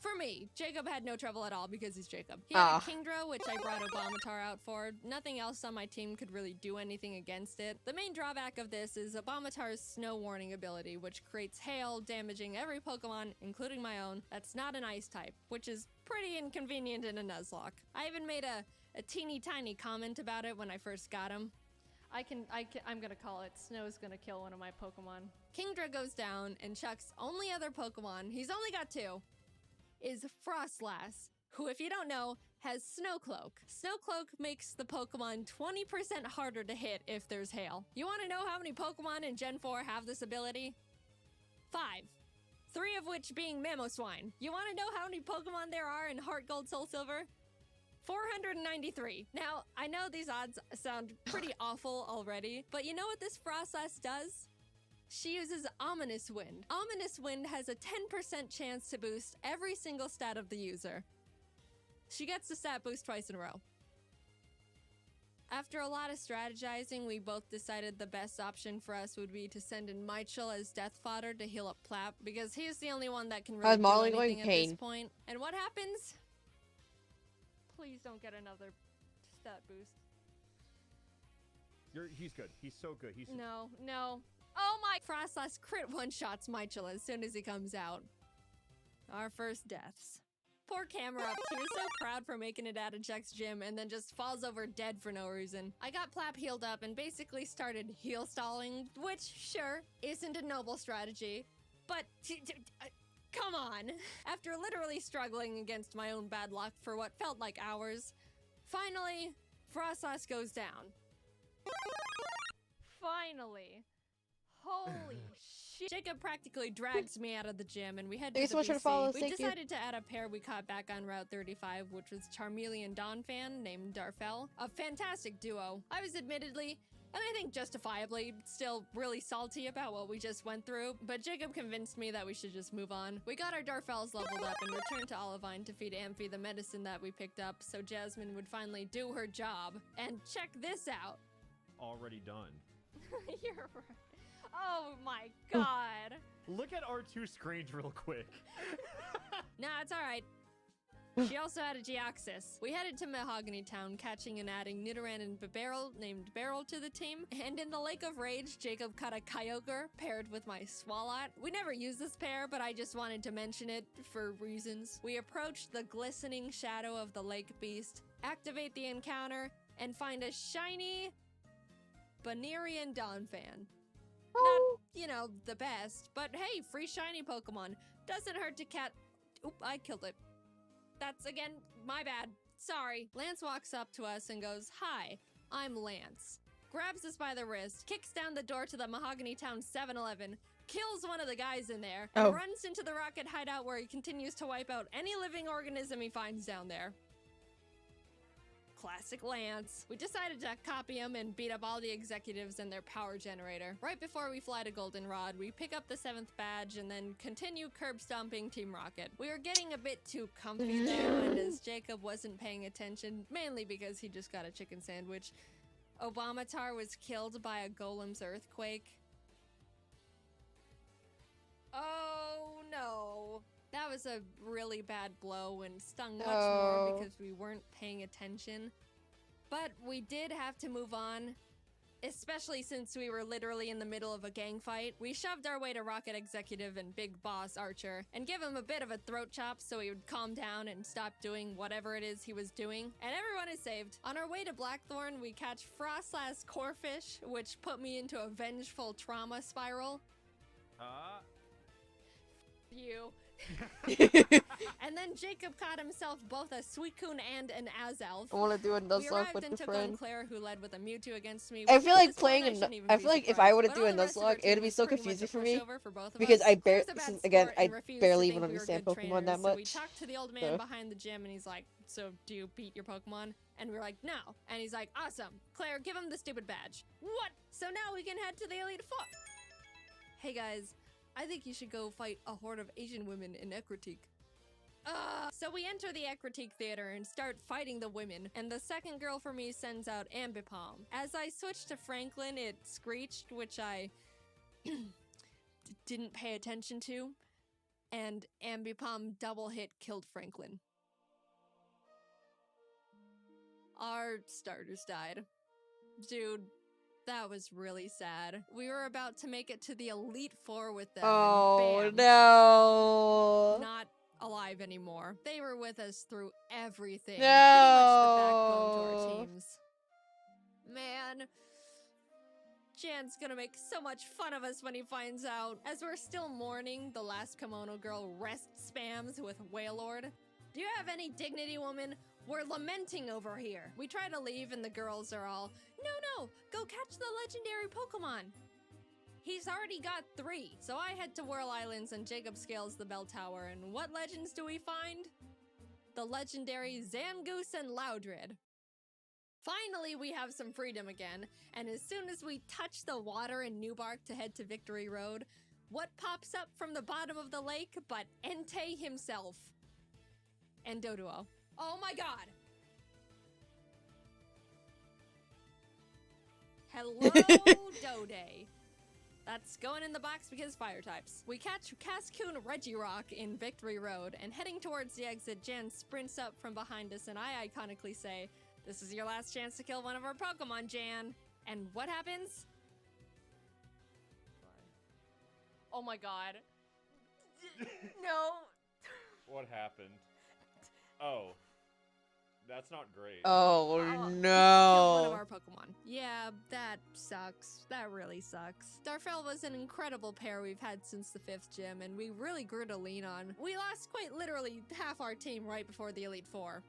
For me, Jacob had no trouble at all because he's Jacob. He had a Kingdra, which I brought Obamatar out for. Nothing else on my team could really do anything against it. The main drawback of this is Obamatar's Snow Warning ability, which creates hail, damaging every Pokemon, including my own, that's not an ice type, which is pretty inconvenient in a Nuzlocke. I even made a teeny tiny comment about it when I first got him. I'm gonna call it. Snow's gonna kill one of my Pokemon. Kingdra goes down, and Chuck's only other Pokemon, he's only got 2, is Frostlass, who, if you don't know, has Snowcloak. Snowcloak makes the Pokemon 20% harder to hit if there's hail. You want to know how many Pokemon in Gen 4 have this ability? 5. 3 of which being Mamoswine. You want to know how many Pokemon there are in Heart Gold, Soul Silver? 493. Now, I know these odds sound pretty awful already, but you know what this Frostlass does? She uses Ominous Wind. Ominous Wind has a 10% chance to boost every single stat of the user. She gets the stat boost twice in a row. After a lot of strategizing, we both decided the best option for us would be to send in Michael as death fodder to heal up Plap, because he's the only one that can really do anything at this point. And what happens? Please don't get another stat boost. He's good. He's so good. No. Oh my! Frostlass crit one-shots Michael as soon as he comes out. Our first deaths. Poor Camerupt. He was so proud for making it out of Chuck's gym and then just falls over dead for no reason. I got Plap healed up and basically started heal stalling, which, sure, isn't a noble strategy, but come on. After literally struggling against my own bad luck for what felt like hours, finally, Frostlass goes down. Finally. Holy shit. Jacob practically drags me out of the gym and we head to the BC. We decided to add a pair we caught back on Route 35, which was Charmeleon Donphan named Darfell. A fantastic duo. I was admittedly, and I think justifiably, still really salty about what we just went through, but Jacob convinced me that we should just move on. We got our Darfells leveled up and returned to Olivine to feed Amphi the medicine that we picked up so Jasmine would finally do her job. And check this out. Already done. You're right. Oh my god. Look at our 2 screens real quick. Nah, it's alright. She also had a Geoxys. We headed to Mahogany Town, catching and adding Nidoran and Bibarel named Beryl to the team. And in the Lake of Rage, Jacob caught a Kyogre paired with my Swalot. We never used this pair, but I just wanted to mention it for reasons. We approached the glistening shadow of the lake beast, activate the encounter, and find a shiny Banerian Donphan. Not, you know, the best, but hey, free shiny Pokemon. Doesn't hurt to Oop, I killed it. That's, again, my bad. Sorry. Lance walks up to us and goes, "Hi, I'm Lance." Grabs us by the wrist, kicks down the door to the Mahogany Town 7-Eleven, kills one of the guys in there, and runs into the rocket hideout where he continues to wipe out any living organism he finds down there. Classic Lance. We decided to copy him and beat up all the executives and their power generator. Right before we fly to Goldenrod, we pick up the 7th badge and then continue curb stomping Team Rocket. We were getting a bit too comfy though, and as Jacob wasn't paying attention, mainly because he just got a chicken sandwich, Obamatar was killed by a Golem's earthquake. Oh no. That was a really bad blow and stung much more because we weren't paying attention. But we did have to move on, especially since we were literally in the middle of a gang fight. We shoved our way to Rocket Executive and Big Boss Archer and give him a bit of a throat chop so he would calm down and stop doing whatever it is he was doing. And everyone is saved. On our way to Blackthorn, we catch Frostlass Corphish, which put me into a vengeful trauma spiral. You. And then Jacob caught himself both a Suicune and an Azelf. I want to do a Nuzlocke with and a took friend. on Claire, who led with a Mewtwo against me. I feel like I feel like if I were to do a Nuzlocke, it would be so confusing for me because I barely even understand Pokemon that much. So we talked to the old man behind the gym, and he's like, "So do you beat your Pokemon?" And we're like, "No." And he's like, "Awesome, Claire, give him the stupid badge." What? So now we can head to the Elite Four. Hey guys. I think you should go fight a horde of Asian women in Ecruteak. So we enter the Ecruteak Theater and start fighting the women, and the second girl for me sends out Ambipom. As I switched to Franklin, it screeched, which I didn't pay attention to. and Ambipom double hit killed Franklin. Our starters died. Dude, that was really sad. We were about to make it to the Elite Four with them. Oh, and bam, no. not alive anymore. They were with us through everything. No. Pretty much the backbone to our teams. Man, Jan's gonna make so much fun of us when he finds out. As we're still mourning, the last Kimono girl rest spams with Wailord. Do you have any dignity, woman? We're lamenting over here. We try to leave and the girls are all, no, go catch the legendary Pokemon. He's already got 3. So I head to Whirl Islands and Jacob scales the bell tower. And what legends do we find? The legendary Zangoose and Loudred. Finally, we have some freedom again. And as soon as we touch the water in Newbark to head to Victory Road, what pops up from the bottom of the lake but Entei himself? And Doduo. Oh my god! Hello, Dode. That's going in the box because fire types. We catch Cascoon Regirock in Victory Road, and heading towards the exit, Jan sprints up from behind us, and I iconically say, "This is your last chance to kill one of our Pokemon, Jan." And what happens? Oh my god. No. What happened? Oh. That's not great. Oh, Killed one no. of our Pokemon. Yeah, that sucks. That really sucks. Darfell was an incredible pair we've had since the 5th gym, and we really grew to lean on. We lost quite literally half our team right before the Elite Four.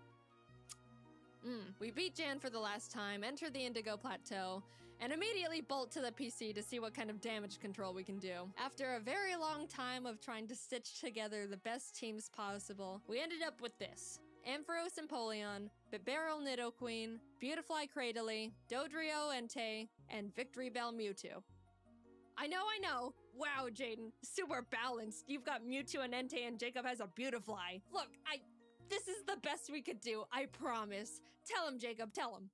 We beat Jan for the last time, enter the Indigo Plateau, and immediately bolt to the PC to see what kind of damage control we can do. After a very long time of trying to stitch together the best teams possible, we ended up with this. Ampharos Empoleon, Bibarel Nidoqueen, Beautifly Cradily, Dodrio Entei, and Victory Bell Mewtwo. I know! Wow, Jaden, super balanced. You've got Mewtwo and Entei and Jacob has a Beautifly. Look, this is the best we could do, I promise. Tell him, Jacob, tell him.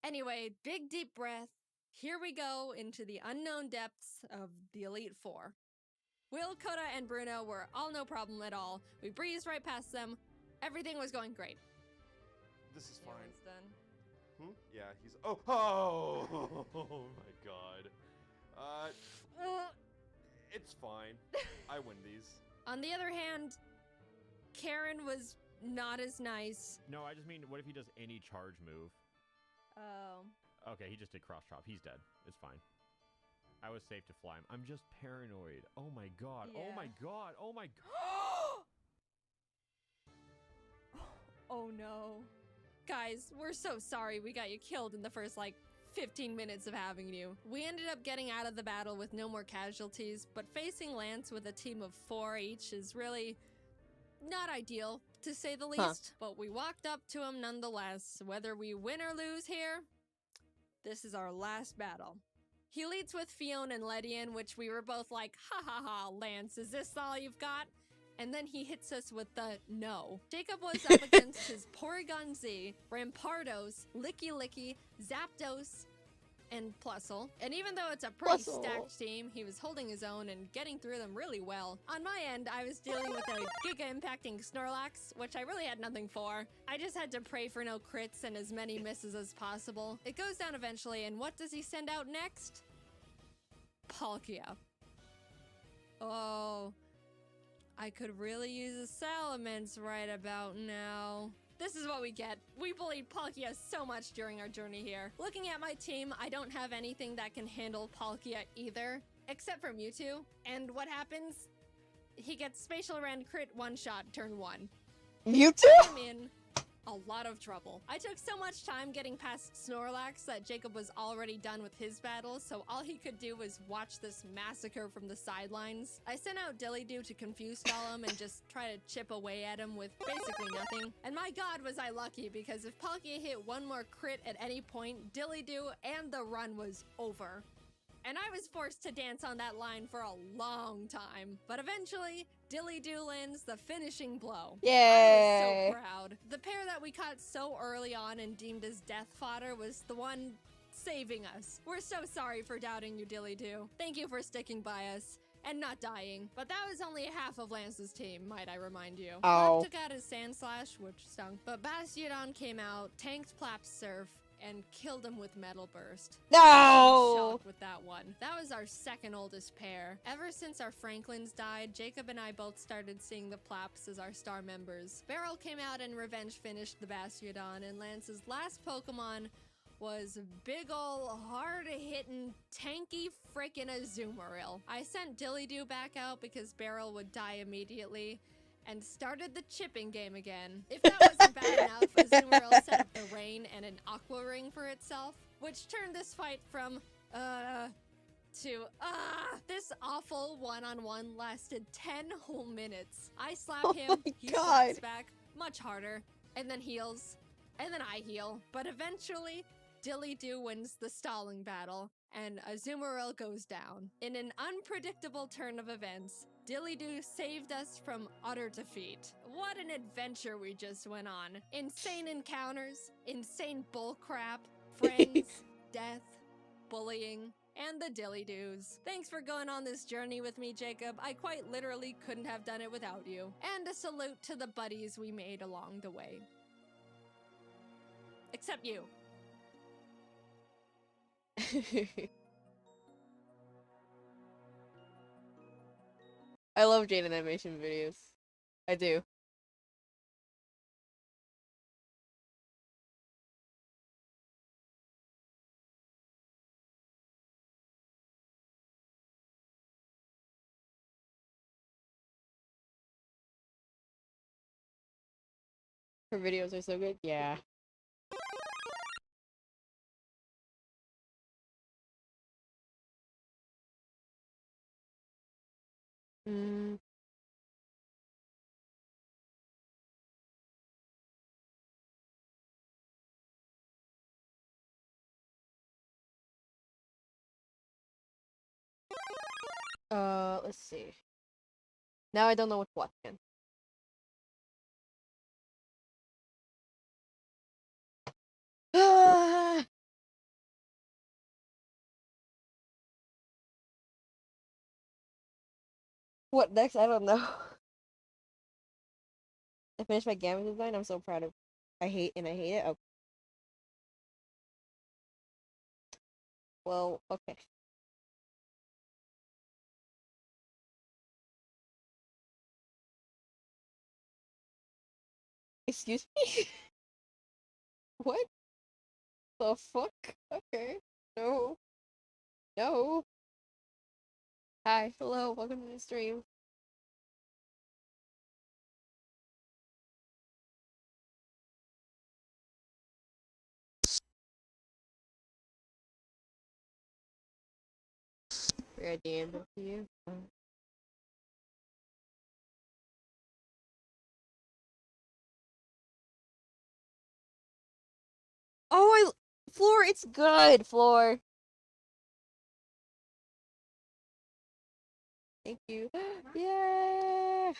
Anyway, big deep breath. Here we go into the unknown depths of the Elite Four. Will, Coda, and Bruno were all no problem at all. We breezed right past them. Everything was going great. This is fine. Done. Yeah, he's. Oh my god. It's fine. I win these. On the other hand, Karen was not as nice. No, I just mean, what if he does any charge move? Oh. Okay, he just did cross chop. He's dead. It's fine. I was safe to fly him. I'm just paranoid. Oh my god. Yeah. Oh my god. Oh my god. Oh no. Guys, we're so sorry we got you killed in the first, 15 minutes of having you. We ended up getting out of the battle with no more casualties, but facing Lance with a team of 4 each is really not ideal, to say the least. But we walked up to him nonetheless. Whether we win or lose here, this is our last battle. He leads with Fiona and Ledian, which we were both like, ha ha ha, Lance, is this all you've got? And then he hits us with the no. Jacob was up against his Porygon Z, Rampardos, Licky Licky, Zapdos, and Plusle. And even though it's a pretty stacked team, he was holding his own and getting through them really well. On my end, I was dealing with a Giga-impacting Snorlax, which I really had nothing for. I just had to pray for no crits and as many misses as possible. It goes down eventually, and what does he send out next? Palkia. Oh, I could really use a Salamence right about now. This is what we get. We bullied Palkia so much during our journey here. Looking at my team, I don't have anything that can handle Palkia either, except for Mewtwo. And what happens? He gets Spatial Rend crit one-shot turn 1. Mewtwo? I'm in a lot of trouble. I took so much time getting past Snorlax that Jacob was already done with his battle, so all he could do was watch this massacre from the sidelines. I sent out Dillydoo to confuse Gollum and just try to chip away at him with basically nothing. And my god was I lucky, because if Palkia hit one more crit at any point, Dillydoo and the run was over. And I was forced to dance on that line for a long time. But eventually, Dillydoo lands the finishing blow. Yay! I was so proud. The pair that we caught so early on and deemed as death fodder was the one saving us. We're so sorry for doubting you, Dillydoo. Thank you for sticking by us. and not dying. But that was only half of Lance's team, might I remind you. Oh. Plap took out his Sand Slash, which stung, but Bastiodon came out, tanked Plap's Surf, and killed him with Metal Burst. No! I'm shocked with that one. That was our second oldest pair. Ever since our Franklins died, Jacob and I both started seeing the Plaps as our star members. Beryl came out and revenge finished the Bastiodon, and Lance's last Pokemon was big ol' hard-hitting, tanky frickin' Azumarill. I sent Dillydoo back out because Beryl would die immediately, and started the chipping game again. If that wasn't bad enough, Azumarill set up the rain and an Aqua Ring for itself, which turned this fight from, to, this awful one-on-one lasted 10 whole minutes. I slap him, he slaps back, much harder, and then heals, and then I heal. But eventually, Dillydoo wins the stalling battle, and Azumarill goes down. In an unpredictable turn of events, Dillydoo saved us from utter defeat. What an adventure we just went on. Insane encounters, insane bullcrap, friends, death, bullying, and the Dillydoos. Thanks for going on this journey with me, Jacob. I quite literally couldn't have done it without you. And a salute to the buddies we made along the way. Except you. I love Jade animation videos. I do. Her videos are so good. Yeah. Mm. Let's see. Now I don't know what to watch again. What next? I don't know. I finished my gamma design. I'm so proud of. I hate it. Oh. Well, okay. Excuse me? What the fuck? Okay. No. No. Hi. Hello. Welcome to the stream. We're at the end of you. Oh, Floor, it's good, Floor. Thank you. Yeah.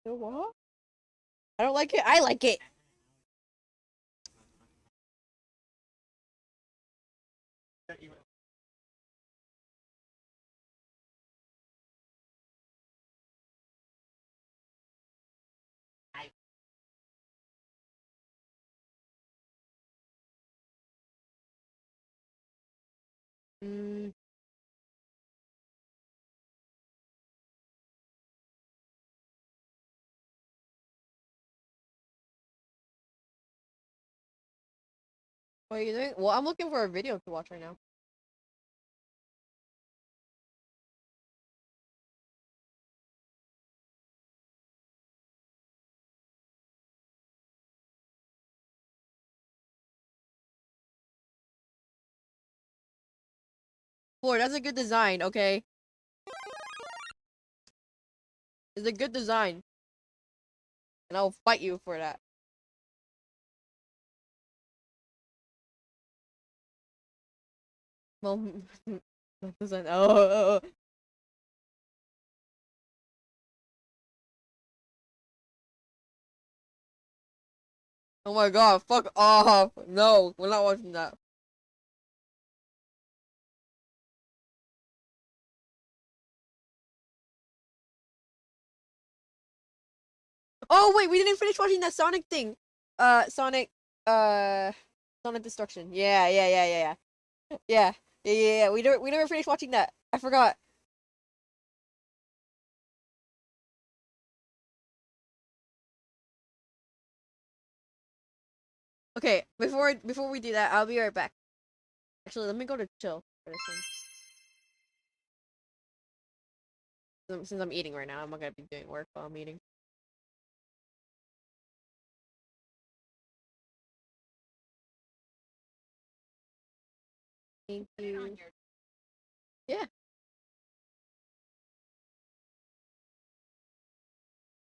The what? I don't like it. I like it. Mm. What are you doing? Well, I'm looking for a video to watch right now. Floor, that's a good design, okay? It's a good design. And I'll fight you for that. Well, that doesn't. Oh. Oh my god, fuck off. No, we're not watching that. Oh wait, we didn't finish watching that Sonic thing. Sonic Destruction. Yeah. Yeah. We never finished watching that. I forgot. Okay, before we do that, I'll be right back. Actually, let me go to chill for this one. Since I'm eating right now, I'm not gonna be doing work while I'm eating. Thank you. Yeah.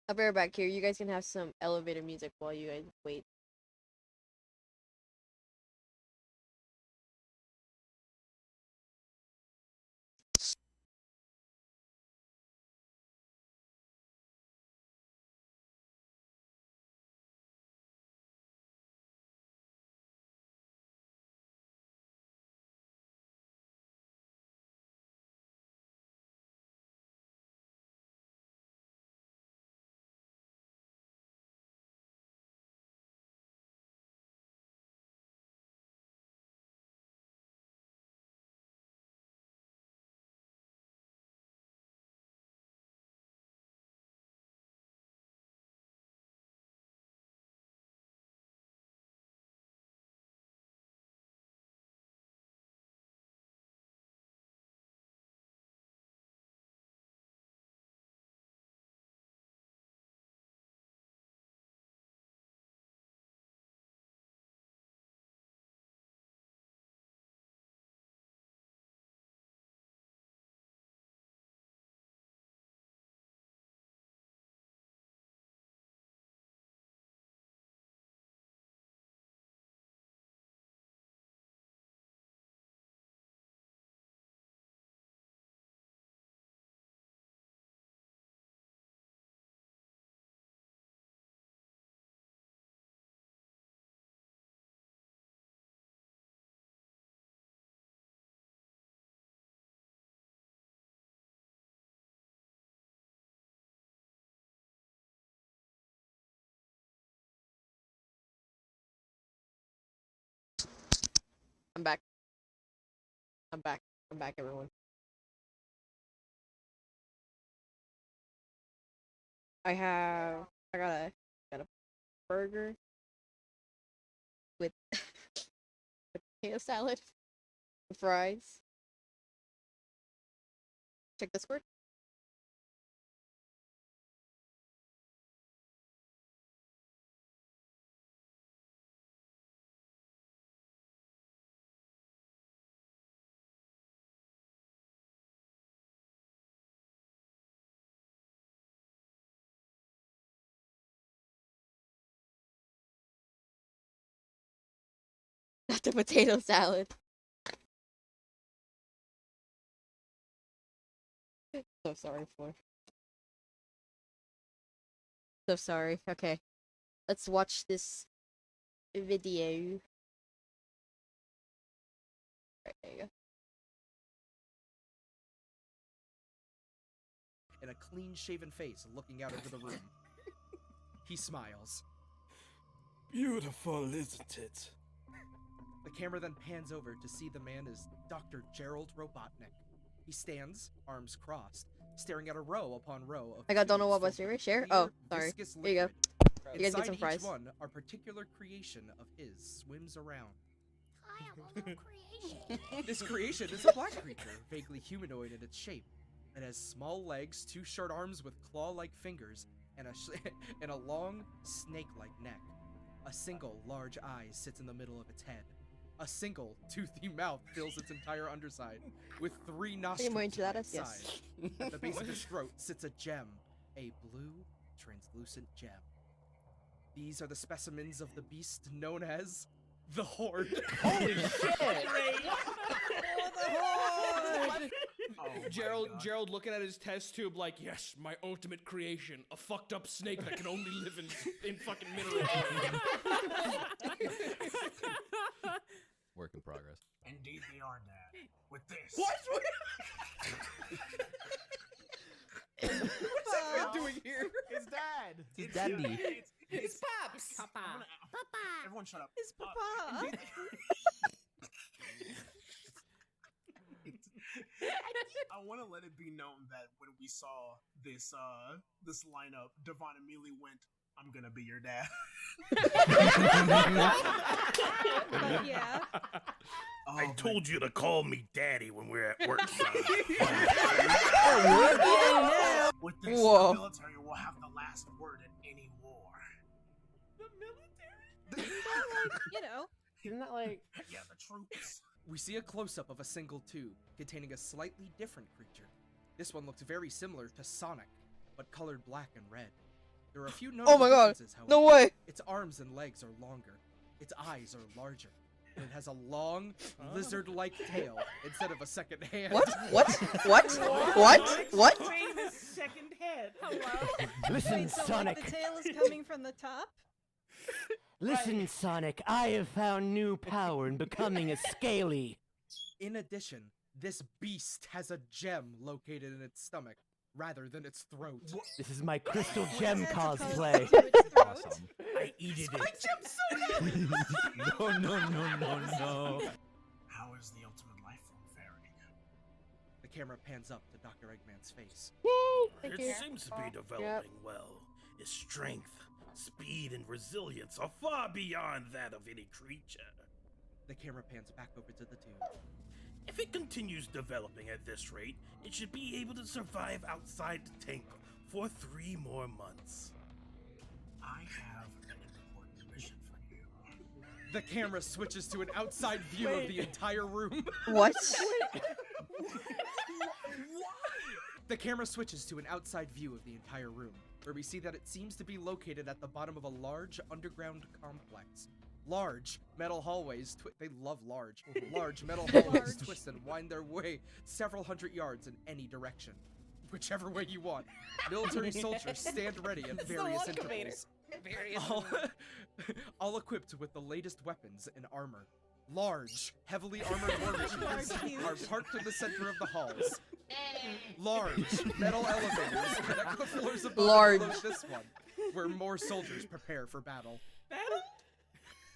I'll be right back here. You guys can have some elevator music while you guys wait. I'm back. I'm back, everyone. I got a burger with potato salad, fries. Check Discord. Not the potato salad. So sorry, Floor. So sorry. Okay. Let's watch this video. Right, there you go. And a clean-shaven face looking out over the room. He smiles. Beautiful, isn't it? The camera then pans over to see the man is Dr. Gerald Robotnik. He stands, arms crossed, staring at a row upon row of I got don't know what was your share. Oh, sorry. Here you go. You guys get some fries. Each one, our particular creation of his swims around. I am a little creation. This creation is a black creature, vaguely humanoid in its shape. It has small legs, 2 short arms with claw-like fingers, and a long, snake-like neck. A single large eye sits in the middle of its head. A single toothy mouth fills its entire underside, with 3 nostrils on its side. Yes. At the base of his throat sits a gem, a blue, translucent gem. These are the specimens of the beast known as the Horde. Holy shit! The Horde! Gerald looking at his test tube like, yes, my ultimate creation, a fucked up snake that can only live in fucking minerals. Work in progress. Indeed they are, Dad. With this. What? What's that man doing here? His dad. It's Daddy. It's Pops. Papa. Everyone shut up. It's Papa. I want to let it be known that when we saw this this lineup, Devon immediately went, "I'm gonna be your dad." Yeah. I told you to call me daddy when we're at work, son. With this, Whoa. the military will have the last word in any war. You know. Isn't that like... Yeah, the troops. We see a close-up of a single tube containing a slightly different creature. This one looks very similar to Sonic, but colored black and red. There are a few notable Oh my god! differences, however. No way! Its arms and legs are longer. Its eyes are larger. And it has a long, lizard-like tail instead of a second hand. What? What? What? What? What? Famous second head. Hello? Listen, Wait, so Sonic. Like, the tail is coming from the top? Listen, Sonic, I have found new power in becoming a scaly. In addition, this beast has a gem located in its stomach, rather than its throat. This is my crystal gem cosplay. Awesome. I eated it. No. How is the ultimate life form faring? The camera pans up to Dr. Eggman's face. It seems to be developing well. Its strength, speed, and resilience are far beyond that of any creature. The camera pans back over to the tube. If it continues developing at this rate, it should be able to survive outside the tank for 3 more months. I have an important mission for you. The camera switches to an outside view of the entire room. What? The camera switches to an outside view of the entire room, where we see that it seems to be located at the bottom of a large underground complex. Large metal hallways, they love large. Large metal hallways twist and wind their way several hundred yards in any direction. Whichever way you want. Military soldiers stand ready at various intervals. All equipped with the latest weapons and armor. Large, heavily armored war machines are parked in the center of the halls. Large metal elevators connect the floors above and below this one, where more soldiers prepare for battle.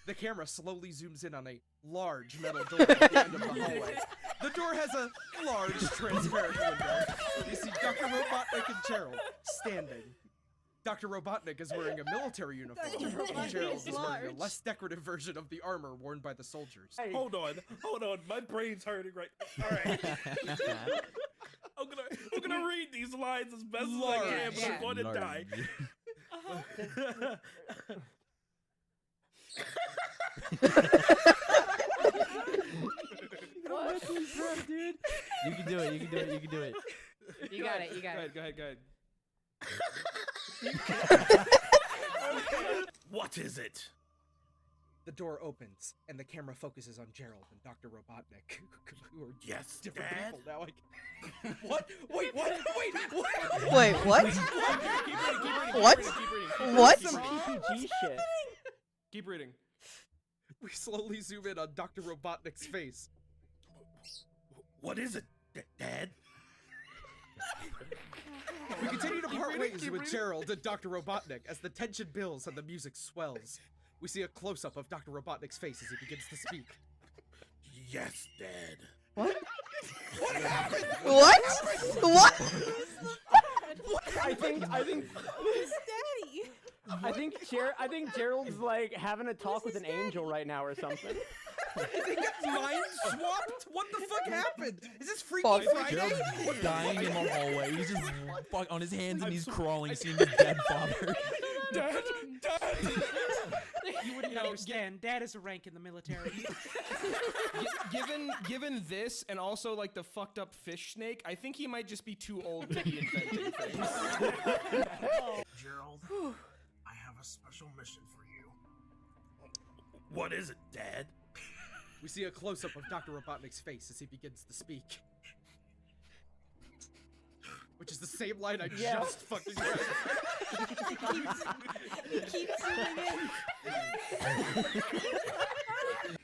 The camera slowly zooms in on a large metal door at the end of the hallway. The door has a large transparent window. You see Dr. Robotnik and Gerald standing. Dr. Robotnik is wearing a military uniform, and Gerald is wearing a less decorative version of the armor worn by the soldiers. Hold on, my brain's hurting right now. Alright. I'm gonna read these lines as best as I can, but I'm gonna die. What? Dude. You can do it. You can do it. You can do it. You got it. You got it. Go ahead. What is it? The door opens, and the camera focuses on Gerald and Dr. Robotnik, who are different Dad? people now. What? Wait, what? Wait, what? Wait, what? What? What? Some PPG shit. Keep reading. We slowly zoom in on Dr. Robotnik's face. What is it, Dad? We continue to part ways with Gerald and Dr. Robotnik as the tension builds and the music swells. We see a close-up of Dr. Robotnik's face as he begins to speak. Yes, Dad. What? What happened? What? What? I think Who's Daddy? I think Gerald's like having a talk with an angel right now or something. Did he get mind swapped? What the fuck happened? Is this Freaky Friday? Gerald's dying in the hallway. He's just on his hands and he's crawling, seeing his dead father. Dad! You wouldn't understand. Dad is a rank in the military. Given this and also like the fucked up fish snake, I think he might just be too old to be inventing things. Gerald, I have a special mission for you. What is it, Dad? We see a close-up of Dr. Robotnik's face as he begins to speak. Which is the same line I just fucking read. He keeps zooming in.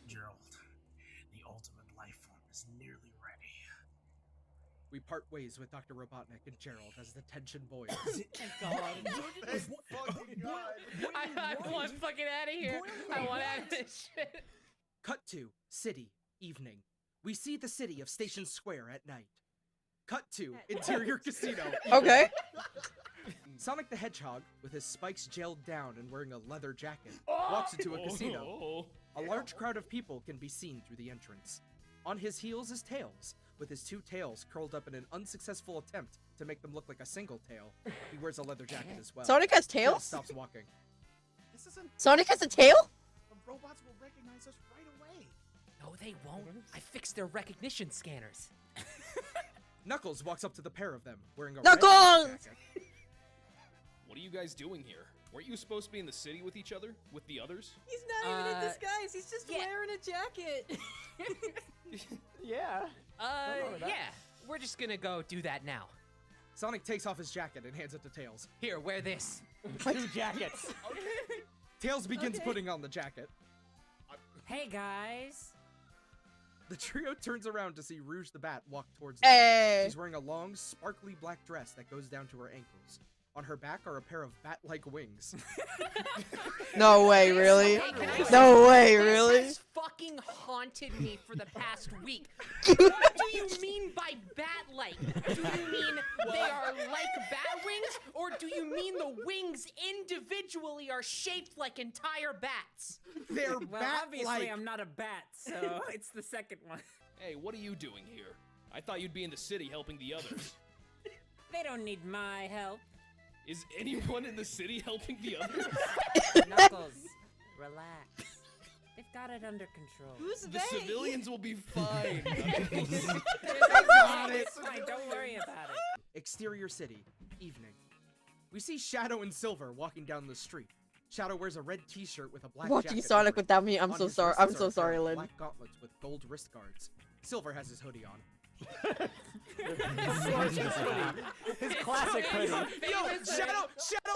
Gerald, the ultimate life form is nearly ready. We part ways with Dr. Robotnik and Gerald as the tension boils. I want fucking out of here. I want out of this shit. Cut to city, evening. We see the city of Station Square at night. Cut to interior casino. Okay. Sonic the Hedgehog, with his spikes gelled down and wearing a leather jacket, walks into a casino. A large crowd of people can be seen through the entrance. On his heels is Tails, with his two tails curled up in an unsuccessful attempt to make them look like a single tail. He wears a leather jacket as well. Sonic has tails? Stops walking. This isn't. Sonic has a tail? The robots will recognize us right away. No, they won't. I fixed their recognition scanners. Knuckles walks up to the pair of them, wearing a Knuckles! red jacket. What are you guys doing here? Weren't you supposed to be in the city with each other? With the others? He's not even in disguise. He's just wearing a jacket. Yeah. Yeah. We're just gonna go do that now. Sonic takes off his jacket and hands it to Tails. Here, wear this. 2 jackets. Tails begins putting on the jacket. Hey, guys. The trio turns around to see Rouge the Bat walk towards them. Hey. She's wearing a long, sparkly black dress that goes down to her ankles. On her back are a pair of bat-like wings. No way, really? No way, really? This has fucking haunted me for the past week. What do you mean by bat-like? Do you mean they are like bat wings, or do you mean the wings individually are shaped like entire bats? They're Well, bat-like. obviously I'm not a bat, so it's the second one. Hey, what are you doing here? I thought you'd be in the city helping the others. They don't need my help. Is anyone in the city helping the others? Knuckles, relax. They've got it under control. Who's The they? civilians will be fine. It's fine, don't worry about it. Exterior city, evening. We see Shadow and Silver walking down the street. Shadow wears a red t-shirt with a black Watching jacket Sonic over it. without me, I'm On so his sorry. wrists I'm are so a pair sorry, of Lynn. Black gauntlets with gold wrist guards. Silver has his hoodie on. His classic hoodie. Yo, Shadow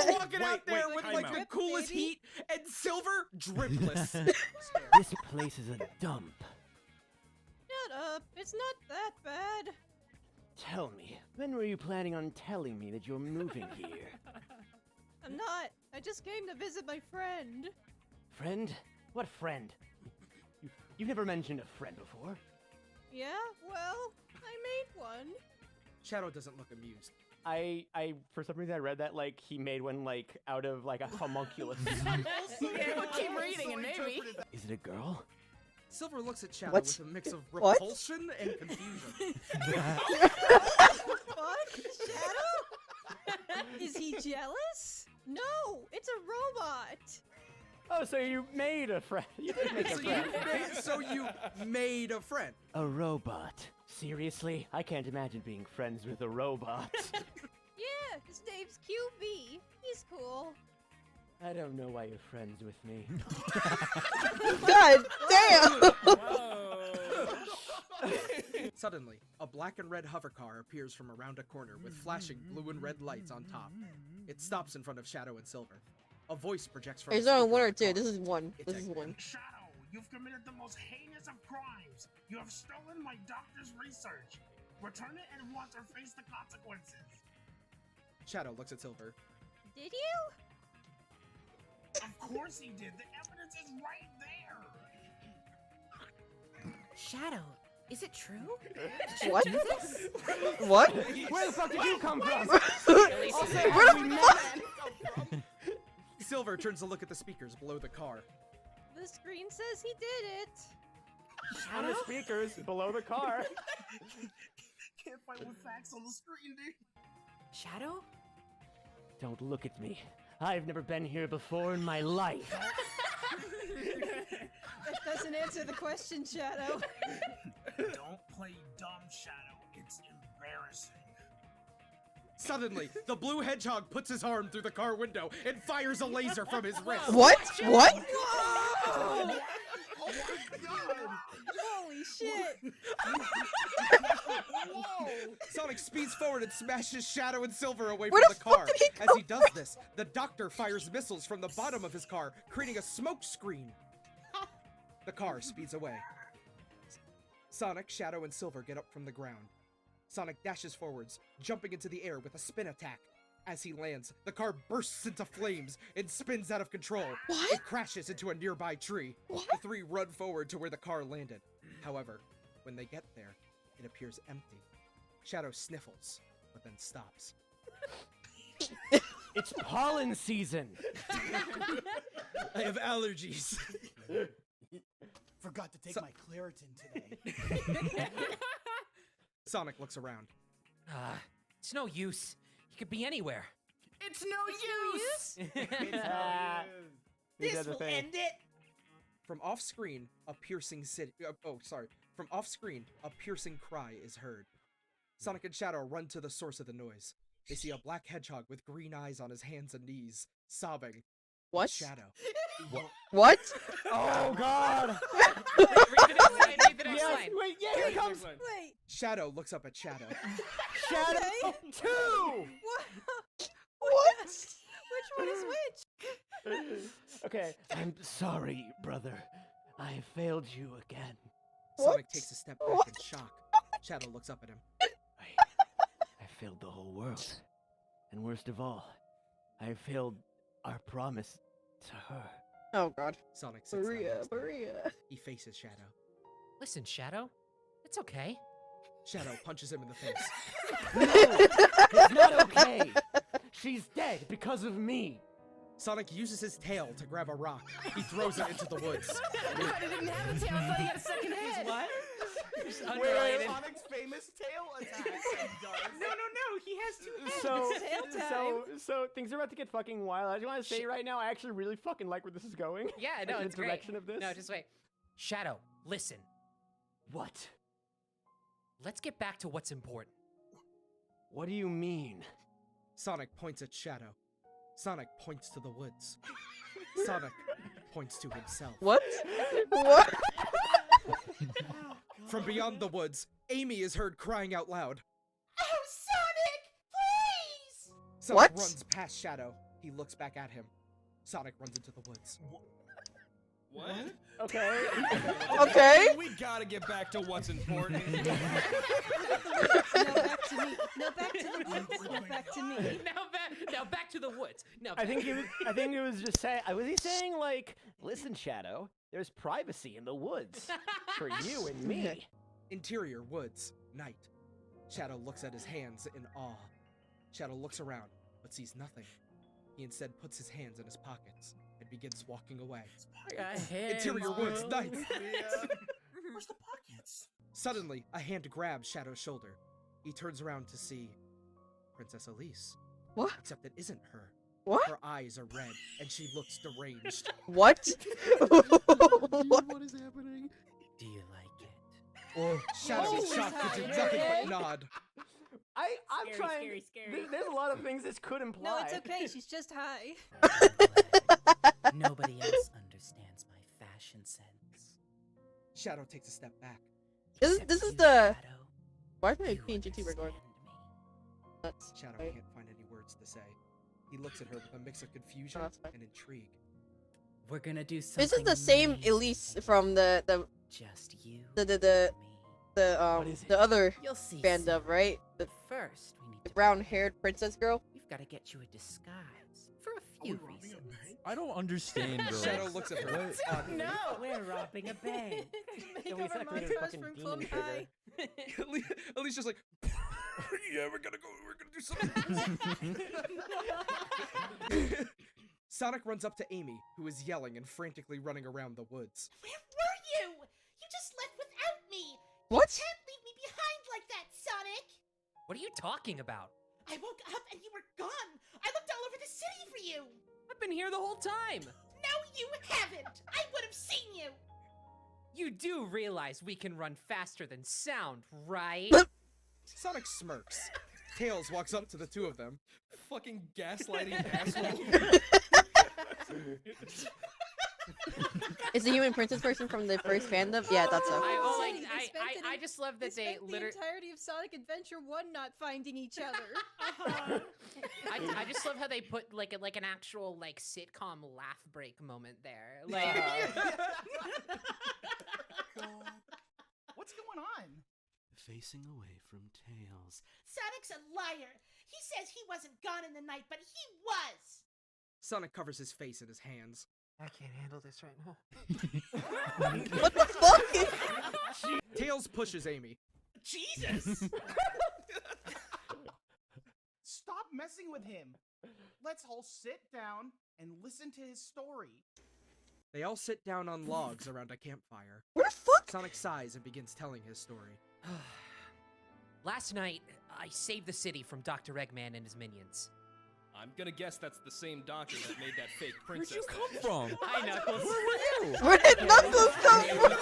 walking out there with like the coolest heat, and Silver dripless. This place is a dump. Shut up. It's not that bad. Tell me, when were you planning on telling me that you're moving here? I'm not. I just came to visit my friend. Friend? What friend? You've never mentioned a friend before. Yeah, well, I made one. Shadow doesn't look amused. I for some reason I read that like he made one like out of like a homunculus. Yeah, we'll keep reading and maybe. Is it a girl? Silver looks at Shadow What? with a mix of What? repulsion and confusion. Fuck? Shadow? Is he jealous? No, it's a robot. Oh, so you made a friend. You did make a friend. So you made a friend. A robot. Seriously? I can't imagine being friends with a robot. Yeah, his name's QB. He's cool. I don't know why you're friends with me. God damn! Suddenly, a black and red hover car appears from around a corner with flashing blue and red lights on top. It stops in front of Shadow and Silver. A voice projects from Is the there speaker one in or the car. two? This is one. This is one. Shadow, you've committed the most heinous of crimes. You have stolen my doctor's research. Return it and watch or face the consequences. Shadow looks at Silver. Did you? Of course he did. The evidence is right there. Shadow, is it true? What? Do this? What? Where the fuck did you come from? Where the fuck? Silver turns to look at the speakers below the car. The screen says he did it. On the speakers below the car. Can't fight with facts on the screen, dude. Shadow? Don't look at me. I've never been here before in my life. That doesn't answer the question, Shadow. Don't play dumb, Shadow. It's embarrassing. Suddenly, the blue hedgehog puts his arm through the car window and fires a laser from his wrist. What? What? Whoa! Oh my god! Holy shit! Whoa! Sonic speeds forward and smashes Shadow and Silver away Where from the the car. fuck did he As he does this, the doctor fires missiles from the bottom of his car, creating a smoke screen. The car speeds away. Sonic, Shadow, and Silver get up from the ground. Sonic dashes forwards, jumping into the air with a spin attack. As he lands, the car bursts into flames and spins out of control. What? It crashes into a nearby tree. What? The three run forward to where the car landed. However, when they get there, it appears empty. Shadow sniffles, but then stops. It's pollen season. I have allergies. Forgot to take my Claritin today. Sonic looks around. It's no use. He could be anywhere. It's no use! This will end it! From off-screen, a piercing From off-screen, a piercing cry is heard. Sonic and Shadow run to the source of the noise. They see a black hedgehog with green eyes on his hands and knees, sobbing. What? Shadow. What? Oh God! Read the next line. Wait, yeah, here it comes. Wait. Shadow looks up at Shadow. Shadow Okay. 2. What? Which one is which? Okay, I'm sorry, brother. I have failed you again. Sonic takes a step back in shock. Shadow looks up at him. I failed the whole world. And worst of all, I failed our promise to her. Oh God. Sonic sits down Maria, next to him. Maria. He faces Shadow. Listen, Shadow. It's okay. Shadow punches him in the face. No, it's not okay. She's dead because of me. Sonic uses his tail to grab a rock. He throws it into the woods. I didn't have a tail. I thought he had a second head. What? Unrelated. Sonic's famous tail attack. No. He has two heads. So, It's tail time. so things are about to get fucking wild. I just want to say right now, I actually really fucking like where this is going. Yeah, no, Like, it's the direction great. of this. No, just wait. Shadow, listen. What? Let's get back to what's important. What do you mean? Sonic points at Shadow. Sonic points to the woods. Sonic points to himself. What? What? From beyond the woods, Amy is heard crying out loud. Oh, Sonic! Please! Sonic What? runs past Shadow. He looks back at him. Sonic runs into the woods. What? Okay. Okay. We gotta get back to what's important. No, back to me. No, back to the woods. No, back to me. Now back to the woods. No, I think it was just saying. Was he saying like, listen, Shadow? There's privacy in the woods for you and me. Interior woods, night. Shadow looks at his hands in awe. Shadow looks around, but sees nothing. He instead puts his hands in his pockets and begins walking away. Interior woods, night. Where's the pockets? Suddenly, a hand grabs Shadow's shoulder. He turns around to see Princess Elise. What? Except it isn't her. What? Her eyes are red, and she looks deranged. What? What is happening? Do you like it? Shadow is shocked and did nothing but nod. I'm Scary, trying. scary, scary. There's a lot of things this could imply. No, it's okay. She's just high. Nobody else understands my fashion sense. Shadow takes a step back. This is the. Why is my PNGT recording? Nuts. Shadow Right? can't find any words to say. He looks at her with a mix of confusion and intrigue. We're gonna do something. This is the same Elise from the Just you. the other You'll see band soon. of, right? The First, we need the brown-haired princess girl. We've got to get you a disguise for a few reasons. I don't understand, girl. Shadow looks at her. No, we're robbing a bank. Make we over suck my with her crush fucking from demon Plum High. Elise just like, yeah, we're gonna do something. Sonic runs up to Amy, who is yelling and frantically running around the woods. Where were you? You just left without me. What? You can't leave me behind like that, Sonic. What are you talking about? I woke up and you were gone. I looked all over the city for you. I've been here the whole time. No, you haven't. I would have seen you. You do realize we can run faster than sound, right? Sonic smirks. Tails walks up to the two of them. Fucking gaslighting asshole. Is the human princess person from the first fandom? Yeah, that's so. I just love that they spent literally. the entirety of Sonic Adventure 1 not finding each other. I just love how they put like an actual like sitcom laugh break moment there. Like, What's going on? facing away from Tails. Sonic's a liar. He says he wasn't gone in the night, but he was. Sonic covers his face in his hands. I can't handle this right now. What the fuck? Tails pushes Amy. Jesus! Stop messing with him. Let's all sit down and listen to his story. They all sit down on logs around a campfire. What the fuck? Sonic sighs and begins telling his story. Last night, I saved the city from Dr. Eggman and his minions. I'm gonna guess that's the same doctor that made that fake Where'd princess. you come from? Hi, Knuckles. Where were you? Where did Knuckles come from?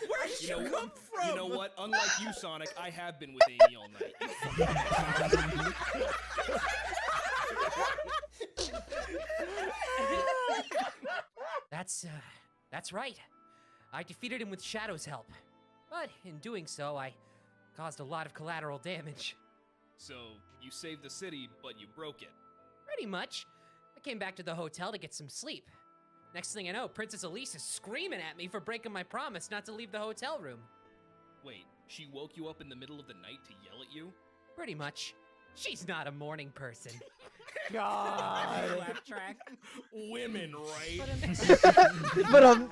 Where'd you come from? You know what? Unlike you, Sonic, I have been with Amy all night. That's right. I defeated him with Shadow's help. But in doing so, I caused a lot of collateral damage. So, you saved the city, but you broke it. Pretty much. I came back to the hotel to get some sleep. Next thing I know, Princess Elise is screaming at me for breaking my promise not to leave the hotel room. Wait, she woke you up in the middle of the night to yell at you? Pretty much. She's not a morning person. God. Laugh track. Women, right? But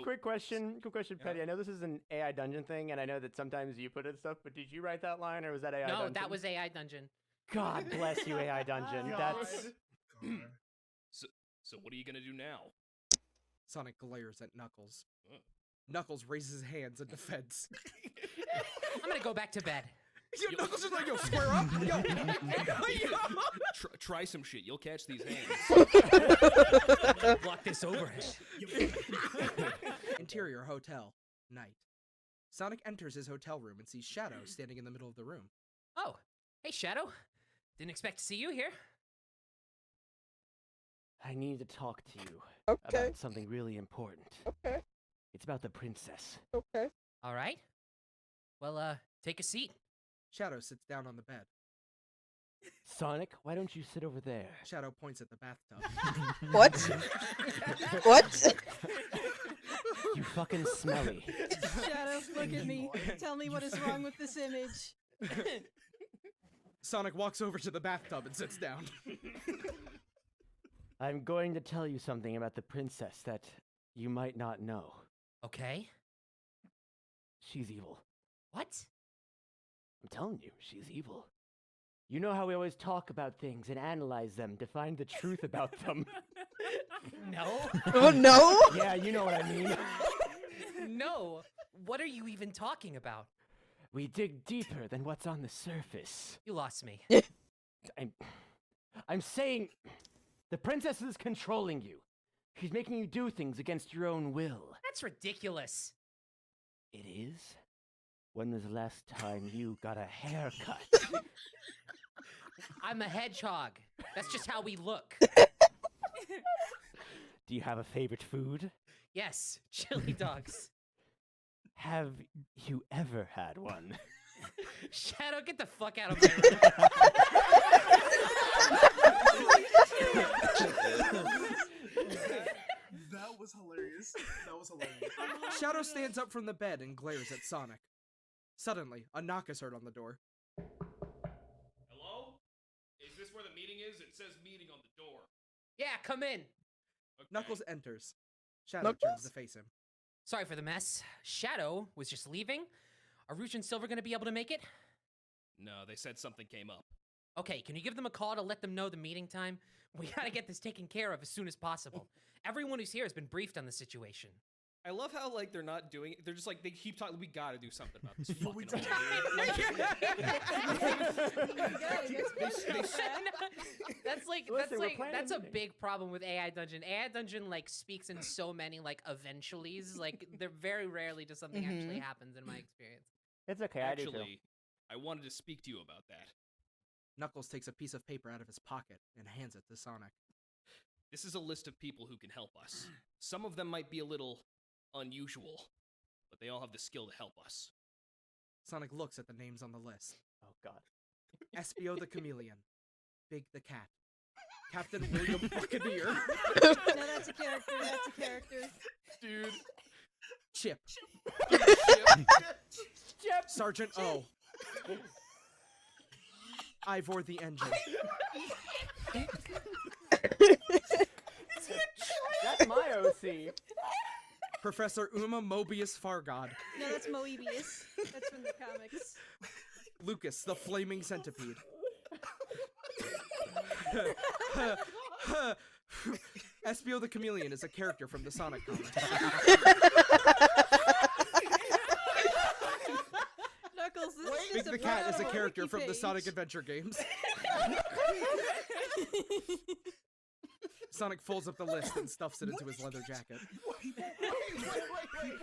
Quick question, Petty. I know this is an AI dungeon thing, and I know that sometimes you put in stuff, but did you write that line, or was that AI dungeon? No, that was AI Dungeon. God bless you, AI dungeon. That's... So what are you gonna do now? Sonic glares at Knuckles. Knuckles raises his hands in defense. I'm gonna go back to bed. Yo, Knuckles is like, yo, square up. Yo. Try some shit. You'll catch these hands. Block this overhead. Interior hotel. Night. Sonic enters his hotel room and sees Shadow standing in the middle of the room. Oh, hey Shadow. Didn't expect to see you here. I need to talk to you about something really important. Okay. It's about the princess. Okay. All right. Well, take a seat. Shadow sits down on the bed. Sonic, why don't you sit over there? Shadow points at the bathtub. What? What? You fucking smelly. Shadow, look at me. Tell me what is wrong with this image. Sonic walks over to the bathtub and sits down. I'm going to tell you something about the princess that you might not know. Okay. She's evil. What? I'm telling you, she's evil. You know how we always talk about things and analyze them to find the truth about them? No. Oh, no? Yeah, you know what I mean. No. What are you even talking about? We dig deeper than what's on the surface. You lost me. I'm saying the princess is controlling you. She's making you do things against your own will. That's ridiculous. It is? When was the last time you got a haircut? I'm a hedgehog. That's just how we look. Do you have a favorite food? Yes, chili dogs. Have you ever had one? Shadow, get the fuck out of my room. That was hilarious. That was hilarious. Shadow stands up from the bed and glares at Sonic. Suddenly, a knock is heard on the door. Hello? Is this where the meeting is? It says meeting on the door. Yeah, come in. Okay. Knuckles enters. Shadow turns to face him. Sorry for the mess. Shadow was just leaving. Are Rouge and Silver going to be able to make it? No, they said something came up. Okay, can you give them a call to let them know the meeting time? We gotta get this taken care of as soon as possible. Everyone who's here has been briefed on the situation. I love how, like, they're not doing it. They're just like, they keep talking, we gotta do something about this fucking old that's a big problem with AI Dungeon. AI Dungeon, like, speaks in so many, like, eventuallys. Like, they're very rarely does something actually happens in my experience. It's okay, Actually, I wanted to speak to you about that. Knuckles takes a piece of paper out of his pocket and hands it to Sonic. This is a list of people who can help us. Some of them might be a little unusual, but they all have the skill to help us. Sonic looks at the names on the list. Oh, God. Espio the Chameleon. Big the Cat. Captain William Buccaneer. No, that's a character. That's a character. Dude. Chip. Sergeant O. Ivor the engine. That's my OC. Professor Uma Mobius Fargod. No, that's Moebius. That's from the comics. Lucas, the flaming centipede. Espio the Chameleon is a character from the Sonic comics. Knuckles, this is Big just the a Cat is a photo character wiki from the page. Sonic Adventure games. Sonic folds up the list and stuffs it into his leather jacket.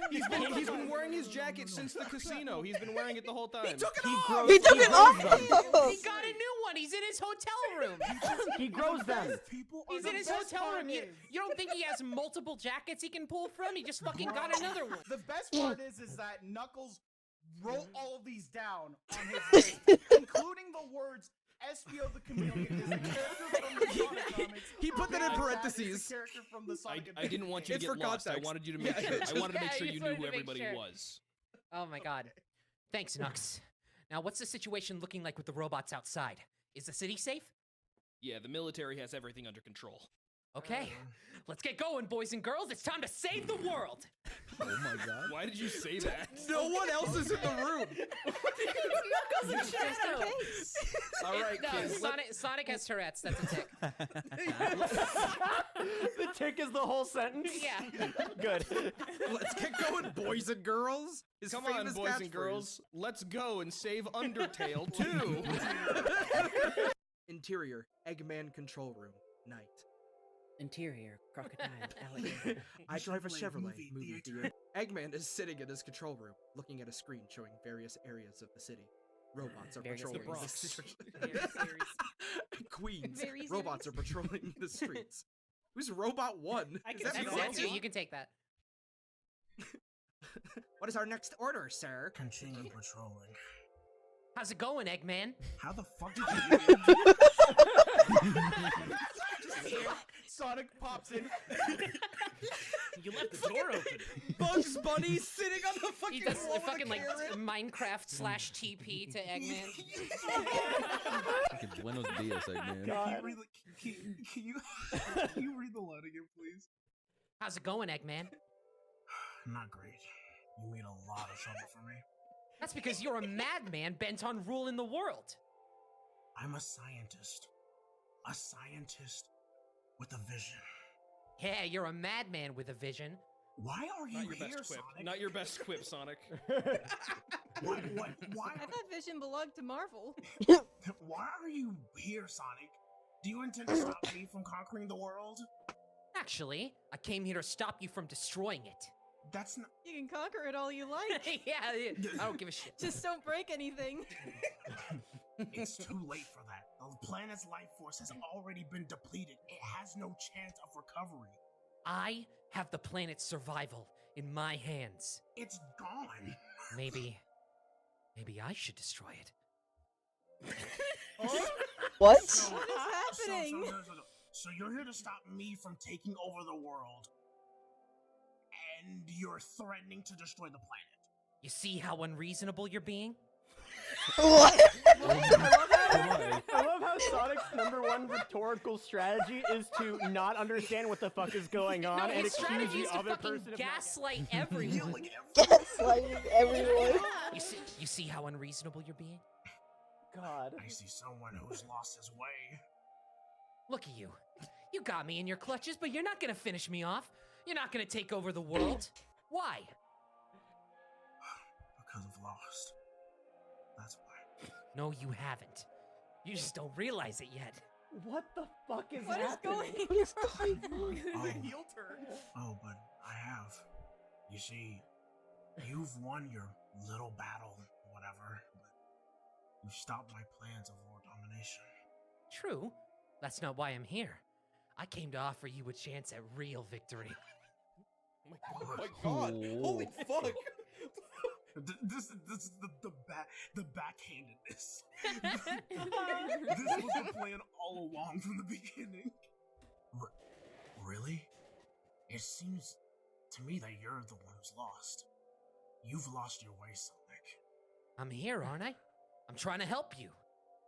He's been wearing his jacket since the casino. He's been wearing it the whole time. He took it off! He took it off! He got a new one. He's in his hotel room. He grows them. He's in his hotel room. You don't think he has multiple jackets he can pull from? He just fucking got another one. The best part is that Knuckles wrote all of these down on his list, including the words Espio the Chameleon is a character from the Sonic comics. He put that in Is parentheses. a character from the Sonic I didn't want you to It's get for lost. I context. wanted you to make sure. I wanted to make sure Yeah, you you knew wanted who to make everybody sure. was. Oh my god. Thanks, Nux. Now, what's the situation looking like with the robots outside? Is the city safe? Yeah, the military has everything under control. Okay, let's get going, boys and girls. It's time to save the world. Oh my god. Why did you say that? No one else is in the room. Knuckles is just in case. All right, No, kids. Sonic has Tourette's. That's a tick. The tick is the whole sentence? Yeah. Good. Let's get going, boys and girls. His Come on, famous boys and catchphrase. girls. Let's go and save Undertale too. Interior, Eggman control room, night. Interior, crocodile, alligator. I drive a play Chevrolet movie movie theater. Eggman is sitting in his control room, looking at a screen showing various areas of the city. Robots are Various patrolling areas. the streets. Queens. Various Robots are patrolling the streets. Who's Robot 1? I Is can that see That's, me? that's you. You can take that. What is our next order, sir? Continue patrolling. How's it going, Eggman? How the fuck did you Sonic pops in. You left the door open. Bugs Bunny sitting on the fucking He does wall with a fucking like carrot. Minecraft / TP to Eggman. Fucking Buenos dias, Eggman. Can you read the line again, please? How's it going, Eggman? Not great. You made a lot of trouble for me. That's because you're a madman bent on ruling the world. I'm a scientist. A scientist with a vision. Yeah, you're a madman with a vision. Why are you Not your here, best quip. Sonic? Not your best quip, Sonic. Why I thought Vision belonged to Marvel. why are you here, Sonic? Do you intend to stop me from conquering the world? Actually, I came here to stop you from destroying it. That's not. You can conquer it all you like. Yeah, I don't give a shit. Just don't break anything. It's too late for that. The planet's life force has already been depleted. It has no chance of recovery. I have the planet's survival in my hands. It's gone. Maybe I should destroy it. What? So, What is happening? So you're here to stop me from taking over the world, and you're threatening to destroy the planet. You see how unreasonable you're being? What? I love how Sonic's #1 rhetorical strategy is to not understand what the fuck is going on No, and his accuse strategy the is to other fucking person of gaslight everyone. Gaslighting everyone. You see how unreasonable you're being? God. I see someone who's lost his way. Look at you. You got me in your clutches, but you're not gonna finish me off. You're not gonna take over the world. Why? Because of Lost. That's why. No, you haven't. You just don't realize it yet. What the fuck is What is happening? going What is going on? The heel turn. Oh, but I have. You see, you've won your little battle, whatever, but you've stopped my plans of world domination. True. That's not why I'm here. I came to offer you a chance at real victory. Oh my god. Holy fuck. This is the backhandedness. This was the plan all along from the beginning. Really? It seems to me that you're the one who's lost. You've lost your way, Sonic. I'm here, aren't I? I'm trying to help you.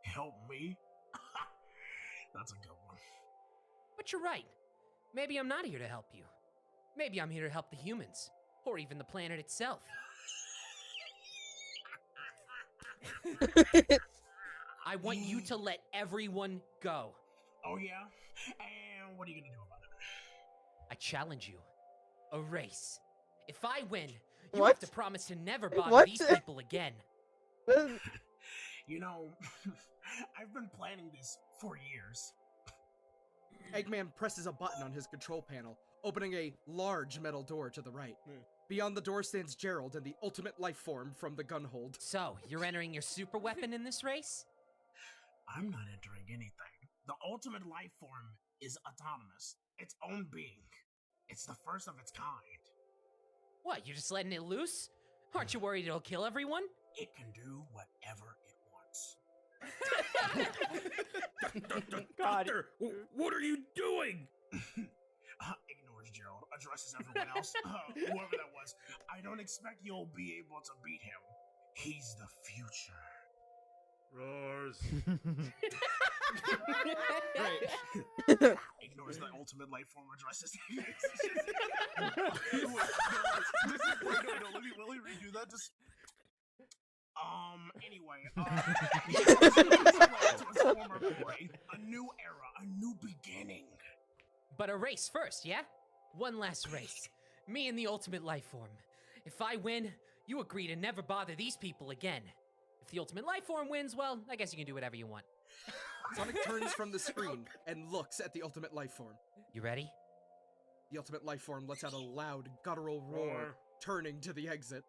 Help me? That's a good one. But you're right. Maybe I'm not here to help you. Maybe I'm here to help the humans, or even the planet itself. I want you to let everyone go. Oh yeah? And what are you gonna do about it? I challenge you. A race. If I win, you What? have to promise to never bother What? these people again. You know, I've been planning this for years. Eggman presses a button on his control panel, opening a large metal door to the right. Beyond the door stands Gerald and the ultimate life form from the gunhold. So, you're entering your super weapon in this race? I'm not entering anything. The ultimate life form is autonomous. Its own being. It's the first of its kind. What, you're just letting it loose? Aren't you worried it'll kill everyone? It can do whatever it wants. Doctor, what are you doing? Ignores Gerald, addresses everyone else. Whoever that was. I don't expect you'll be able to beat him. He's the future. Roars. Right. Ignores the ultimate life form, addresses. Wait, no, let me redo that. Just. Anyway, to his former glory. A new era, a new beginning. But a race first, yeah? One last race. Me and the ultimate life form. If I win, you agree to never bother these people again. If the ultimate life form wins, well, I guess you can do whatever you want. Sonic turns from the screen and looks at the ultimate life form. You ready? The ultimate life form lets out a loud, guttural roar, turning to the exit.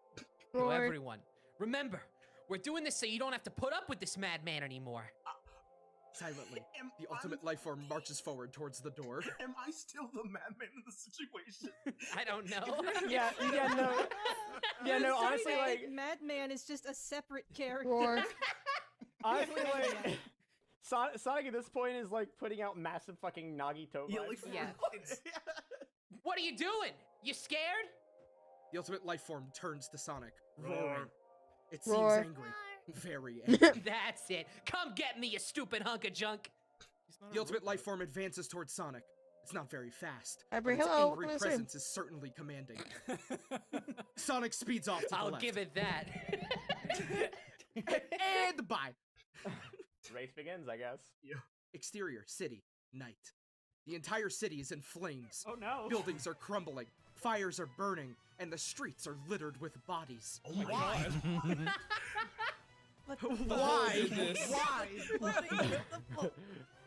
So everyone, remember, we're doing this so you don't have to put up with this madman anymore. Silently, the ultimate life form marches forward towards the door. Am I still the madman in the situation? I don't know. So honestly, like, Madman is just a separate character. Roar. honestly, like, Sonic at this point is like putting out massive fucking Nagito vibes. Yeah. What are you doing? You scared? The ultimate life form turns to Sonic, Roar. roaring. It seems Roar. angry. Very angry. That's it. Come get me, you stupid hunk of junk. The ultimate life form advances towards Sonic. It's not very fast, but Aubrey, its hello, angry what can I say? presence is certainly commanding. Sonic speeds off to the I'll left. give it that. And bye. Race begins, I guess. Exterior, city, night. The entire city is in flames. Oh no. Buildings are crumbling, fires are burning, and the streets are littered with bodies. Oh my god. Why? Why?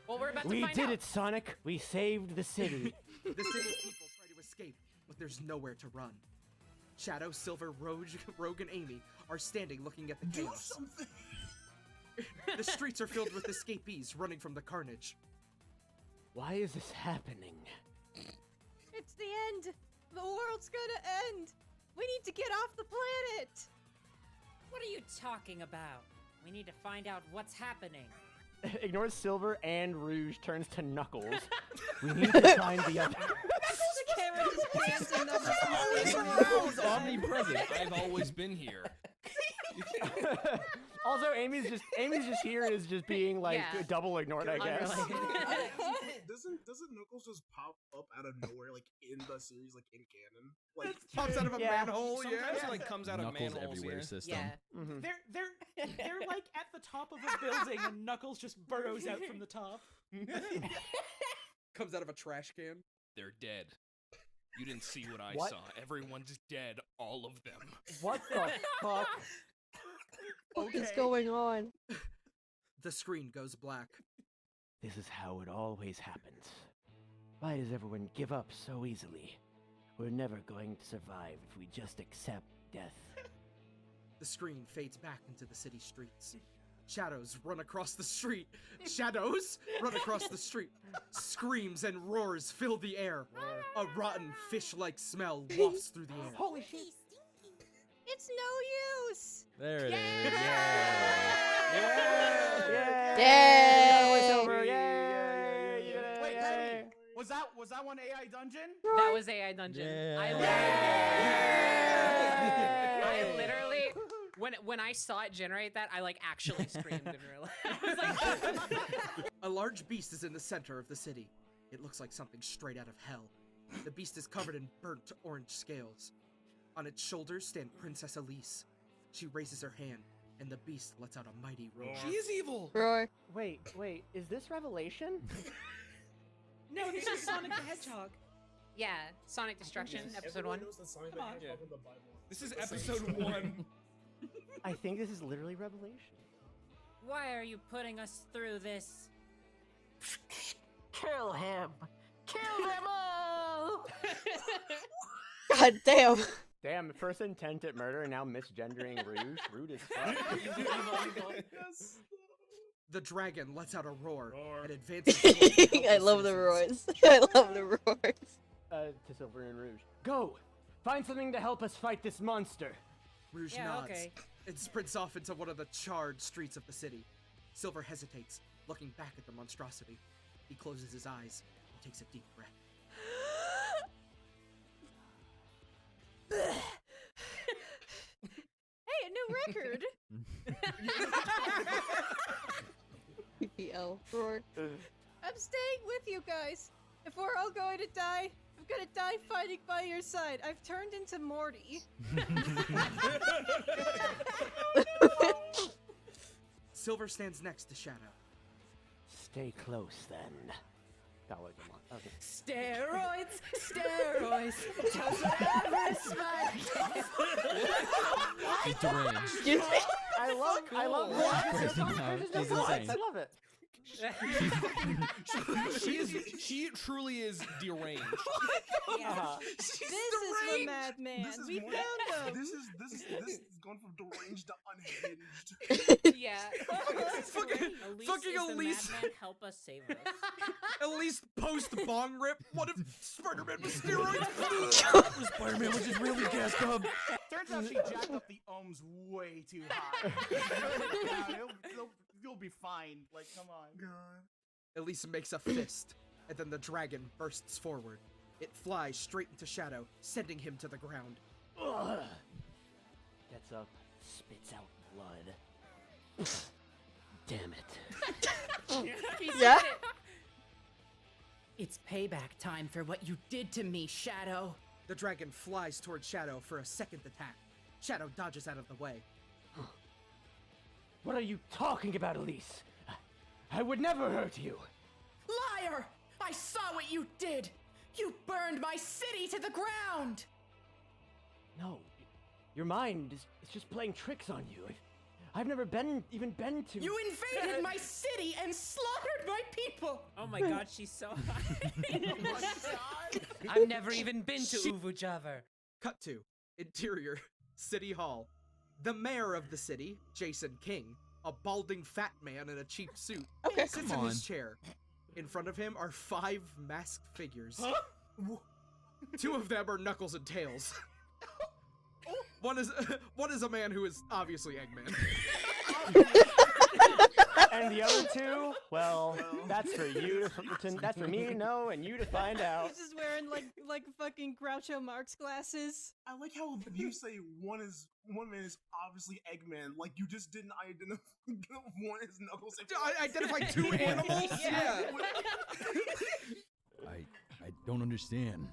Well, we're about to We find did out. it, Sonic. We saved the city. The city's people try to escape, but there's nowhere to run. Shadow, Silver, Rogue, and Amy are standing looking at the Do chaos. something. The streets are filled with escapees running from the carnage. Why is this happening? It's the end. The world's gonna end. We need to get off the planet. What are you talking about? We need to find out what's happening. Ignores Silver and Rouge, turns to Knuckles. We need to find the other. The carrot is dancing. Knuckles omnipresent. I've always been here. Also, Amy's just here and is just being like Yeah. double ignored, I guess. Doesn't Knuckles just pop up out of nowhere, like in the series, like in canon? Like Pops out of a manhole, Sometimes it like comes out of Knuckles manholes. everywhere Yeah. system. Yeah. Mhm. They're like at the top of a building and Knuckles just burrows out from the top. Comes out of a trash can. They're dead. You didn't see what I What? saw. Everyone's dead. All of them. What the fuck? What is going on? The screen goes black. This is how it always happens. Why does everyone give up so easily? We're never going to survive if we just accept death. The screen fades back into the city streets. Shadows run across the street. Shadows run across the street. Screams and roars fill the air. A rotten fish-like smell wafts through the air. Holy shit! It's no use. There it is. Yay! Silver! Yay! Wait, Yay! was that one AI dungeon? That was AI Dungeon. Yeah. I literally When I saw it generate that, I like actually screamed in real life. I was like, A large beast is in the center of the city. It looks like something straight out of hell. The beast is covered in burnt orange scales. On its shoulders stand Princess Elise. She raises her hand, and the beast lets out a mighty roar. She is evil. Roar. Wait, is this Revelation? No, this is Sonic the Hedgehog. yeah, Sonic Destruction, episode 1. Come on. Yeah. This is episode 1. I think this is literally Revelation. Why are you putting us through this? Kill him! Kill them all! God damn. Damn, first intent at murder and now misgendering Rouge. Rude as fuck. The dragon lets out a roar and advances. towards the I helpless love the citizens. roars. I love the roars. To Silver and Rouge. Go! Find something to help us fight this monster. Rouge Yeah, nods okay. and sprints off into one of the charred streets of the city. Silver hesitates, looking back at the monstrosity. He closes his eyes and takes a deep breath. Hey, a new record! PPL. Roar. I'm staying with you guys. If we're all going to die, I'm gonna die fighting by your side. I've turned into Morty. Silver stands next to Shadow. Stay close then. That was a month. Okay. Steroids! Steroids! Just whatever He's deranged. I love Crazy now. He's insane. I love it. She truly is deranged. This is the madman. We found him. This is going from deranged to unhinged. Yeah. Fucking Elise. Madman help us save us. Elise post bong rip. What if Spider-Man was steroids? Spider-Man was just really gassed up. Turns out she jacked up the ohms way too high. You'll be fine. Like, come on. Elise makes a fist, and then the dragon bursts forward. It flies straight into Shadow, sending him to the ground. Ugh. Gets up, spits out blood. Damn it. Yeah? It's payback time for what you did to me, Shadow. The dragon flies toward Shadow for a second attack. Shadow dodges out of the way. What are you talking about, Elise? I would never hurt you. Liar! I saw what you did! You burned my city to the ground! No, your mind is just playing tricks on you. I've never even been to. You invaded my city and slaughtered my people! Oh my god, she's so high. I've never even been to Uvujavar. Cut to interior City Hall. The mayor of the city, Jason King, a balding fat man in a cheap suit, sits in his chair. In front of him are 5 masked figures. Huh? 2 of them are Knuckles and Tails. One is a man who is obviously Eggman. And the other 2, well, that's for you. That's for me to know and you to find out. He's just wearing like fucking Groucho Marx glasses. I like how you say one man is obviously Eggman, like you just didn't identify one is Knuckles. I identified 2 animals. Yeah. I don't understand.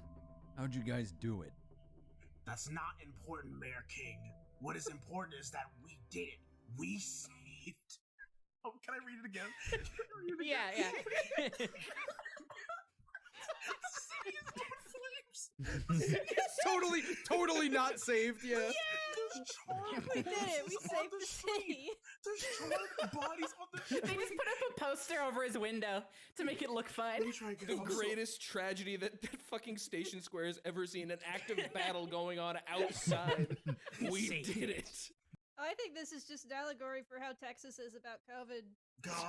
How'd you guys do it? That's not important, Mayor King. What is important is that we did it. We saved. Oh, can I read it again? Can I read it again? Yeah. The city is on flames. totally not saved. Yeah. There's charred We did it. We bodies on saved the the street. city. There's charred bodies on the street. They just put up a poster over his window to make it look fun. The greatest tragedy that fucking Station Square has ever seen, an active battle going on outside. We did it. I think this is just an allegory for how Texas is about COVID. Okay,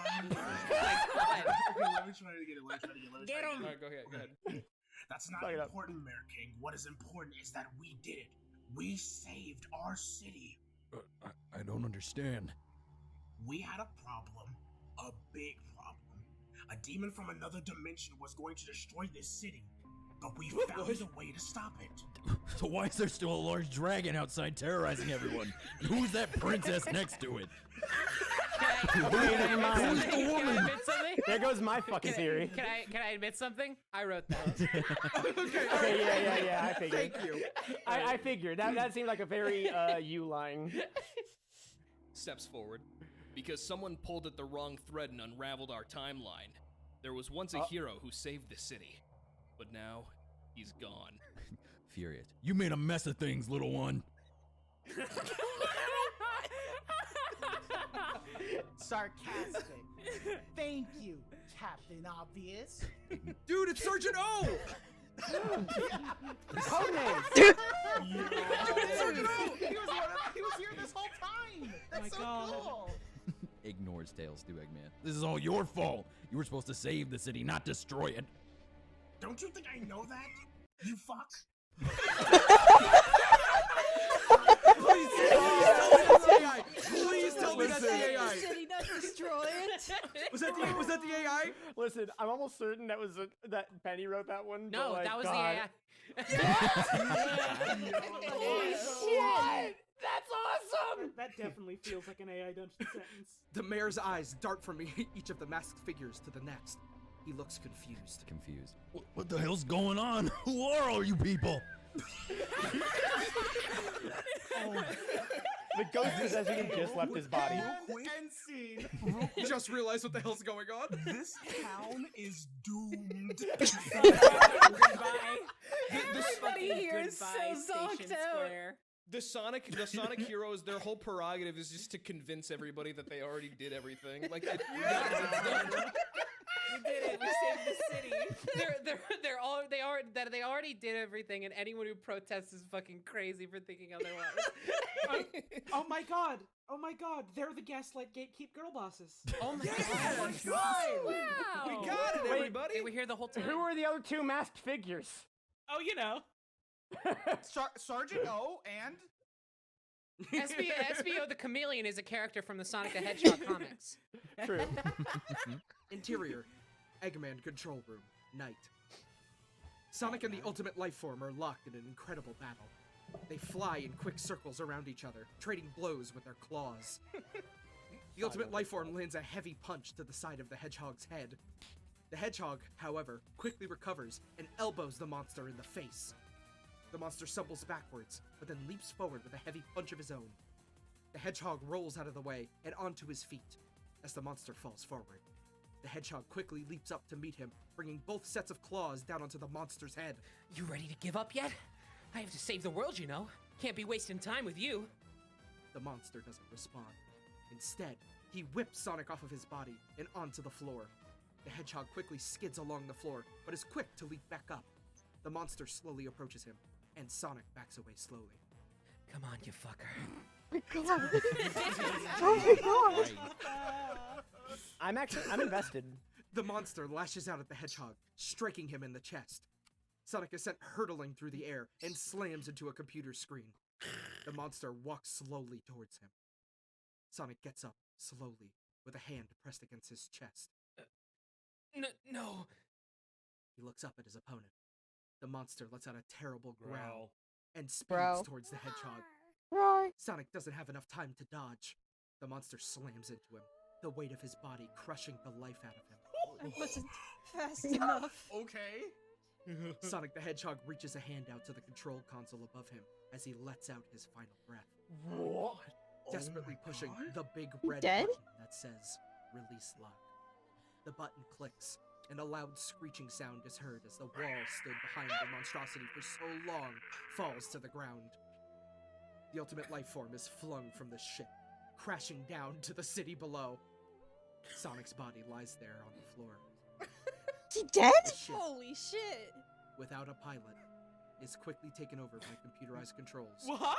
let me try to get it. Get him. Alright, go ahead. That's not important, Mayor King. What is important is that we did it. We saved our city. I don't understand. We had a problem. A big problem. A demon from another dimension was going to destroy this city. but we found a way to stop it. So why is there still a large dragon outside terrorizing everyone? And who's that princess next to it? Okay, never mind. Can I admit something? There goes my fucking theory. Can I admit something? I wrote that. Okay, yeah, I figured. Thank you. I figured. That seemed like a very, you line. Steps forward. Because someone pulled at the wrong thread and unraveled our timeline. There was once a hero who saved the city. But now, he's gone. Furious. You made a mess of things, little one. Sarcastic. Thank you, Captain Obvious. Dude, it's Sergeant O! Codename. Sergeant O! He was here this whole time. That's so cool. Ignores Tails to Eggman. This is all your fault. You were supposed to save the city, not destroy it. Don't you think I know that? You fuck. Please tell me that's the AI. City, not destroy it. Was that the AI? Listen, I'm almost certain that was that Penny wrote that one. No, but, like, that was God. the AI. Holy shit! That's awesome! That definitely feels like an AI Dungeon sentence. The mayor's eyes dart from each of the masked figures to the next. He looks confused. What the hell's going on? Who are all you people? The ghost says he just left his body. End scene. Just realized what the hell's going on. This town is doomed. Everybody here is so zonked out. The Sonic heroes, their whole prerogative is just to convince everybody that they already did everything. Like, it's done. We did it. We saved the city. They already did everything, and anyone who protests is fucking crazy for thinking otherwise. Oh my god! They're the Gaslight Gatekeep girl bosses. Oh my god! Wow. We got it, everybody. They were here the whole time. Who are the other two masked figures? Oh, you know. Sergeant O and SBO the Chameleon is a character from the Sonic the Hedgehog comics. True. Interior, Eggman control room, night. Sonic and the Ultimate Lifeform are locked in an incredible battle. They fly in quick circles around each other, trading blows with their claws. The Ultimate Lifeform lands a heavy punch to the side of the Hedgehog's head. The Hedgehog, however, quickly recovers and elbows the monster in the face. The monster stumbles backwards, but then leaps forward with a heavy punch of his own. The Hedgehog rolls out of the way and onto his feet as the monster falls forward. The Hedgehog quickly leaps up to meet him, bringing both sets of claws down onto the monster's head. You ready to give up yet? I have to save the world, you know. Can't be wasting time with you. The monster doesn't respond. Instead, he whips Sonic off of his body and onto the floor. The Hedgehog quickly skids along the floor, but is quick to leap back up. The monster slowly approaches him, and Sonic backs away slowly. Come on, you fucker. Oh my god! I'm invested. The monster lashes out at the Hedgehog, striking him in the chest. Sonic is sent hurtling through the air and slams into a computer screen. The monster walks slowly towards him. Sonic gets up, slowly, with a hand pressed against his chest. No. He looks up at his opponent. The monster lets out a terrible growl and speeds towards the Hedgehog. Sonic doesn't have enough time to dodge. The monster slams into him, the weight of his body crushing the life out of him. I wasn't fast enough. Okay. Sonic the Hedgehog reaches a hand out to the control console above him as he lets out his final breath. What? Desperately pushing the big red Dead? button that says, release lock. The button clicks, and a loud screeching sound is heard as the wall stood behind the monstrosity for so long falls to the ground. The Ultimate Lifeform is flung from the ship, crashing down to the city below. Sonic's body lies there on the floor. She dead? The ship, Holy shit. without a pilot, is quickly taken over by computerized controls. What?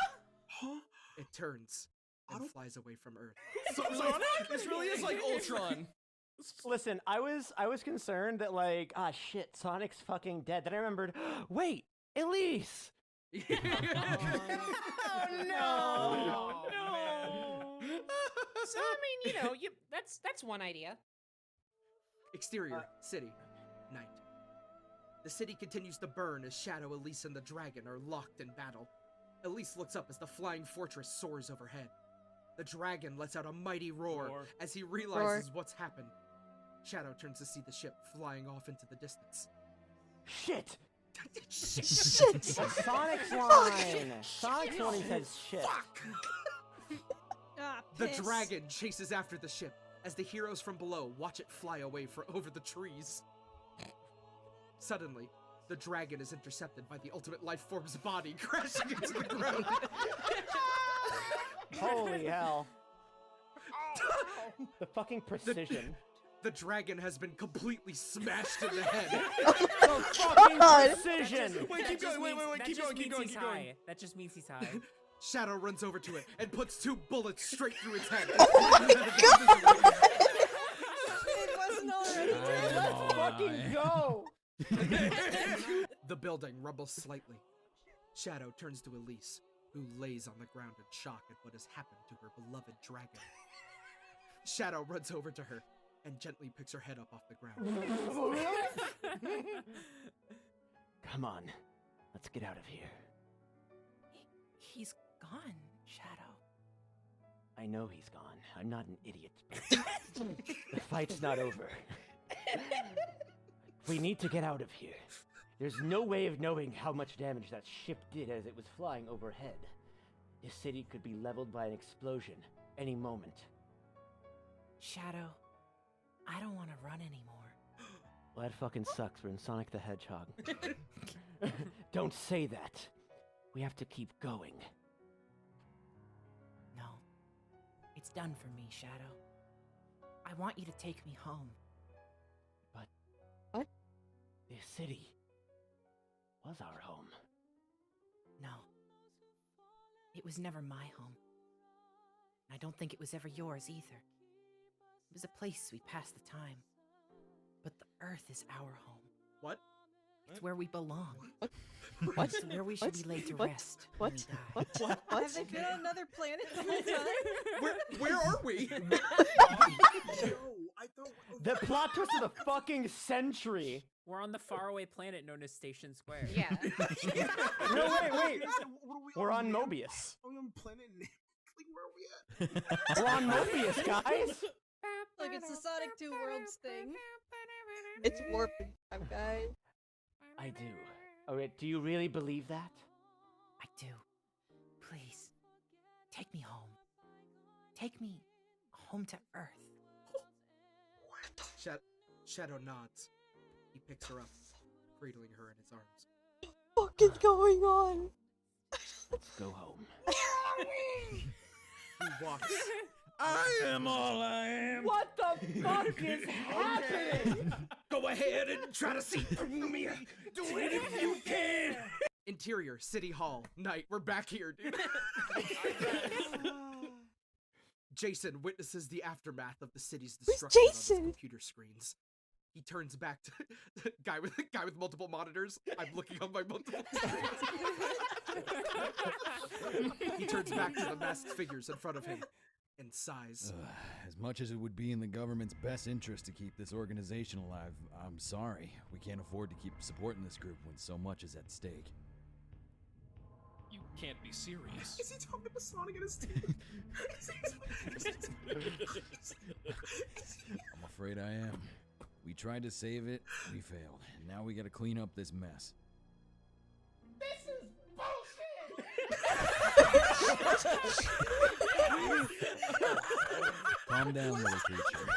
Huh? It turns and flies away from Earth. Sonic? This really is like Ultron. Listen, I was concerned that like, shit, Sonic's fucking dead. Then I remembered, wait, Elise! Oh no! So I mean, that's one idea. Exterior, city, night. The city continues to burn as Shadow, Elise, and the dragon are locked in battle. Elise looks up as the flying fortress soars overhead. The dragon lets out a mighty roar as he realizes what's happened. Shadow turns to see the ship flying off into the distance. Shit! Shit! Sonic's line! Sonic's one he says shit. Fuck! The dragon chases after the ship as the heroes from below watch it fly away over the trees. Suddenly, the dragon is intercepted by the ultimate life form's body, crashing into the ground. Holy hell. The fucking precision. The dragon has been completely smashed in the head. The fucking precision! Wait, keep going, wait, keep going. That just means he's high. Shadow runs over to it and puts 2 bullets straight through its head. It wasn't already dead. Let's fucking go! The building rumbles slightly. Shadow turns to Elise, who lays on the ground in shock at what has happened to her beloved dragon. Shadow runs over to her and gently picks her head up off the ground. Come on, let's get out of here. He's gone, Shadow. I know he's gone. I'm not an idiot. The fight's not over. We need to get out of here. There's no way of knowing how much damage that ship did as it was flying overhead. This city could be leveled by an explosion any moment. Shadow, I don't want to run anymore. Well, that fucking sucks. We're in Sonic the Hedgehog. Don't say that. We have to keep going. No. It's done for me, Shadow. I want you to take me home. But... What? This city was our home. No. It was never my home. And I don't think it was ever yours either. It was a place we passed the time. But the Earth is our home. What? It's where we belong. What? It's where we should be laid to rest when we die. What? Have they been on another planet the whole time? Where are we? The plot twist of the fucking century. We're on the faraway planet known as Station Square. Yeah. No, wait. We're on Mobius. Are we on planet Nick? Where are we at? We're on Mobius, guys. Look, it's the Sonic 2 Worlds thing. It's warping time, guys. I do. Oh, wait, do you really believe that? I do. Please. Take me home. Take me home to Earth. Shadow nods. He picks her up, cradling her in his arms. What the fuck is going on? Let's go home. He walks. I am all I am. What the fuck is happening? Go ahead and try to see through me. Do it if you can. Interior, City Hall. Night, we're back here, dude. Jason witnesses the aftermath of the city's destruction on his computer screens. He turns back to guy with multiple monitors. I'm looking on my multiple monitors. He turns back to the masked figures in front of him and sighs. As much as it would be in the government's best interest to keep this organization alive, I'm sorry. We can't afford to keep supporting this group when so much is at stake. You can't be serious. Is he talking to Sonic and his team? I'm afraid I am. We tried to save it, we failed, and now we gotta clean up this mess. This is Calm down, little creature.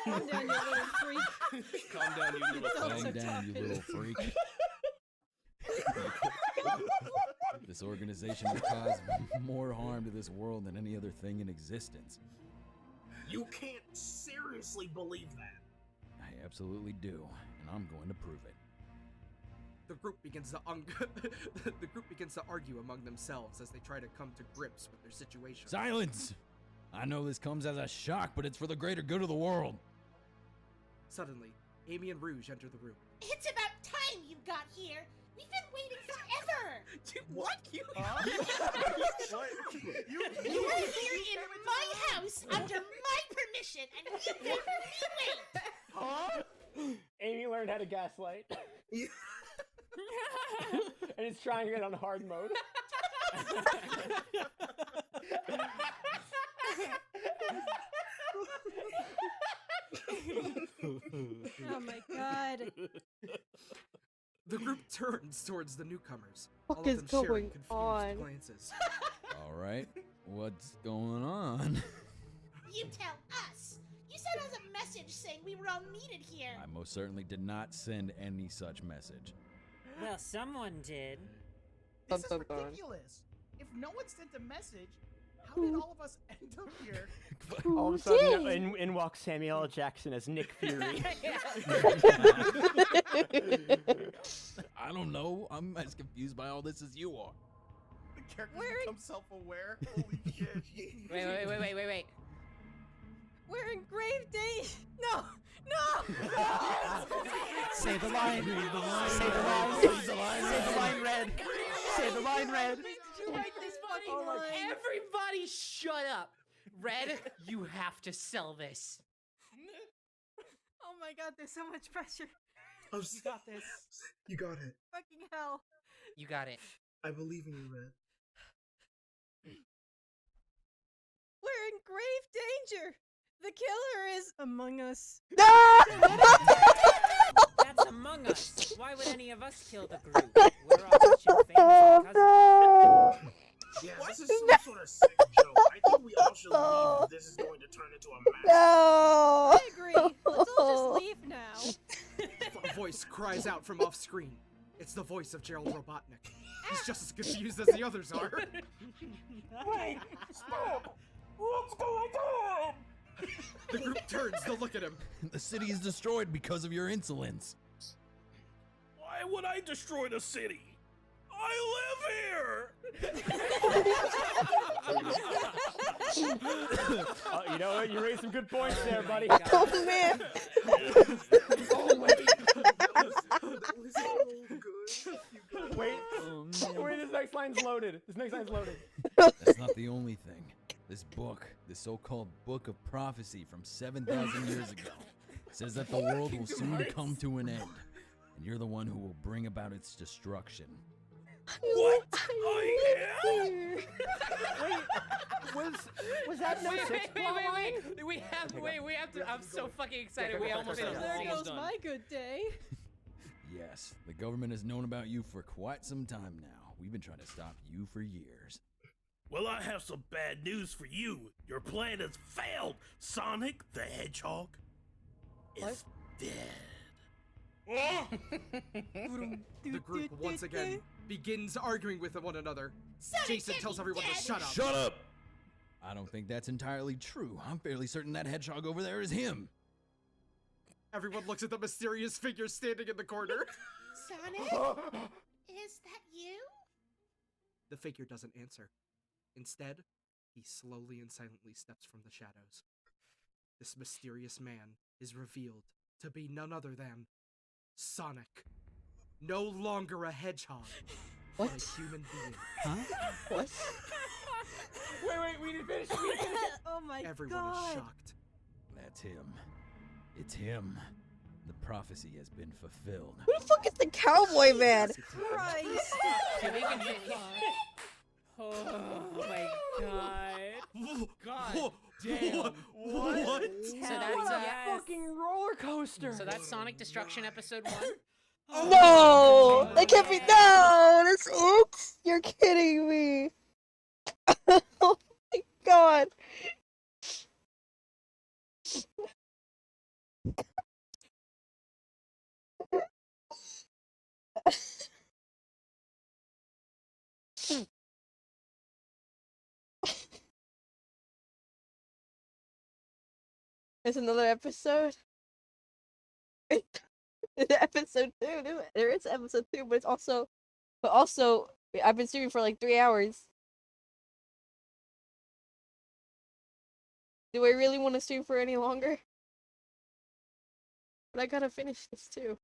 Calm down, you little freak. Calm down, you little Calm down, you little freak. This organization will cause more harm to this world than any other thing in existence. You can't seriously believe that. I absolutely do, and I'm going to prove it. The group begins to argue among themselves as they try to come to grips with their situation. Silence! I know this comes as a shock, but it's for the greater good of the world. Suddenly, Amy and Rouge enter the room. It's about time you got here. We've been waiting forever. What? You are here in my house under my permission, and you make me wait. Amy learns had a gaslight. And it's trying it on hard mode. Oh my god. The group turns towards the newcomers. What all of is them sharing going confused on? glances. All right, what's going on? You tell us. You sent us a message saying we were all needed here. I most certainly did not send any such message. Well, someone did. This is ridiculous. If no one sent a message, how did all of us end up here? All of a sudden, in walks Samuel L. Jackson as Nick Fury. I don't know. I'm as confused by all this as you are. The characters become self-aware. Holy shit. Wait. We're in grave danger. No! Say the line. Say the line. Say the line, Red. Say the line, Red. Everybody shut up. Red, you have to sell this. Oh my god, there's so much pressure. You got this. You got it. Fucking hell. You got it. I believe in you, Red. We're in grave danger. The killer is among us. That's Among Us. Why would any of us kill the group? We're all such famous cousins. Yeah, this is some sort of sick joke. I think we all should leave if this is going to turn into a mess. No! I agree. Let's all just leave now. A voice cries out from off screen. It's the voice of Gerald Robotnik. He's just as confused as the others are. Wait! Stop! What's going on? The group turns to look at him. The city is destroyed because of your insolence. Why would I destroy the city? I live here! You know what? You raised some good points there, buddy. Oh man! Wait, this next line's loaded. That's not the only thing. This book, this so-called Book of Prophecy from 7,000 years ago, says that the world will soon come to an end, and you're the one who will bring about its destruction. What? I am? Was that no six Wait. We have to. I'm so fucking excited. We almost did it. There goes my good day. Yes, the government has known about you for quite some time now. We've been trying to stop you for years. Well, I have some bad news for you. Your plan has failed. Sonic the Hedgehog is dead. The group once again begins arguing with one another. Sonic Jason can't tells be everyone to dead. shut up. Shut up! I don't think that's entirely true. I'm fairly certain that hedgehog over there is him. Everyone looks at the mysterious figure standing in the corner. Sonic? Is that you? The figure doesn't answer. Instead, he slowly and silently steps from the shadows. This mysterious man is revealed to be none other than Sonic. No longer a hedgehog, but a human being. Huh? What? Wait, we didn't finish. Oh my Everyone god. is shocked. That's him. It's him. The prophecy has been fulfilled. Who the fuck is the cowboy man? Christ. Oh my god. God damn. What? So that's What a fucking roller coaster. So that's Sonic Destruction episode 1. No! That can't be. No! That's it? You're kidding me. Oh my god. There's another episode. Episode 2. There is episode 2, but also, I've been streaming for like 3 hours. Do I really want to stream for any longer? But I gotta finish this too.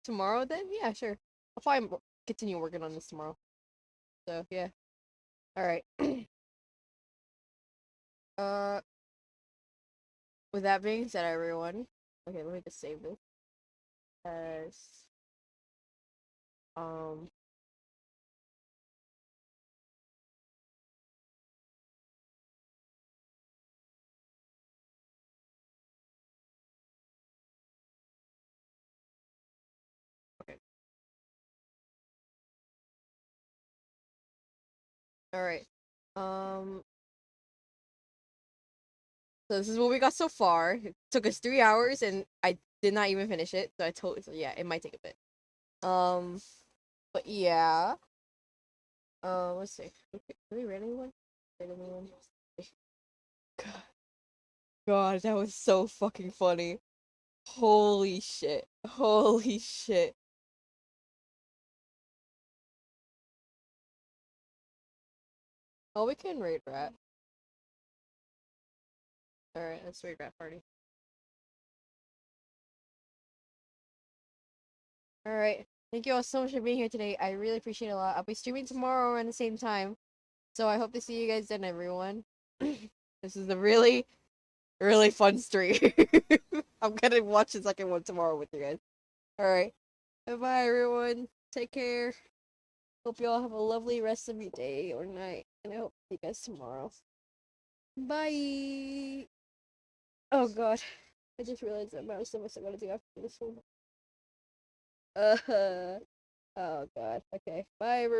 Tomorrow then? Yeah, sure. I'll probably continue working on this tomorrow. So, yeah. Alright. With that being said, everyone. Okay, let me just save this. As okay. Alright. So this is what we got so far. It took us 3 hours and I did not even finish it. So yeah, it might take a bit. But yeah. Let's see. Did we read anyone? God, that was so fucking funny. Holy shit. Holy shit. Oh, we can raid rat. Alright, let's raid rat party. Alright. Thank you all so much for being here today. I really appreciate it a lot. I'll be streaming tomorrow around the same time. So I hope to see you guys then, everyone. This is a really, really fun stream. I'm gonna watch the second one tomorrow with you guys. Alright. Bye-bye, everyone. Take care. Hope you all have a lovely rest of your day or night. And I hope to see you guys tomorrow. Bye! Oh god. I just realized the amount of stuff I gotta do after this one. Oh god. Okay. Bye, everyone.